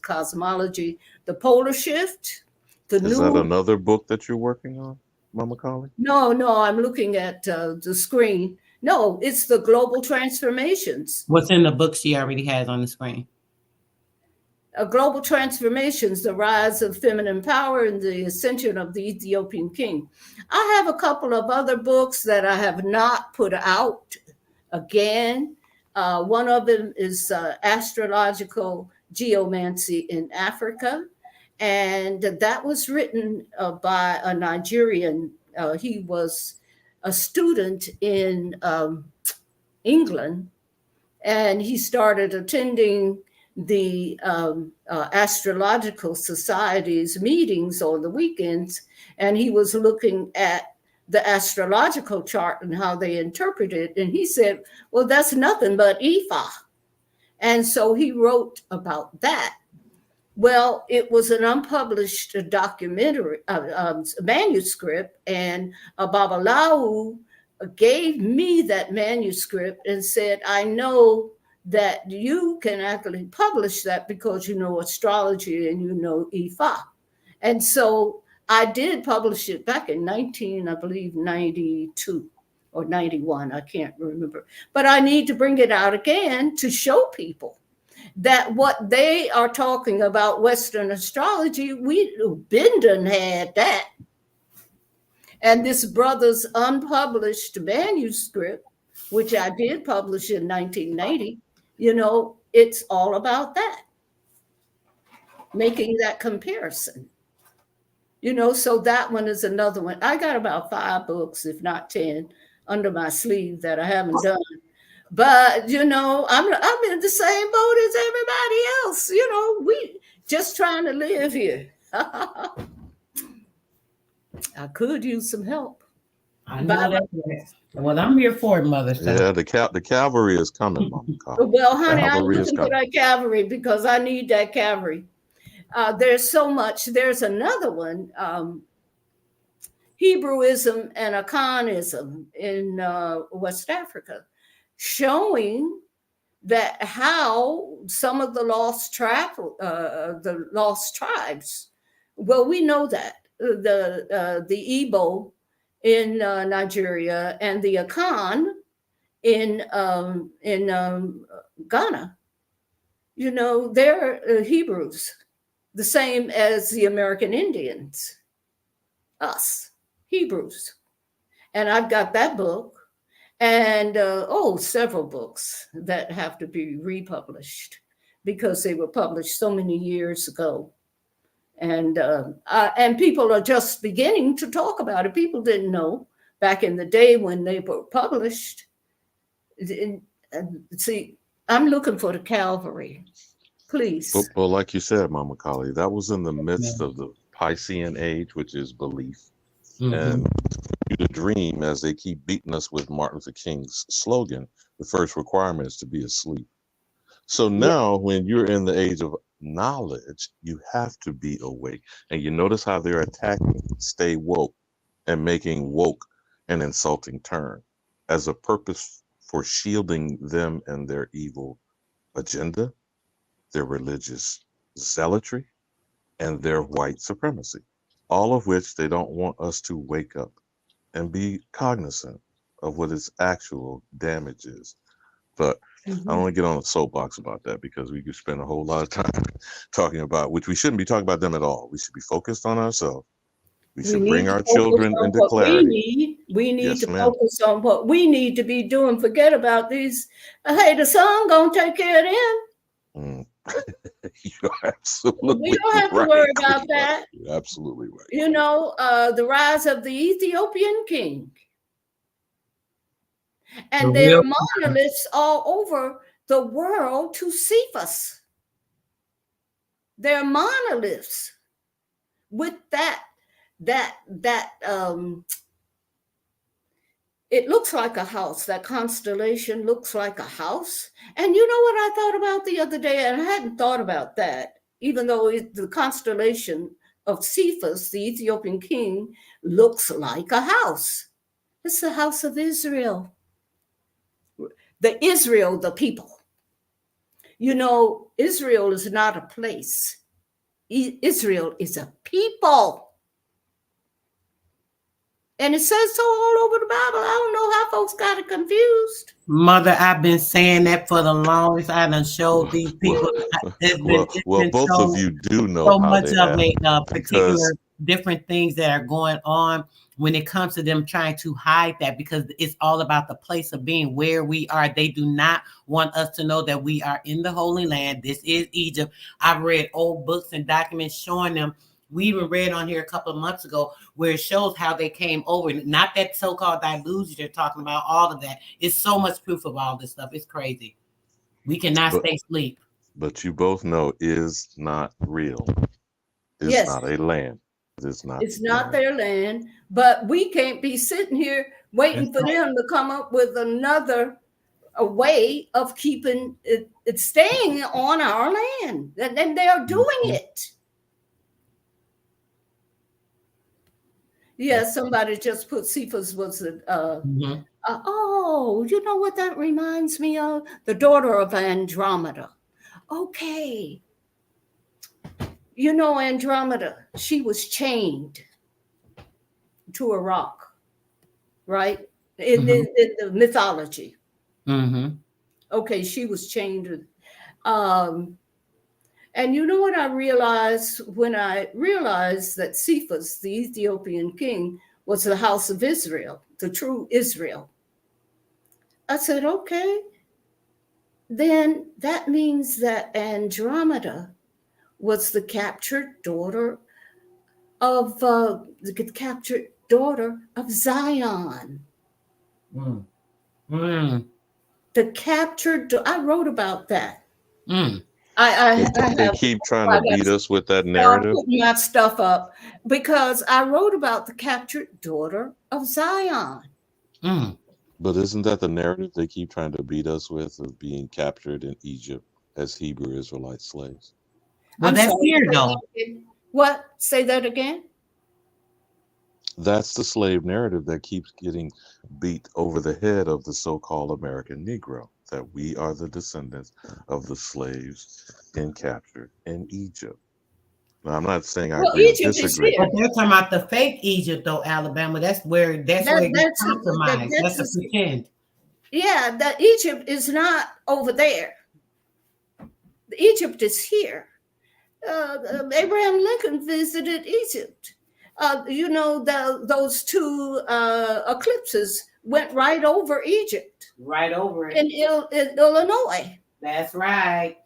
B: cosmology, the polar shift.
C: Is that another book that you're working on, Mama Kali?
B: No, I'm looking at the screen. No, it's the global transformations.
A: What's in the book she already has on the screen?
B: Global transformations, the rise of feminine power and the ascension of the Ethiopian king. I have a couple of other books that I have not put out again. One of them is Astrological Geomancy in Africa. And that was written by a Nigerian. He was a student in England, and he started attending the astrological society's meetings on the weekends, and he was looking at the astrological chart and how they interpret it. And he said, well, that's nothing but Ifa. And so he wrote about that. Well, it was an unpublished documentary, manuscript, and Babalawo gave me that manuscript and said, I know that you can actually publish that because you know astrology and you know Ifa. And so I did publish it back in 92 or 91, I can't remember. But I need to bring it out again to show people that what they are talking about Western astrology, Bindon had that. And this brother's unpublished manuscript, which I did publish in 1990, it's all about that, making that comparison. So that one is another one. I got about 5 books, if not 10, under my sleeve that I haven't done. But, I'm in the same boat as everybody else. We just trying to live here. I could use some help.
A: I know that. Well, I'm here for it, Mother. So.
C: Yeah, the cavalry is coming, Mama Kali.
B: Well, honey, I'm looking for that cavalry because I need that cavalry. There's so much. There's another one, Hebrewism and Akanism in West Africa, showing that how some of the lost tribes. Well, we know that the Igbo in Nigeria and the Akan in Ghana, they're Hebrews, the same as the American Indians, us Hebrews. And I've got that book. And several books that have to be republished because they were published so many years ago. And people are just beginning to talk about it. People didn't know back in the day when they were published. See, I'm looking for the cavalry, please.
C: Well, like you said, Mama Kali, that was in the midst of the Piscean age, which is belief. Mm-hmm. And to dream, as they keep beating us with Martin Luther King's slogan, the first requirement is to be asleep. So now when you're in the age of knowledge, you have to be awake. And you notice how they're attacking stay woke and making woke an insulting term as a purpose for shielding them and their evil agenda, their religious zealotry, and their white supremacy, all of which they don't want us to wake up and be cognizant of what its actual damage is. But I don't
B: Mhm.
C: want to get on a soapbox about that because we could spend a whole lot of time talking about, which we shouldn't be talking about them at all. We should be focused on ourselves. We
B: We
C: should
B: need
C: bring
B: to
C: our
B: focus
C: children
B: on
C: into
B: what we
C: clarity.
B: need. We need
C: Yes,
B: to
C: ma'am.
B: focus on what we need to be doing. Forget about these. Hey, the sun gonna take care of them.
C: Mm. You're
B: We
C: absolutely
B: don't have to
C: right,
B: worry about
C: Queen Mother.
B: that.
C: You're absolutely right.
B: You know, the rise of the Ethiopian king,
A: The
B: and there
A: real
B: are monoliths all over the world to Cephas. There are monoliths with that it looks like a house. That constellation looks like a house. And you know what I thought about the other day? And I hadn't thought about that, even though the constellation of Cephas, the Ethiopian king, looks like a house. It's the house of Israel, the people. You know, Israel is not a place. Israel is a people. And it says so all over the Bible. I don't know how folks got it confused.
A: Mother, I've been saying that for the longest. I done showed these
C: Well,
A: people. It's
C: well,
A: been
C: both of
A: so
C: you do know
A: so
C: how
A: much
C: they
A: of
C: have,
A: a
C: because
A: particular different things that are going on when it comes to them trying to hide that, because it's all about the place of being where we are. They do not want us to know that we are in the Holy Land. This is Egypt. I've read old books and documents showing them. We even read on here a couple of months ago where it shows how they came over. Not that so-called delusion they're talking about, all of that. It's so much proof of all this stuff. It's crazy. We cannot
C: but
A: stay asleep.
C: but you both know is not real. Is
B: Yes,
C: not a land. It is not
B: it's not
C: land.
B: their land, but we can't be sitting here
A: That's
B: waiting for
A: right.
B: them to come up with another a way of keeping it staying on our land. And they are doing
A: Mhm.
B: it. Yeah, somebody just put Cephas was
A: Mhm.
B: oh, you know what that reminds me of? The daughter of Andromeda. Okay. You know Andromeda, she was chained to a rock, right?
A: Mhm.
B: In the mythology.
A: Mhm.
B: Okay, she was chained. Um, and you know what I realized when I realized that Cephas, the Ethiopian king, was the house of Israel, the true Israel. I said, okay, then that means that Andromeda was the captured daughter of Zion.
A: Mm. Mm.
B: The captured. I wrote about that.
A: Mm.
B: I
C: They
B: have.
C: keep trying
B: I
C: to
B: got
C: beat
B: to
C: us with that
B: start
C: narrative.
B: putting my stuff up because I wrote about the captured daughter of Zion.
A: Mm.
C: But isn't that the narrative they keep trying to beat us with, of being captured in Egypt as Hebrew Israelite slaves?
A: Well,
B: I'm
A: that's
B: sorry.
A: here though.
B: What? Say that again.
C: That's the slave narrative that keeps getting beat over the head of the so-called American Negro, that we are the descendants of the slaves and captured in Egypt. Now, I'm not saying I
B: Well,
C: agree or
B: Egypt is
C: disagree.
A: But
B: here.
A: they're talking about the fake Egypt though, Alabama. That's where it gets compromised. That's a pretend.
B: Yeah. That Egypt is not over there. Egypt is here. Abraham Lincoln visited Egypt. You know, those two eclipses went right over Egypt
A: Right over it.
B: in Illinois.
A: That's right.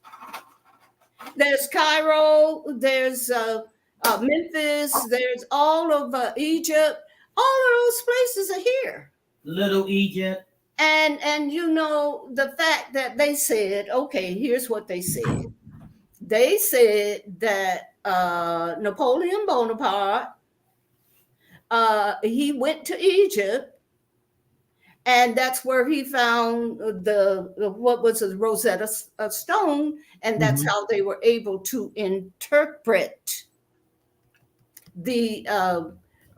B: There's Cairo, there's Memphis, there's all of Egypt. All of those places are here.
A: Little Egypt.
B: And you know the fact that they said, okay, here's what they said. They said that Napoleon Bonaparte, he went to Egypt, and that's where he found the what was a Rosetta Stone, and that's
A: Mhm.
B: how they were able to interpret the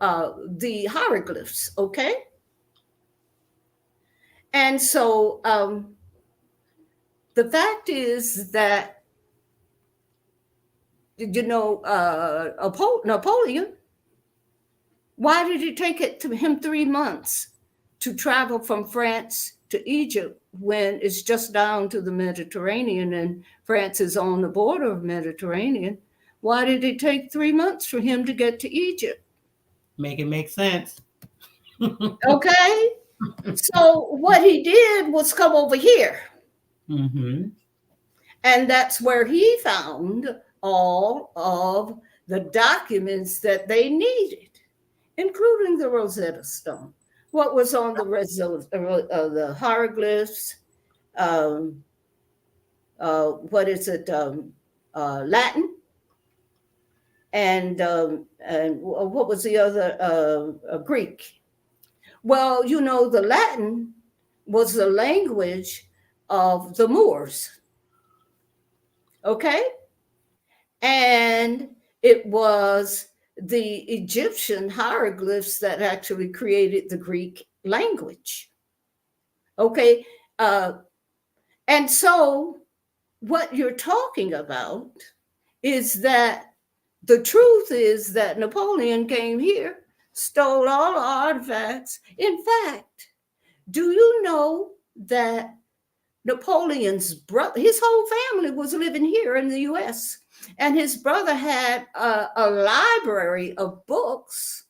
B: hieroglyphs. Okay, and so the fact is that you know Napoleon, Why did it take him 3 months to travel from France to Egypt when it's just down to the Mediterranean and France is on the border of Mediterranean? Why did it take 3 months for him to get to Egypt?
A: Make it make sense.
B: Okay. So what he did was come over here.
A: Mm-hmm.
B: And that's where he found all of the documents that they needed, including the Rosetta Stone. What was on the hieroglyphs? What is it? Latin, and what was the other? Greek. Well, the Latin was the language of the Moors. Okay, and it was the Egyptian hieroglyphs that actually created the Greek language. Okay. And so what you're talking about is that the truth is that Napoleon came here, stole all the artifacts. In fact, do you know that Napoleon's brother, his whole family was living here in the US, and his brother had a library of books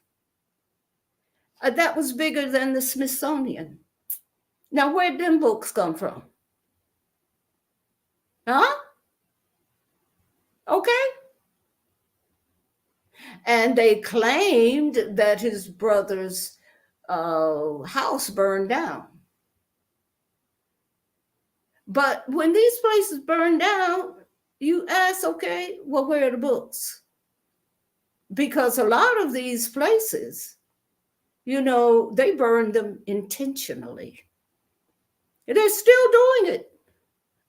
B: that was bigger than the Smithsonian. Now, where'd them books come from? Huh? Okay. And they claimed that his brother's house burned down. But when these places burned down, you ask, okay, well, where are the books? Because a lot of these places, they burned them intentionally. And they're still doing it.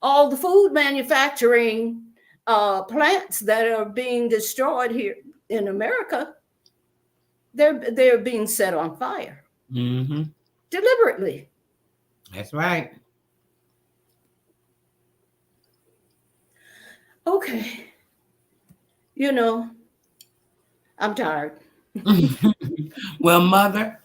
B: All the food manufacturing plants that are being destroyed here in America, they're being set on fire.
A: Mm-hmm.
B: Deliberately.
A: That's right.
B: Okay. I'm tired.
A: Well, Mother,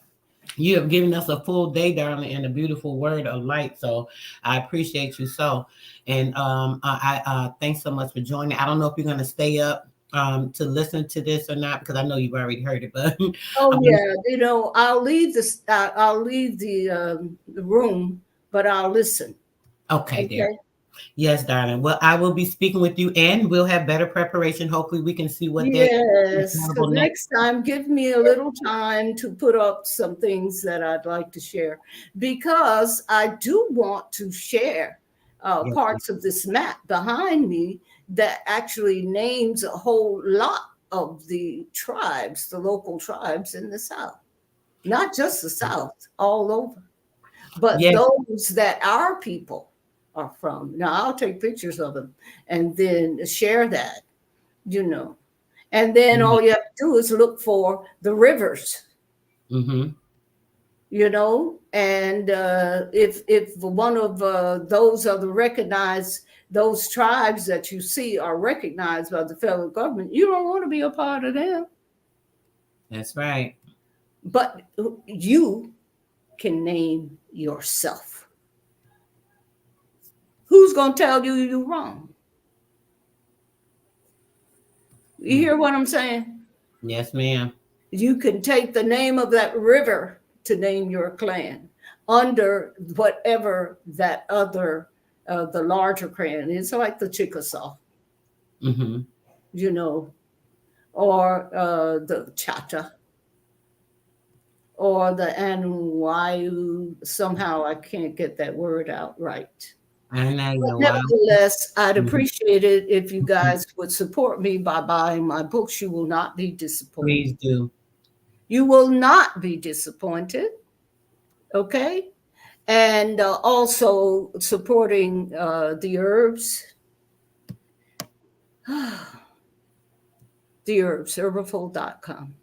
A: you have given us a full day, darling, and a beautiful word of light. So I appreciate you so. And I thanks so much for joining. I don't know if you're going to stay up to listen to this or not, because I know you've already heard it. But
B: oh yeah, I'll leave this. I'll leave the room, but I'll listen.
A: Okay, dear. Yes, darling. Well, I will be speaking with you, and we'll have better preparation. Hopefully, we can see what they.
B: Yes. Next time, give me a little time to put up some things that I'd like to share, because I do want to share parts of this map behind me that actually names a whole lot of the tribes, the local tribes in the South, not just the South, all over, but those that our people are from. Now, I'll take pictures of them and then share that, and then all you have to do is look for the rivers, and if one of those are the recognized, those tribes that you see are recognized by the federal government, you don't want to be a part of them.
A: That's right.
B: But you can name yourself. Who's going to tell you you're wrong? You hear what I'm saying?
A: Yes, ma'am.
B: You can take the name of that river to name your clan under whatever that other, the larger clan is, like the Chickasaw, or the Chata, or the Anuayu. Somehow I can't get that word out right. Nevertheless, I'd appreciate it if you guys would support me by buying my books. You will not be disappointed.
A: Please do.
B: You will not be disappointed. Okay? And also supporting the herbs. The herbs, herbiful.com.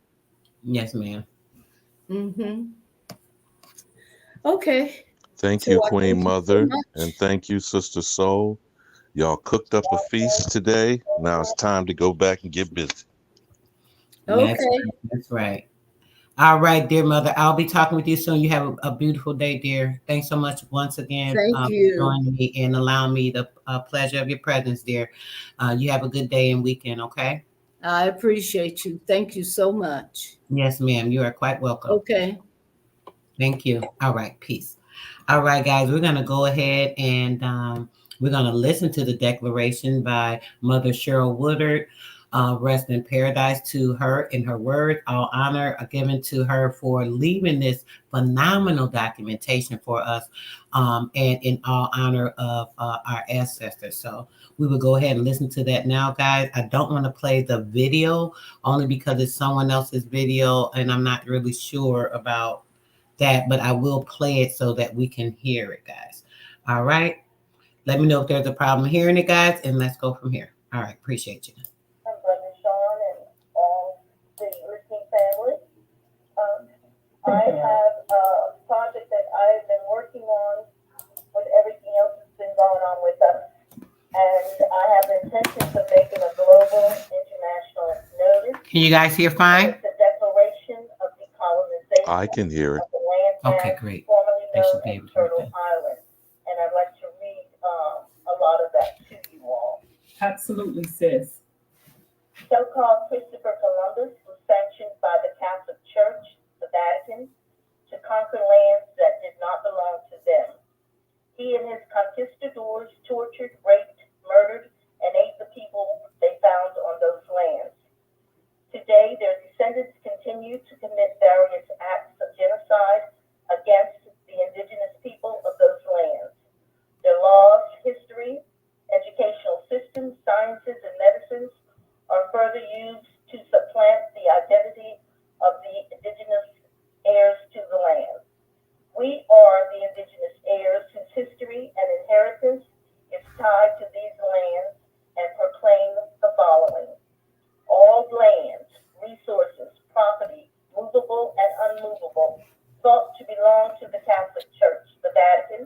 A: Yes, ma'am.
B: Okay.
C: Thank you, Queen Mother, and thank you, Sister Soul. Y'all cooked up a feast today. Now it's time to go back and get busy.
B: Okay.
A: That's right. All right, dear mother. I'll be talking with you soon. You have a beautiful day, dear. Thanks so much once again
B: Thank
A: for
B: you.
A: joining me and allowing me the pleasure of your presence, dear. You have a good day and weekend, okay?
B: I appreciate you. Thank you so much.
A: Yes, ma'am. You are quite welcome.
B: Okay.
A: Thank you. All right, peace. All right, guys, we're going to go ahead and we're going to listen to the declaration by Mother Cheryl Woodard. Rest in paradise to her in her word. All honor are given to her for leaving this phenomenal documentation for us, and in all honor of our ancestors. So we will go ahead and listen to that now, guys. I don't want to play the video only because it's someone else's video, and I'm not really sure about that, but I will play it so that we can hear it, guys. All right. Let me know if there's a problem hearing it, guys, and let's go from here. All right. Appreciate you. I'm Brother Sean and all the listening family. Um, I have a project that I've been working on with everything else that's been going on with us. And I have the intentions of making a global international notice. Can you guys hear fine? It's a declaration of
C: I
A: decolonization
C: can hear it.
A: of the land okay, great. Formerly known as Turtle Island. And I'd like to read a lot of that to you all.
D: Absolutely, sis.
A: So-called Christopher Columbus was sanctioned by the Catholic Church, the Vatican, to conquer lands that did not belong to them. He and his conquistadors tortured, raped, murdered, and ate the people they found on those lands. Today, their descendants continue to commit various acts of genocide against the indigenous people of those lands. Their laws, history, educational systems, sciences, and medicines are further used to supplant the identity of the indigenous heirs to the land. We are the indigenous heirs whose history and inheritance is tied to these lands and proclaim the following. All lands, resources, property, movable and unmovable, thought to belong to the Catholic Church, the Vatican,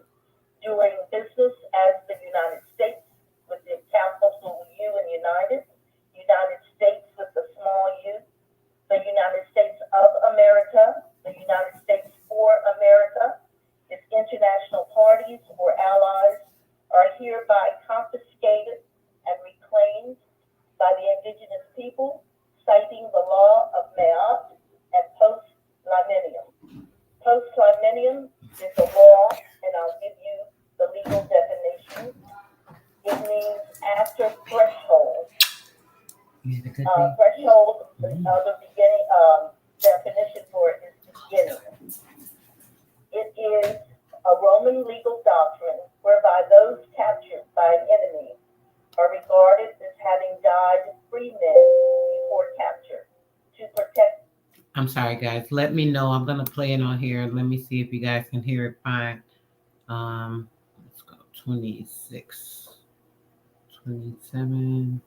A: doing business as the United States with the capital U in United States with the small u, the United States of America, the United States for America, its international parties or allies are hereby confiscated and reclaimed by the indigenous people, citing the law of Maat and post-limenium. Post-limenium is a law, and I'll give you the legal definition. It means after threshold. Threshold, the beginning definition for it is beginning. It is a Roman legal doctrine whereby those captured by an enemy are regarded as having died free men before capture to protect. I'm sorry, guys. Let me know. I'm gonna play it on here. Let me see if you guys can hear it fine. Let's go 26, 27.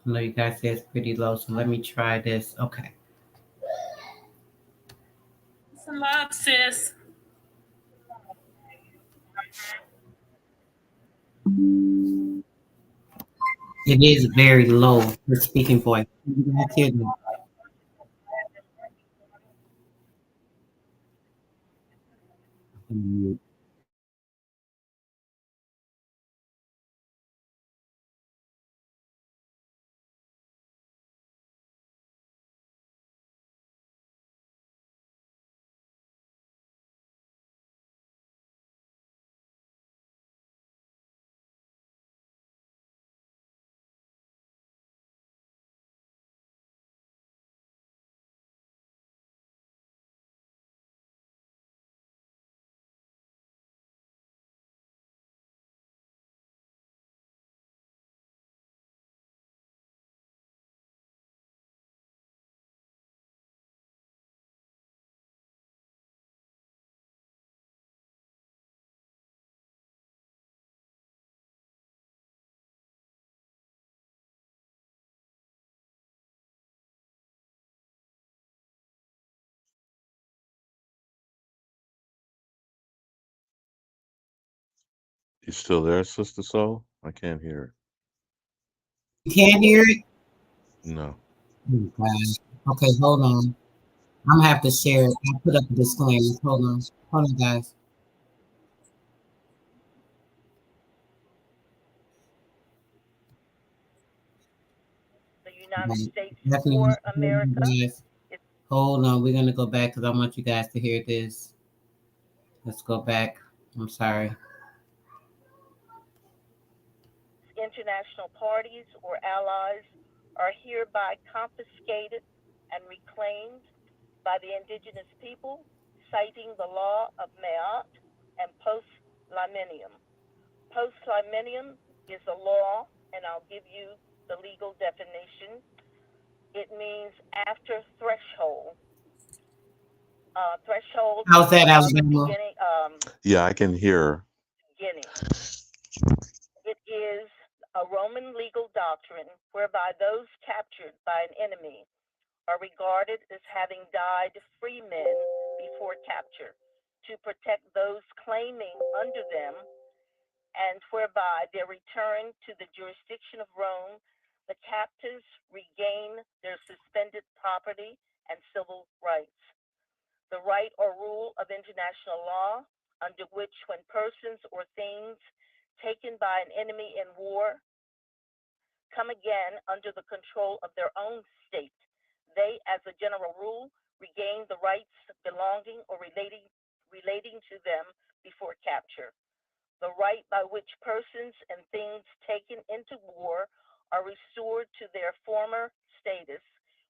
A: I know you guys say it's pretty low, so let me try this. Okay.
D: Some love, sis.
A: It is very low for speaking voice. You guys hear me?
C: You still there, Sister Soul? I can't hear
A: You can't hear it?
C: it. No.
A: Oh, God. Okay, hold on. I'm gonna have to share it. I put up a disclaimer. Hold on, guys.
E: The United
A: Right.
E: States
A: Definitely.
E: for America.
A: Guys. Hold on. We're gonna go back because I want you guys to hear this. Let's go back. I'm sorry.
E: International parties or allies are hereby confiscated and reclaimed by the indigenous people, citing the law of Maat and post-limenium. Post-limenium is a law, and I'll give you the legal definition. It means after threshold. Threshold
A: How's that,
E: are the
A: Alabama?
E: beginning.
C: Yeah, I can hear.
E: Beginning. It is a Roman legal doctrine whereby those captured by an enemy are regarded as having died free men before capture to protect those claiming under them, and whereby their return to the jurisdiction of Rome, the captives regain their suspended property and civil rights. The right or rule of international law, under which, when persons or things taken by an enemy in war come again under the control of their own state, they, as a general rule, regain the rights belonging or relating to them before capture. The right by which persons and things taken into war are restored to their former status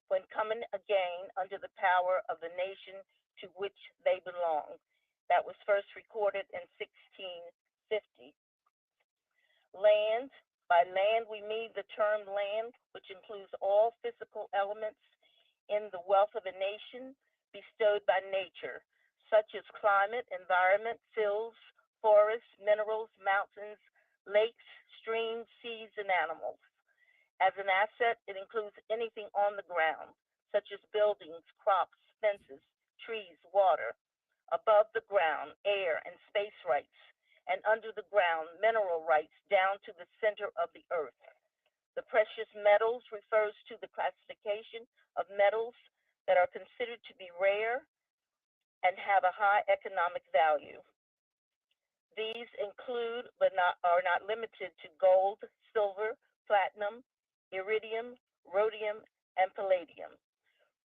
E: when coming again under the power of the nation to which they belong. That was first recorded in 1650. Land. By land, we mean the term land, which includes all physical elements in the wealth of a nation bestowed by nature, such as climate, environment, fields, forests, minerals, mountains, lakes, streams, seas, and animals. As an asset, it includes anything on the ground, such as buildings, crops, fences, trees, water. Above the ground, air and space rights, and under the ground, mineral rights down to the center of the earth. The precious metals refers to the classification of metals that are considered to be rare and have a high economic value. These include, but are not limited to gold, silver, platinum, iridium, rhodium, and palladium.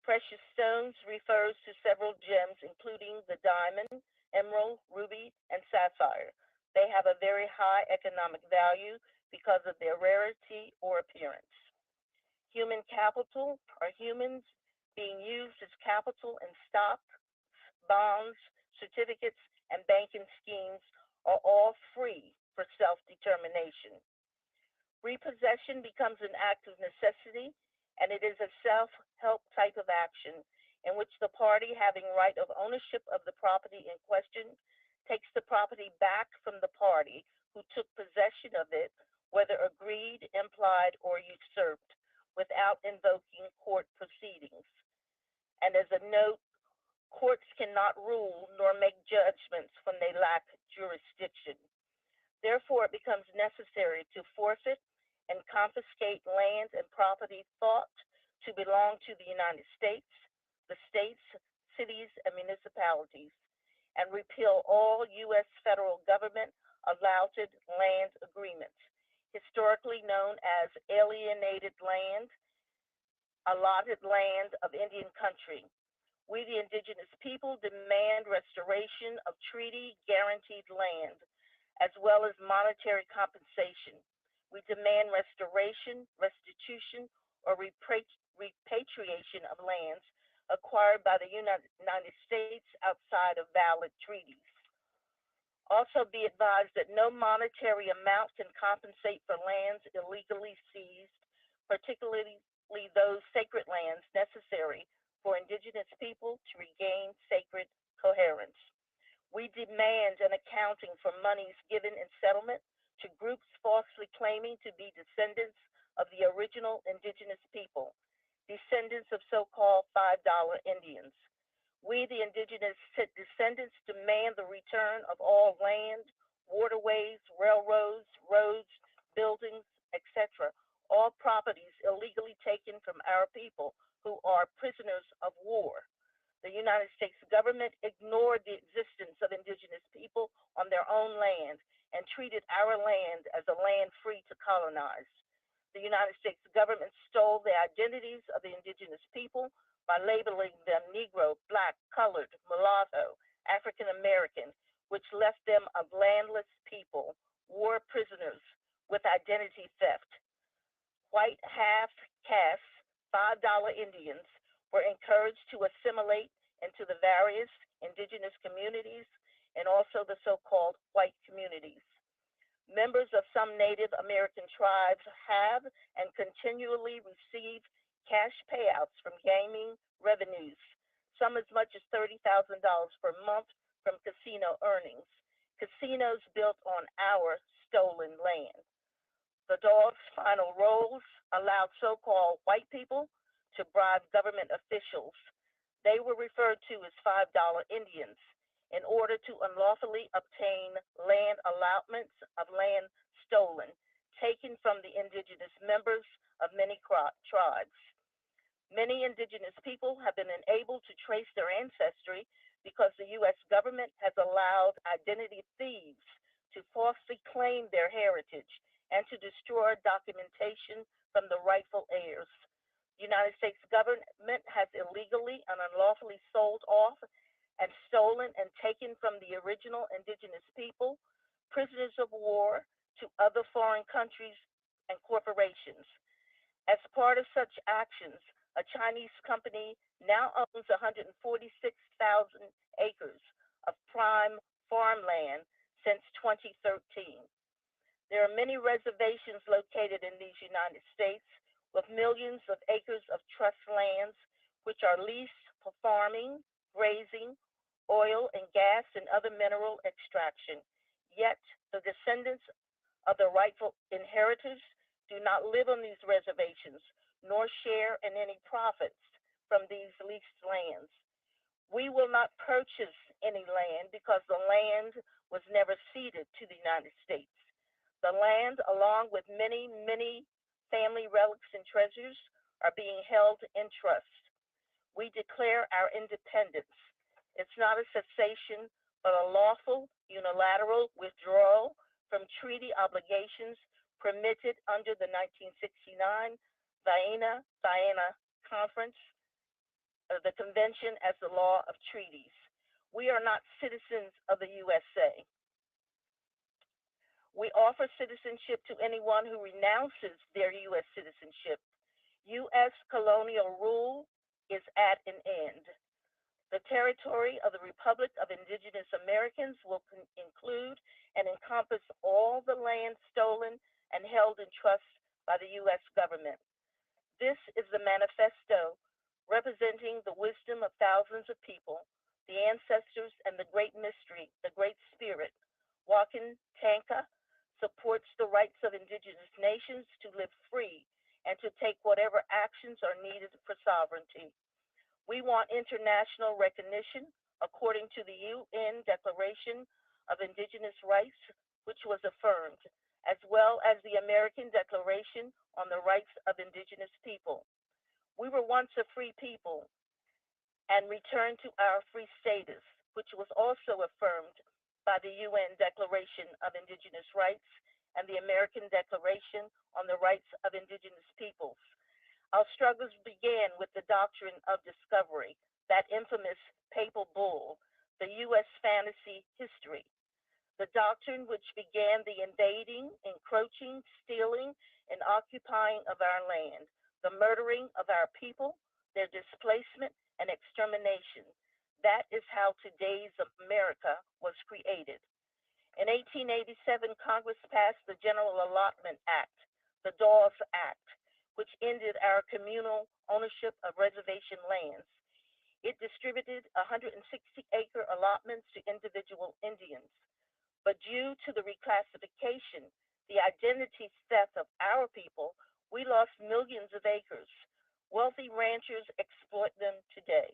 E: Precious stones refers to several gems, including the diamond, emerald, ruby, and sapphire. They have a very high economic value because of their rarity or appearance. Human capital are humans being used as capital in stock, bonds, certificates, and banking schemes are all free for self determination. Repossession becomes an act of necessity, and it is a self help type of action in which the party having right of ownership of the property in question takes the property back from the party who took possession of it, whether agreed, implied, or usurped, without invoking court proceedings. And as a note, courts cannot rule nor make judgments when they lack jurisdiction. Therefore, it becomes necessary to forfeit and confiscate land and property thought to belong to the United States, cities, and municipalities, and repeal all U.S. federal government allotted land agreements, historically known as alienated land, allotted land of Indian country. We, the indigenous people, demand restoration of treaty guaranteed land, as well as monetary compensation. We demand restitution, or repatriation of lands acquired by the United States outside of valid treaties. Also, be advised that no monetary amount can compensate for lands illegally seized, particularly those sacred lands necessary for indigenous people to regain sacred coherence. We demand an accounting for monies given in settlement to groups falsely claiming to be descendants of the original indigenous people, descendants of so called $5 Indians. We, the indigenous descendants, demand the return of all land, waterways, railroads, roads, buildings, etc., all properties illegally taken from our people who are prisoners of war. The United States government ignored the existence of indigenous people on their own land and treated our land as a land free to colonize. The United States government stole the identities of the indigenous people by labeling them Negro, Black, Colored, Mulatto, African American, which left them a landless people, war prisoners with identity theft. White half caste $5 Indians were encouraged to assimilate into the various indigenous communities and also the so called white communities. Members of some Native American tribes have and continually receive cash payouts from gaming revenues, some as much as $30,000 per month from casino earnings. Casinos built on our stolen land. The dog's final rolls allowed so called white people to bribe government officials. They were referred to as $5 Indians in order to unlawfully obtain land allotments of land stolen, taken from the indigenous members of many tribes. Many indigenous people have been enabled to trace their ancestry because the U.S. government has allowed identity thieves to falsely claim their heritage and to destroy documentation from the rightful heirs. The United States government has illegally and unlawfully sold off and stolen and taken from the original indigenous people, prisoners of war, to other foreign countries and corporations. As part of such actions, a Chinese company now owns 146,000 acres of prime farmland since 2013. There are many reservations located in these United States with millions of acres of trust lands, which are leased for farming, grazing, oil and gas, and other mineral extraction. Yet the descendants of the rightful inheritors do not live on these reservations, nor share in any profits from these leased lands. We will not purchase any land because the land was never ceded to the United States. The land, along with many, many family relics and treasures, are being held in trust. We declare our independence. It's not a cessation, but a lawful, unilateral withdrawal from treaty obligations permitted under the 1969 Vienna Conference, the Convention as the Law of Treaties. We are not citizens of the USA. We offer citizenship to anyone who renounces their U.S. citizenship. U.S. colonial rule is at an end. The territory of the Republic of Indigenous Americans will include and encompass all the land stolen and held in trust by the U.S. government. This is the manifesto representing the wisdom of thousands of people, the ancestors, and the great mystery, the great spirit. Wakan Tanka supports the rights of indigenous nations to live free and to take whatever actions are needed for sovereignty. We want international recognition according to the UN Declaration of Indigenous Rights, which was affirmed, as well as the American Declaration on the Rights of Indigenous People. We were once a free people and returned to our free status, which was also affirmed by the UN Declaration of Indigenous Rights and the American Declaration on the Rights of Indigenous Peoples. Our struggles began with the doctrine of discovery, that infamous papal bull, the U.S. fantasy history. The doctrine which began the invading, encroaching, stealing, and occupying of our land, the murdering of our people, their displacement and extermination. That is how today's America was created. In 1887, Congress passed the General Allotment Act, the Dawes Act, which ended our communal ownership of reservation lands. It distributed 160-acre allotments to individual Indians. But due to the reclassification, the identity theft of our people, we lost millions of acres. Wealthy ranchers exploit them today.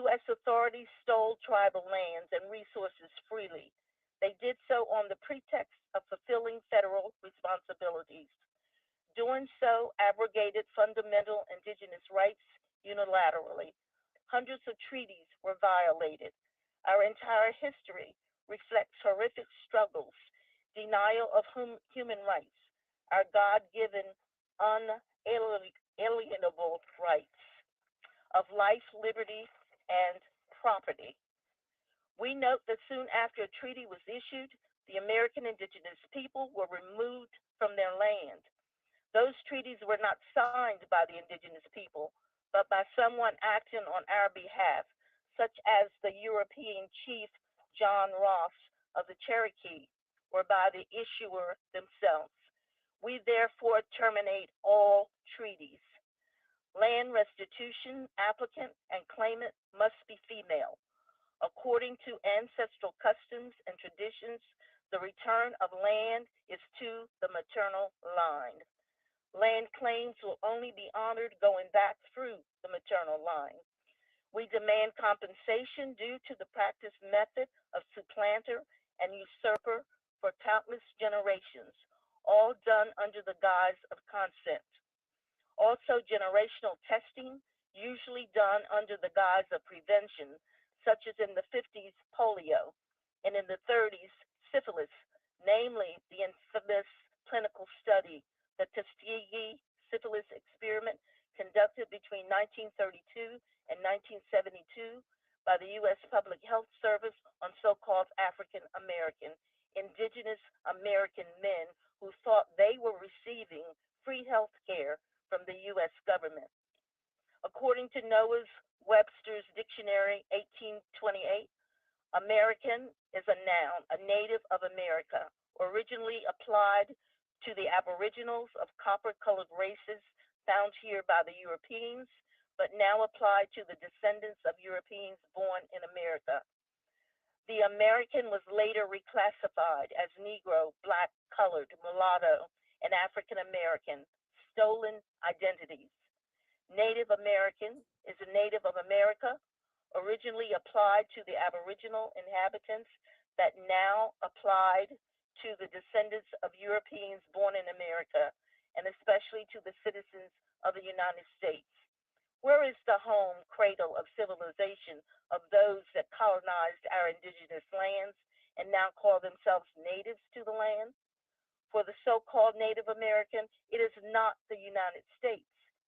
E: U.S. authorities stole tribal lands and resources freely. They did so on the pretext of fulfilling federal responsibilities. Doing so abrogated fundamental indigenous rights unilaterally. Hundreds of treaties were violated. Our entire history reflects horrific struggles, denial of human rights, our God given, unalienable rights of life, liberty, and property. We note that soon after a treaty was issued, the American indigenous people were removed from their land. Those treaties were not signed by the indigenous people, but by someone acting on our behalf, such as the European chief John Ross of the Cherokee, or by the issuer themselves. We therefore terminate all treaties. Land restitution applicant and claimant must be female. According to ancestral customs and traditions, the return of land is to the maternal line. Land claims will only be honored going back through the maternal line. We demand compensation due to the practice method of supplanter and usurper for countless generations, all done under the guise of consent. Also, generational testing, usually done under the guise of prevention, such as in the 50s, polio, and in the 30s, syphilis, namely the infamous clinical study, the Tuskegee syphilis experiment conducted between 1932 and 1972 by the U.S. Public Health Service on so-called African American, indigenous American men who thought they were receiving free health care from the U.S. government. According to Noah's Webster's Dictionary, 1828, American is a noun, a native of America, originally applied to the aboriginals of copper-colored races found here by the Europeans, but now applied to the descendants of Europeans born in America. The American was later reclassified as Negro, Black, Colored, Mulatto, and African American, stolen identities. Native American is a native of America, originally applied to the Aboriginal inhabitants, that now applied to the descendants of Europeans born in America, and especially to the citizens of the United States. Where is the home cradle of civilization of those that colonized our indigenous lands and now call themselves natives to the land? For the so-called Native American, it is not the United States.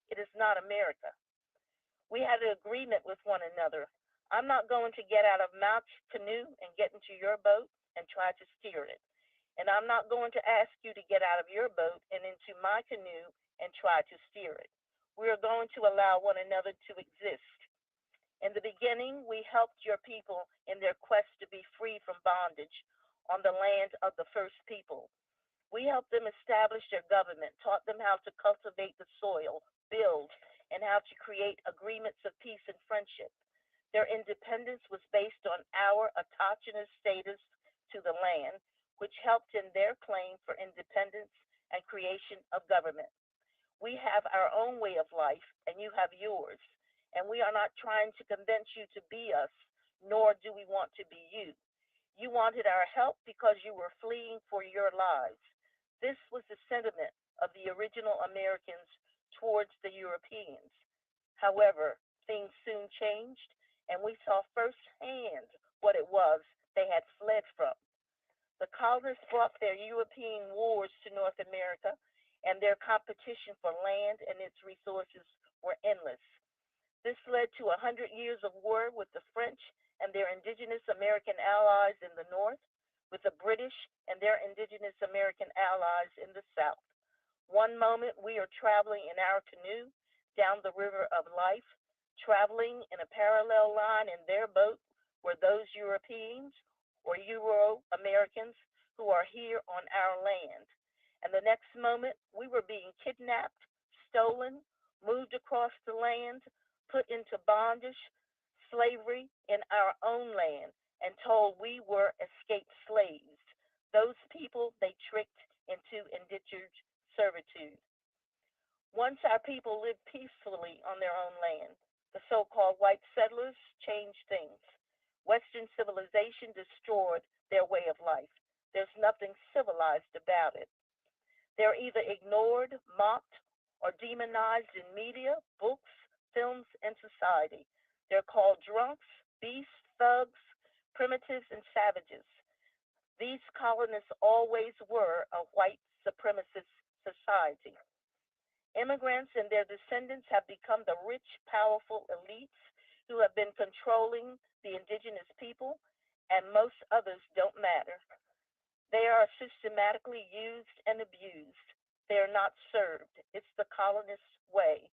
E: It is not America. We had an agreement with one another. I'm not going to get out of Mount's canoe and get into your boat and try to steer it. And I'm not going to ask you to get out of your boat and into my canoe and try to steer it. We are going to allow one another to exist. In the beginning, we helped your people in their quest to be free from bondage on the land of the first people. We helped them establish their government, taught them how to cultivate the soil, build, and how to create agreements of peace and friendship. Their independence was based on our autochthonous status to the land, which helped in their claim for independence and creation of government. We have our own way of life, and you have yours, and we are not trying to convince you to be us, nor do we want to be you. You wanted our help because you were fleeing for your lives. This was the sentiment of the original Americans towards the Europeans. However, things soon changed, and we saw firsthand what it was they had fled from. The colonists brought their European wars to North America, and their competition for land and its resources were endless. This led to 100 years of war with the French and their indigenous American allies in the north, with the British and their indigenous American allies in the south. One moment we are traveling in our canoe down the river of life, traveling in a parallel line in their boat were those Europeans or Euro-Americans who are here on our land. And the next moment, we were being kidnapped, stolen, moved across the land, put into bondage, slavery in our own land, and told we were escaped slaves. Those people they tricked into indentured servitude. Once our people lived peacefully on their own land, the so-called white settlers changed things. Western civilization destroyed their way of life. There's nothing civilized about it. They're either ignored, mocked, or demonized in media, books, films, and society. They're called drunks, beasts, thugs, primitives, and savages. These colonists always were a white supremacist society. Immigrants and their descendants have become the rich, powerful elites who have been controlling the indigenous people, and most others don't matter. They are systematically used and abused. They are not served. It's the colonist way.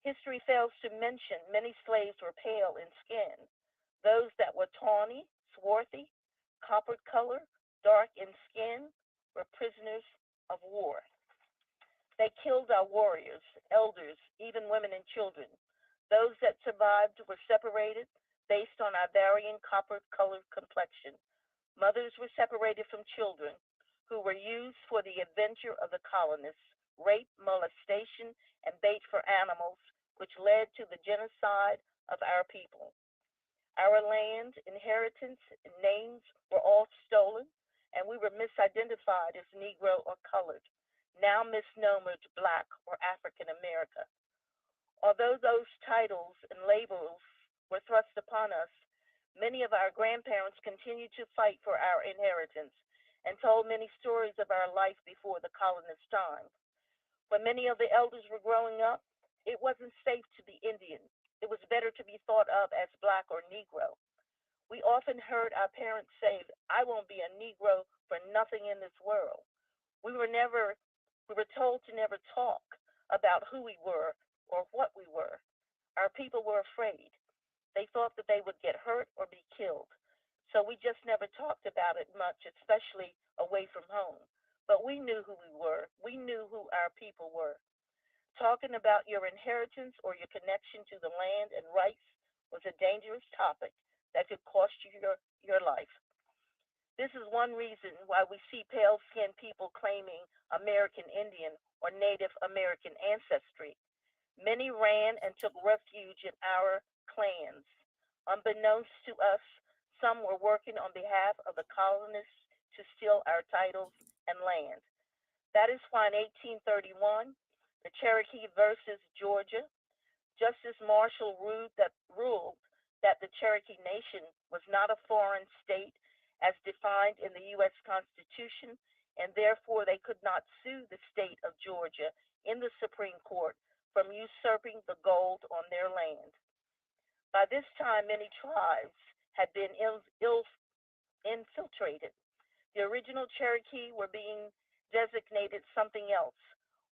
E: History fails to mention many slaves were pale in skin. Those that were tawny, swarthy, copper color, dark in skin were prisoners of war. They killed our warriors, elders, even women and children. Those that survived were separated based on our varying copper colored complexion. Mothers were separated from children who were used for the adventure of the colonists, rape, molestation, and bait for animals, which led to the genocide of our people. Our land, inheritance, and names were all stolen, and we were misidentified as Negro or colored, now misnomered Black or African America. Although those titles and labels were thrust upon us, many of our grandparents continued to fight for our inheritance and told many stories of our life before the colonist time. When many of the elders were growing up, it wasn't safe to be Indian. It was better to be thought of as Black or Negro. We often heard our parents say, I won't be a Negro for nothing in this world. We were never, we were told to never talk about who we were or what we were. Our people were afraid. They thought that they would get hurt or be killed. So we just never talked about it much, especially away from home. But we knew who we were. We knew who our people were. Talking about your inheritance or your connection to the land and rights was a dangerous topic that could cost you your life. This is one reason why we see pale skinned people claiming American Indian or Native American ancestry. Many ran and took refuge in our clans. Unbeknownst to us, some were working on behalf of the colonists to steal our titles and land. That is why in 1831, the Cherokee versus Georgia, Justice Marshall ruled that the Cherokee Nation was not a foreign state as defined in the U.S. Constitution, and therefore they could not sue the state of Georgia in the Supreme Court from usurping the gold on their land. By this time, many tribes had been infiltrated. The original Cherokee were being designated something else,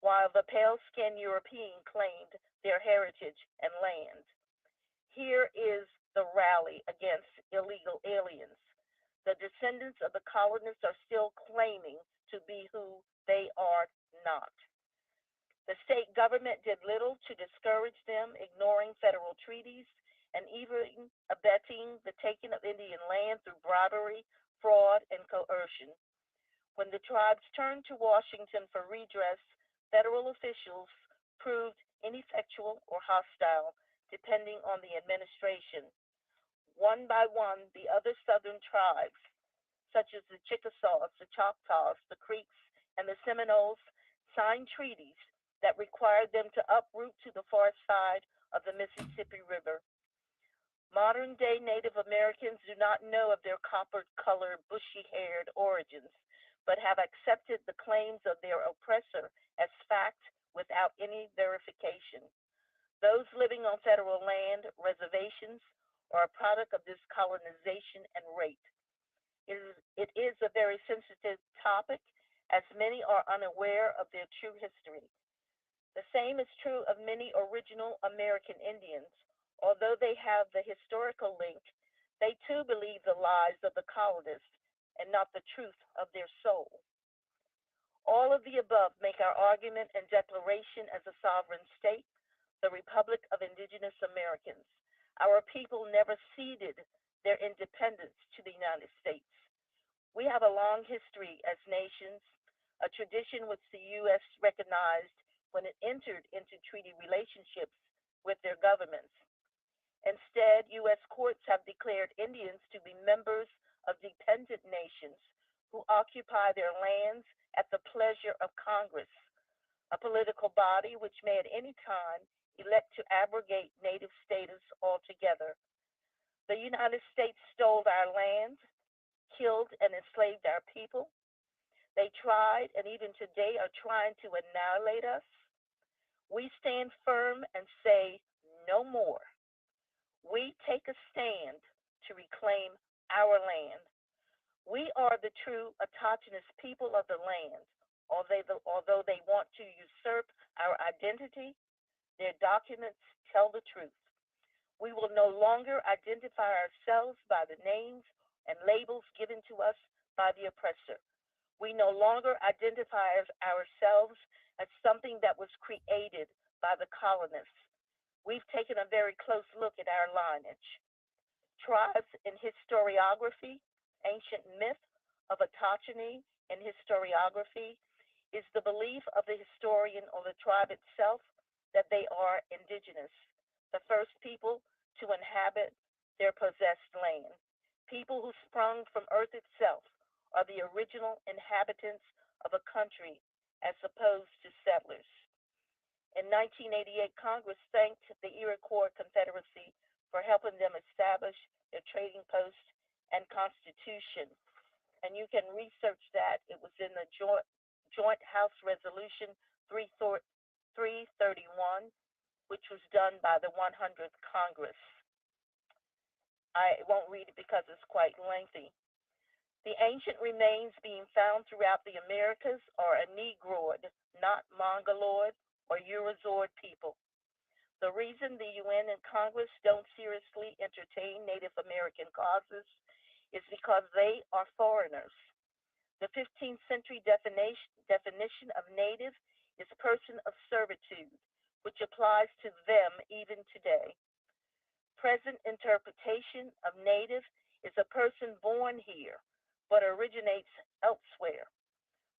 E: while the pale-skinned European claimed their heritage and land. Here is the rally against illegal aliens. The descendants of the colonists are still claiming to be who they are not. The state government did little to discourage them, ignoring federal treaties and even abetting the taking of Indian land through bribery, fraud, and coercion. When the tribes turned to Washington for redress, federal officials proved ineffectual or hostile, depending on the administration. One by one, the other southern tribes, such as the Chickasaws, the Choctaws, the Creeks, and the Seminoles, signed treaties that required them to uproot to the far side of the Mississippi River. Modern day Native Americans do not know of their copper colored, bushy haired origins, but have accepted the claims of their oppressor as fact without any verification. Those living on federal land, reservations, are a product of this colonization and rape. It is a very sensitive topic, as many are unaware of their true history. The same is true of many original American Indians. Although they have the historical link, they too believe the lies of the colonists and not the truth of their soul. All of the above make our argument and declaration as a sovereign state, the Republic of Indigenous Americans. Our people never ceded their independence to the United States. We have a long history as nations, a tradition which the U.S. recognized when it entered into treaty relationships with their governments. Instead, U.S. courts have declared Indians to be members of dependent nations who occupy their lands at the pleasure of Congress, a political body which may at any time elect to abrogate native status altogether. The United States stole our land, killed and enslaved our people. They tried and even today are trying to annihilate us. We stand firm and say no more. We take a stand to reclaim our land. We are the true autochthonous people of the land. Although they want to usurp our identity, their documents tell the truth. We will no longer identify ourselves by the names and labels given to us by the oppressor. We no longer identify ourselves as something that was created by the colonists. We've taken a very close look at our lineage. Tribes in historiography, ancient myth of autochthony in historiography is the belief of the historian or the tribe itself that they are indigenous, the first people to inhabit their possessed land. People who sprung from earth itself are the original inhabitants of a country as opposed to settlers. In 1988, Congress thanked the Iroquois Confederacy for helping them establish their trading post and constitution. And you can research that. It was in the Joint House Resolution 331, which was done by the 100th Congress. I won't read it because it's quite lengthy. The ancient remains being found throughout the Americas are a Negroid, not Mongoloid or Eurozoid people. The reason the UN and Congress don't seriously entertain Native American causes is because they are foreigners. The 15th century definition of native is person of servitude, which applies to them even today. Present interpretation of native is a person born here, but originates elsewhere.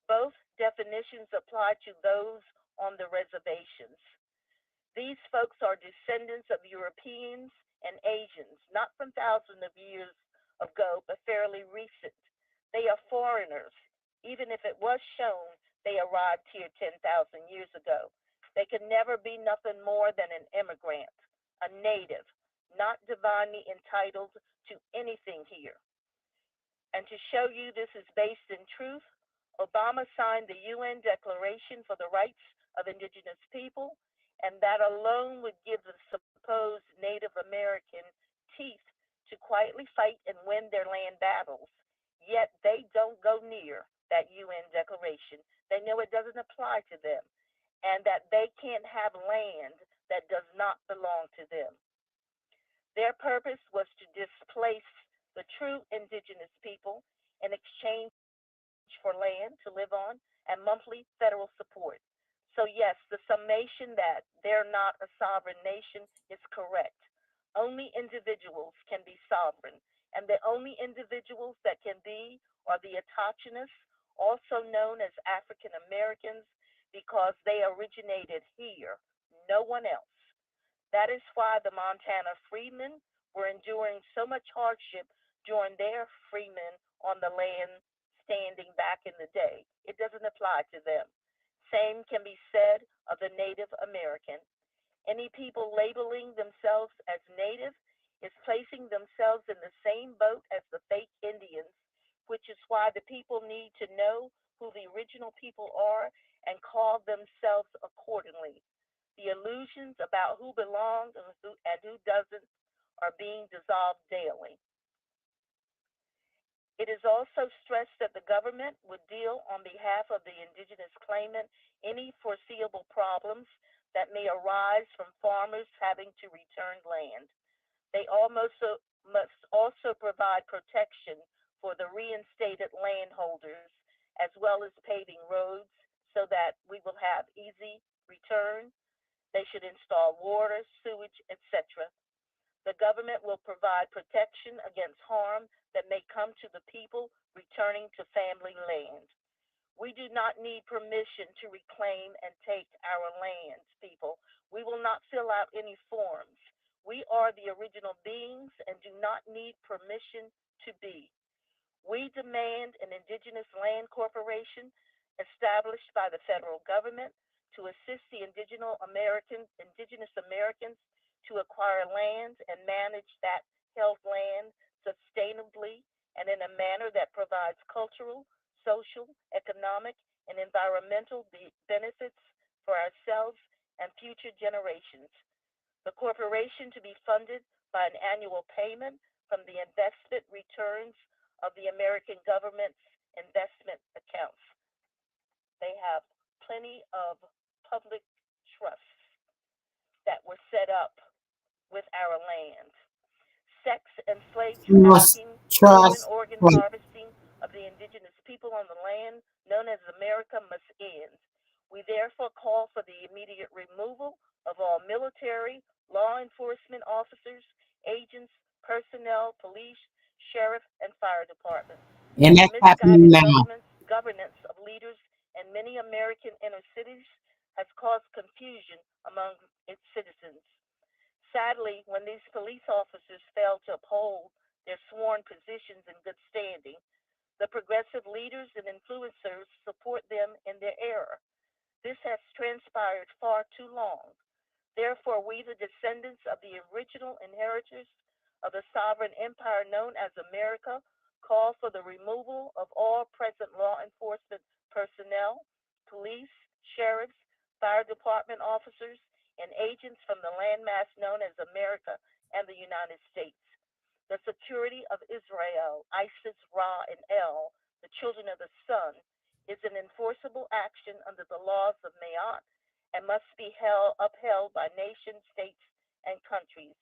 E: Both definitions apply to those on the reservations. These folks are descendants of Europeans and Asians, not from thousands of years ago, but fairly recent. They are foreigners, even if it was shown they arrived here 10,000 years ago. They could never be nothing more than an immigrant, a native, not divinely entitled to anything here. And to show you this is based in truth, Obama signed the UN Declaration for the Rights of Indigenous People, and that alone would give the supposed Native American teeth to quietly fight and win their land battles. Yet they don't go near that UN declaration. They know it doesn't apply to them, and that they can't have land that does not belong to them. Their purpose was to displace the true indigenous people in exchange for land to live on and monthly federal support. So yes, the summation that they're not a sovereign nation is correct. Only individuals can be sovereign, and the only individuals that can be are the autochthonous, also known as African Americans, because they originated here, no one else. That is why the Montana freemen were enduring so much hardship during their freemen on the land standing back in the day. It doesn't apply to them. Same can be said of the Native American. Any people labeling themselves as Native is placing themselves in the same boat as the fake Indians, which is why the people need to know who the original people are and call themselves accordingly. The illusions about who belongs and who doesn't are being dissolved daily. It is also stressed that the government would deal on behalf of the indigenous claimant any foreseeable problems that may arise from farmers having to return land. They must also provide protection for the reinstated landholders, as well as paving roads so that we will have easy return. They should install water, sewage, etc. The government will provide protection against harm that may come to the people returning to family land. We do not need permission to reclaim and take our lands, people. We will not fill out any forms. We are the original beings and do not need permission to be. We demand an indigenous land corporation established by the federal government to assist the indigenous Americans to acquire land and manage that held land sustainably and in a manner that provides cultural, social, economic, and environmental benefits for ourselves and future generations. The corporation to be funded by an annual payment from the investment returns of the American government's investment accounts. They have plenty of public trusts that were set up with our land. Sex and slave
A: Trust,
E: trafficking, human
A: trust,
E: organ
A: trust.
E: harvesting of the indigenous people on the land known as America must end. We therefore call for the immediate removal of all military, law enforcement officers, agents, personnel, police, sheriff, and fire departments.
A: And
E: The
A: that's happening
E: misguided
A: now.
E: governance of leaders in many American inner cities has caused confusion among its citizens. Sadly, when these police officers fail to uphold their sworn positions in good standing, the progressive leaders and influencers support them in their error. This has transpired far too long. Therefore, we, the descendants of the original inheritors of the sovereign empire known as America, call for the removal of all present law enforcement personnel, police, sheriffs, fire department officers, and agents from the landmass known as America and the United States. The security of Israel, Isis, Ra, and El, the children of the sun, is an enforceable action under the laws of Mayat and must be upheld by nations, states, and countries.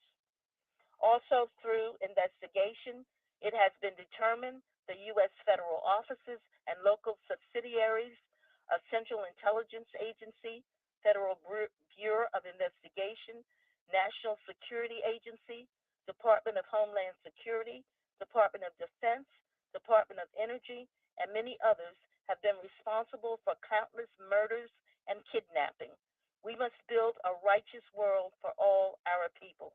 E: Also, through investigation, it has been determined the U.S. federal offices and local subsidiaries of Central Intelligence Agency, Federal Bureau of Investigation, National Security Agency, Department of Homeland Security, Department of Defense, Department of Energy, and many others have been responsible for countless murders and kidnapping. We must build a righteous world for all our people.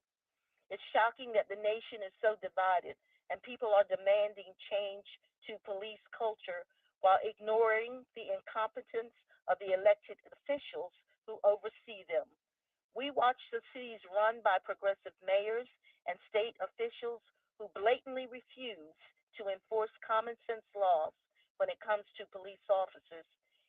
E: It's shocking that the nation is so divided and people are demanding change to police culture while ignoring the incompetence of the elected officials who oversee them. We watch the cities run by progressive mayors and state officials who blatantly refuse to enforce common sense laws when it comes to police officers.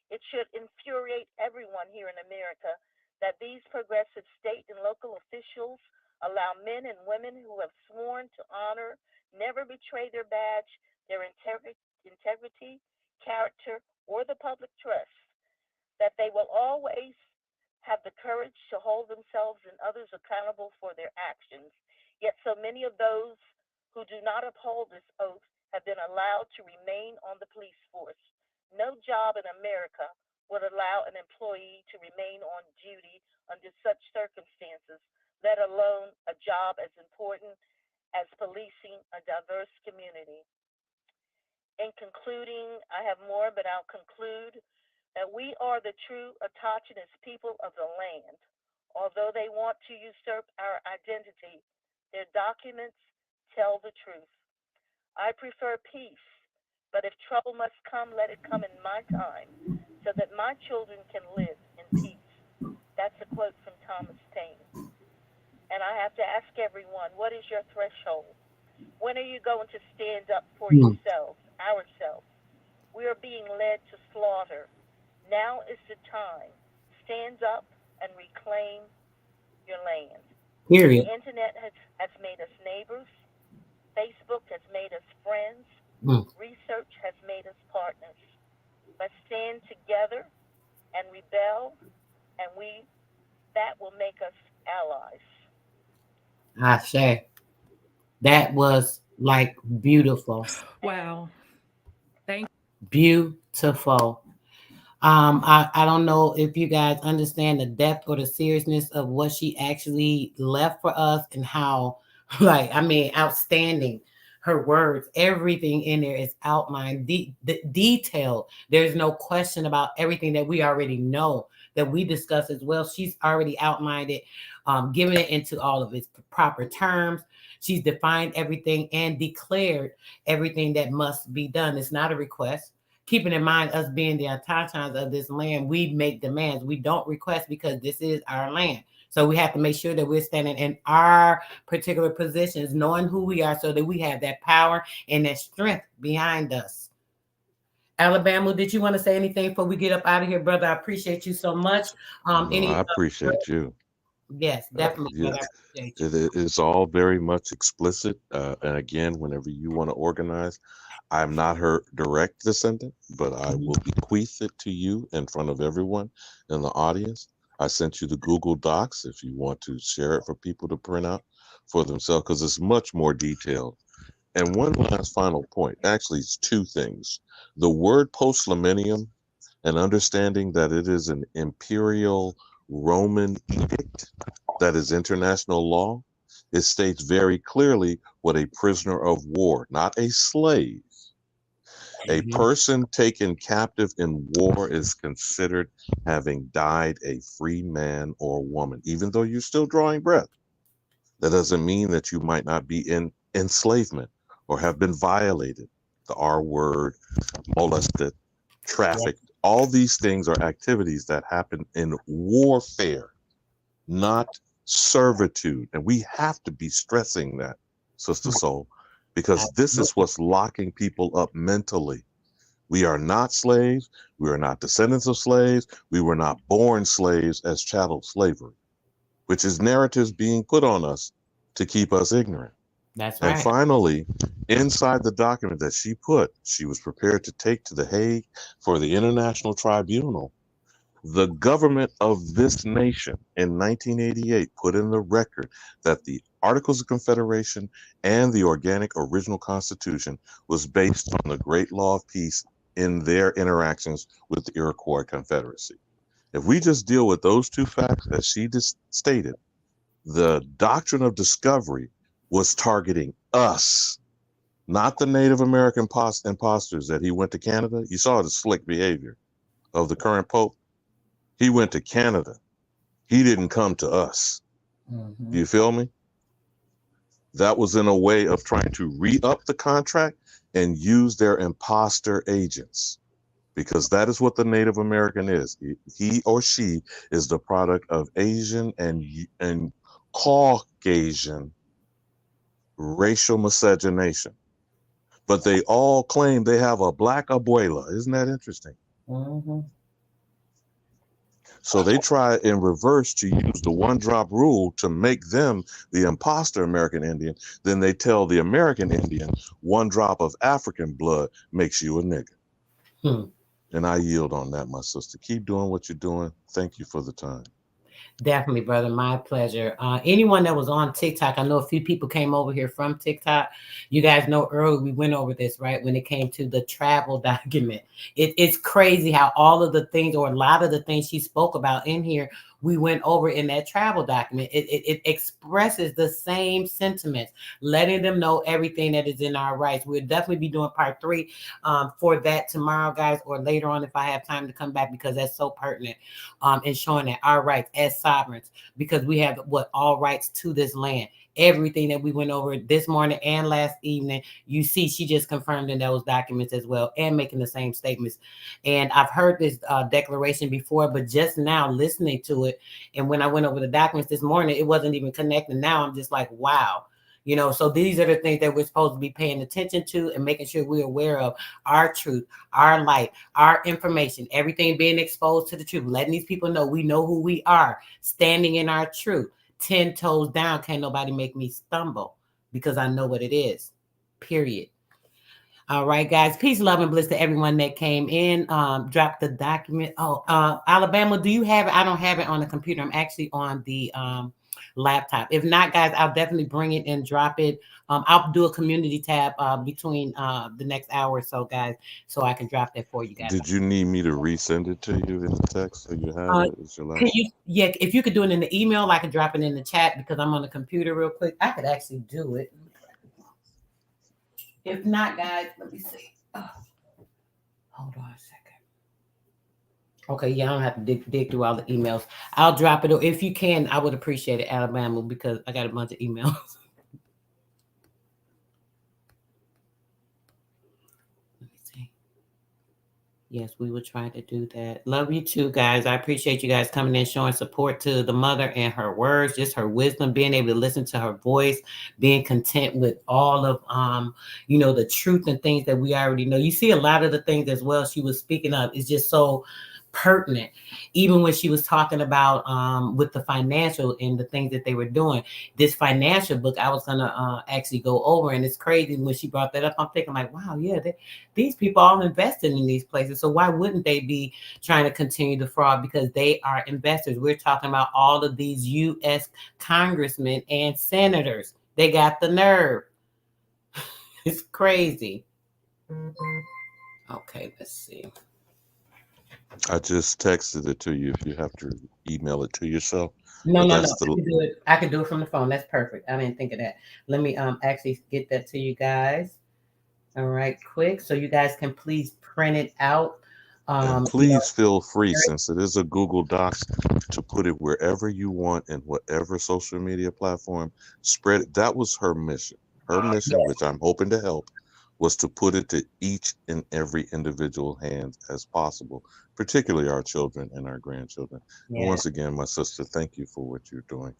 E: It should infuriate everyone here in America that these progressive state and local officials allow men and women who have sworn to honor, never betray their badge, their integrity, character, or the public trust, that they will always have the courage to hold themselves and others accountable for their actions. Yet so many of those who do not uphold this oath have been allowed to remain on the police force. No job in America would allow an employee to remain on duty under such circumstances, let alone a job as important as policing a diverse community. In concluding, I have more, but I'll conclude that we are the true autochthonous people of the land. Although they want to usurp our identity, their documents tell the truth. I prefer peace, but if trouble must come, let it come in my time so that my children can live in peace. That's a quote from Thomas Paine. And I have to ask everyone, what is your threshold? When are you going to stand up for
A: Hmm.
E: yourselves, ourselves? We are being led to slaughter. Now is the time. Stand up and reclaim your land. The
A: Period.
E: internet has made us neighbors. Facebook has made us friends.
A: Hmm.
E: Research has made us partners. Let's stand together and rebel, and that will make us allies.
A: I say that was like beautiful,
E: And
D: Wow. Thank
A: beautiful. I don't know if you guys understand the depth or the seriousness of what she actually left for us and how, like, I mean, outstanding. Her words, everything in there is outlined, detailed. There's no question about everything that we already know that we discussed as well. She's already outlined it, given it into all of its proper terms. She's defined everything and declared everything that must be done. It's not a request. Keeping in mind us being the autochtons of this land, we make demands. We don't request because this is our land. So we have to make sure that we're standing in our particular positions, knowing who we are, so that we have that power and that strength behind us. Alabama, did you want to say anything before we get up out of here, brother? I appreciate you so much.
C: No,
A: Any
C: I appreciate you.
A: Yes, definitely,
C: Yeah,
A: brother. I appreciate you.
C: it's all very much explicit. And again, whenever you want to organize, I'm not her direct descendant, but I
A: Mhm.
C: will bequeath it to you in front of everyone in the audience. I sent you the Google Docs if you want to share it for people to print out for themselves, because it's much more detailed. And one last final point, actually, it's two things. The word post-millennium and understanding that it is an imperial Roman edict that is international law, it states very clearly what a prisoner of war, not a slave, a
A: Mhm.
C: person taken captive in war is considered having died a free man or woman, even though you're still drawing breath. That doesn't mean that you might not be in enslavement or have been violated. The R word, molested,
A: Yeah.
C: trafficked. All these things are activities that happen in warfare, not servitude. And we have to be stressing that, Sister Soul, because this is
A: Absolutely.
C: what's locking people up mentally. We are not slaves. We are not descendants of slaves. We were not born slaves as chattel slavery, which is narratives being put on us to keep us ignorant.
A: That's
C: And
A: right.
C: finally, inside the document that she put, she was prepared to take to The Hague for the International Tribunal. The government of this nation in 1988 put in the record that the Articles of Confederation and the organic original Constitution was based on the Great Law of Peace in their interactions with the Iroquois Confederacy. If we just deal with those two facts, as she just stated, the doctrine of discovery was targeting us, not the Native American imposters that he went to Canada. You saw the slick behavior of the current Pope. He went to Canada. He didn't come to us.
A: Mhm.
C: Do you feel me? That was in a way of trying to re-up the contract and use their imposter agents, because that is what the Native American is. He or she is the product of Asian and Caucasian racial miscegenation. But they all claim they have a black abuela. Isn't that interesting?
A: Mhm.
C: So they try in reverse to use the one drop rule to make them the imposter American Indian. Then they tell the American Indian one drop of African blood makes you a nigger.
A: Hmm.
C: And I yield on that, my sister. Keep doing what you're doing. Thank you for the time.
A: Definitely, brother. My pleasure. Anyone that was on TikTok, I know a few people came over here from TikTok. You guys know earlier we went over this, right? When it came to the travel document, it's crazy how all of the things, or a lot of the things she spoke about in here, we went over in that travel document. It expresses the same sentiments, letting them know everything that is in our rights. We'll definitely be doing part 3 for that tomorrow, guys, or later on if I have time to come back, because that's so pertinent. And showing that our rights as sovereigns, because we have all rights to this land. Everything that we went over this morning and last evening, you see, she just confirmed in those documents as well, and making the same statements. And I've heard this declaration before, but just now listening to it, and when I went over the documents this morning, it wasn't even connecting. Now I'm just like, wow. So these are the things that we're supposed to be paying attention to and making sure we're aware of our truth, our light, our information, everything being exposed to the truth, letting these people know we know who we are, standing in our truth, 10 toes down. Can't nobody make me stumble, because I know what it is, period. All right, guys. Peace, love, and bliss to everyone that came in. Drop the document. Oh, Alabama, do you have it? I don't have it on the computer. I'm actually on the laptop. If not, guys, I'll definitely bring it and drop it. I'll do a community tab between the next hour or so, guys, so I can drop that for you guys.
C: Did you need me to resend it to you in the text so you have it? It's your
A: Can
C: last.
A: you, yeah, if you could do it in the email, I can drop it in the chat, because I'm on the computer real quick. I could actually do it. If not, guys, let me see. Hold on a second. Okay, yeah, I don't have to dig through all the emails. I'll drop it. If you can, I would appreciate it, Alabama, because I got a bunch of emails. Yes, we will try to do that. Love you too, guys. I appreciate you guys coming in, showing support to the mother and her words, just her wisdom, being able to listen to her voice, being content with all of the truth and things that we already know. You see a lot of the things as well she was speaking of is just so pertinent. Even when she was talking about with the financial and the things that they were doing. This financial book I was gonna actually go over, and it's crazy when she brought that up. I'm thinking like, wow, yeah, these people all invested in these places. So why wouldn't they be trying to continue the fraud? Because they are investors. We're talking about all of these U.S. congressmen and senators. They got the nerve. It's crazy. Okay, let's see.
C: I just texted it to you if you have to email it to yourself.
A: No,
C: But
A: no, no.
C: that's
A: I
C: the
A: can do it. I can do it from the phone. That's perfect. I didn't think of that. Let me actually get that to you guys. All right, quick. So you guys can please print it out.
C: and
A: You know,
C: please feel free, since it is a Google Docs, to put it wherever you want in whatever social media platform. Spread it. That was her mission. Her mission, which I'm hoping to help, was to put it to each and every individual hand as possible, particularly our children and our grandchildren. And
A: yeah.
C: once again, my sister, thank you for what you're doing.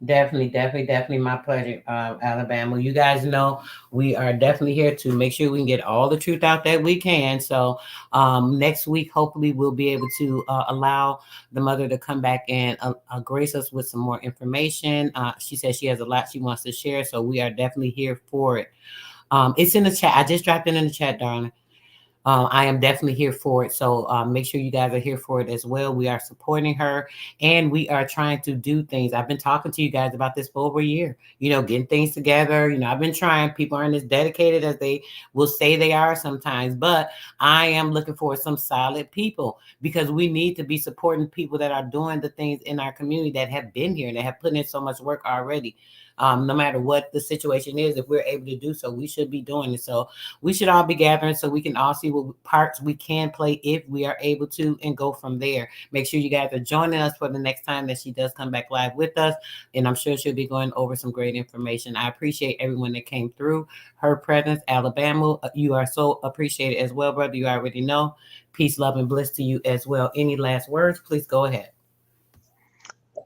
A: Definitely, definitely, definitely my pleasure, Alabama. You guys know we are definitely here to make sure we can get all the truth out that we can. So next week, hopefully, we'll be able to allow the mother to come back and grace us with some more information. She says she has a lot she wants to share, so we are definitely here for it. It's in the chat. I just dropped it in the chat, darling. I am definitely here for it. So make sure you guys are here for it as well. We are supporting her and we are trying to do things. I've been talking to you guys about this for over a year, getting things together. I've been trying. People aren't as dedicated as they will say they are sometimes, but I am looking for some solid people because we need to be supporting people that are doing the things in our community that have been here and that have put in so much work already. No matter what the situation is, if we're able to do so, we should be doing it. So we should all be gathering so we can all see what parts we can play if we are able to and go from there. Make sure you guys are joining us for the next time that she does come back live with us. And I'm sure she'll be going over some great information. I appreciate everyone that came through. Her presence, Alabama, you are so appreciated as well, brother. You already know. Peace, love, and bliss to you as well. Any last words? Please go ahead.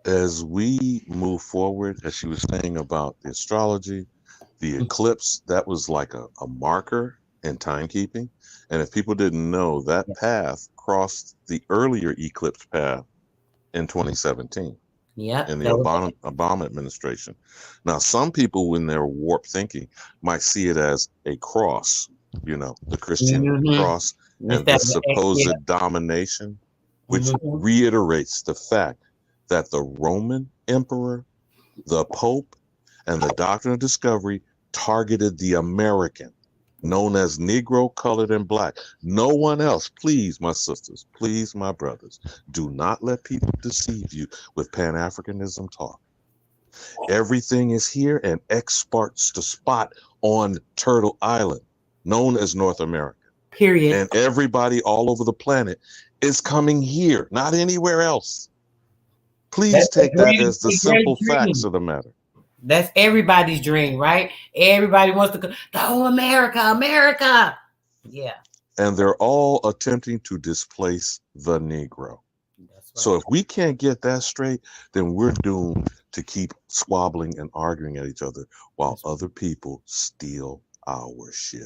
C: As we move forward, as she was saying about the astrology, the eclipse, that was like a marker in timekeeping. And if people didn't know, that path crossed the earlier eclipse path in 2017
A: Yep.
C: in the Obama administration. Now, some people, when they're warped thinking, might see it as a cross, the Christian cross, and this supposed domination, which reiterates the fact that the Roman emperor, the Pope, and the doctrine of discovery targeted the American, known as Negro, colored, and black. No one else. Please, my sisters, please, my brothers, do not let people deceive you with Pan-Africanism talk. Everything is here and exports to spot on Turtle Island, known as North America.
A: Period.
C: And everybody all over the planet is coming here, not anywhere else. Please take that as the simple facts of the matter.
A: That's everybody's dream, right? Everybody wants to go, oh, America, America. Yeah.
C: And they're all attempting to displace the Negro. That's right. So if we can't get that straight, then we're doomed to keep squabbling and arguing at each other while other people steal our shit.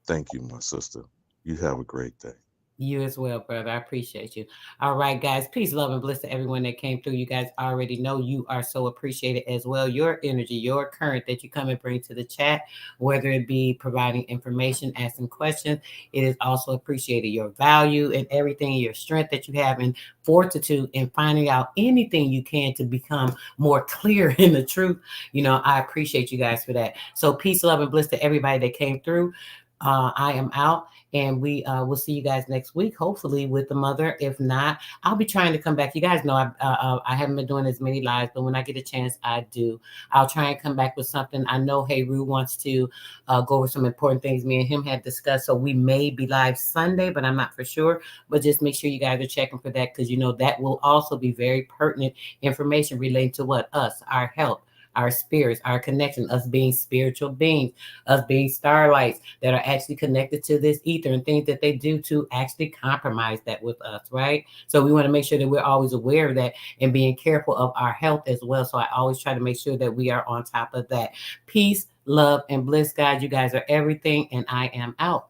C: Thank you, my sister. You have a great day.
A: You as well, brother. I appreciate you. All right, guys. Peace, love, and bliss to everyone that came through. You guys already know you are so appreciated as well. Your energy, your current that you come and bring to the chat, whether it be providing information, asking questions, it is also appreciated. Your value and everything, your strength that you have, and fortitude in finding out anything you can to become more clear in the truth. I appreciate you guys for that. So peace, love, and bliss to everybody that came through. I am out. And we will see you guys next week, hopefully with the mother. If not, I'll be trying to come back. You guys know I haven't been doing as many lives, but when I get a chance, I do. I'll try and come back with something. I know Heru wants to go over some important things me and him had discussed. So we may be live Sunday, but I'm not for sure. But just make sure you guys are checking for that because, that will also be very pertinent information relating to what? Us, our health, our spirits, our connection, us being spiritual beings, us being starlights that are actually connected to this ether, and things that they do to actually compromise that with us, right? So we want to make sure that we're always aware of that and being careful of our health as well. So I always try to make sure that we are on top of that. Peace, love, and bliss, guys. You guys are everything, and I am out.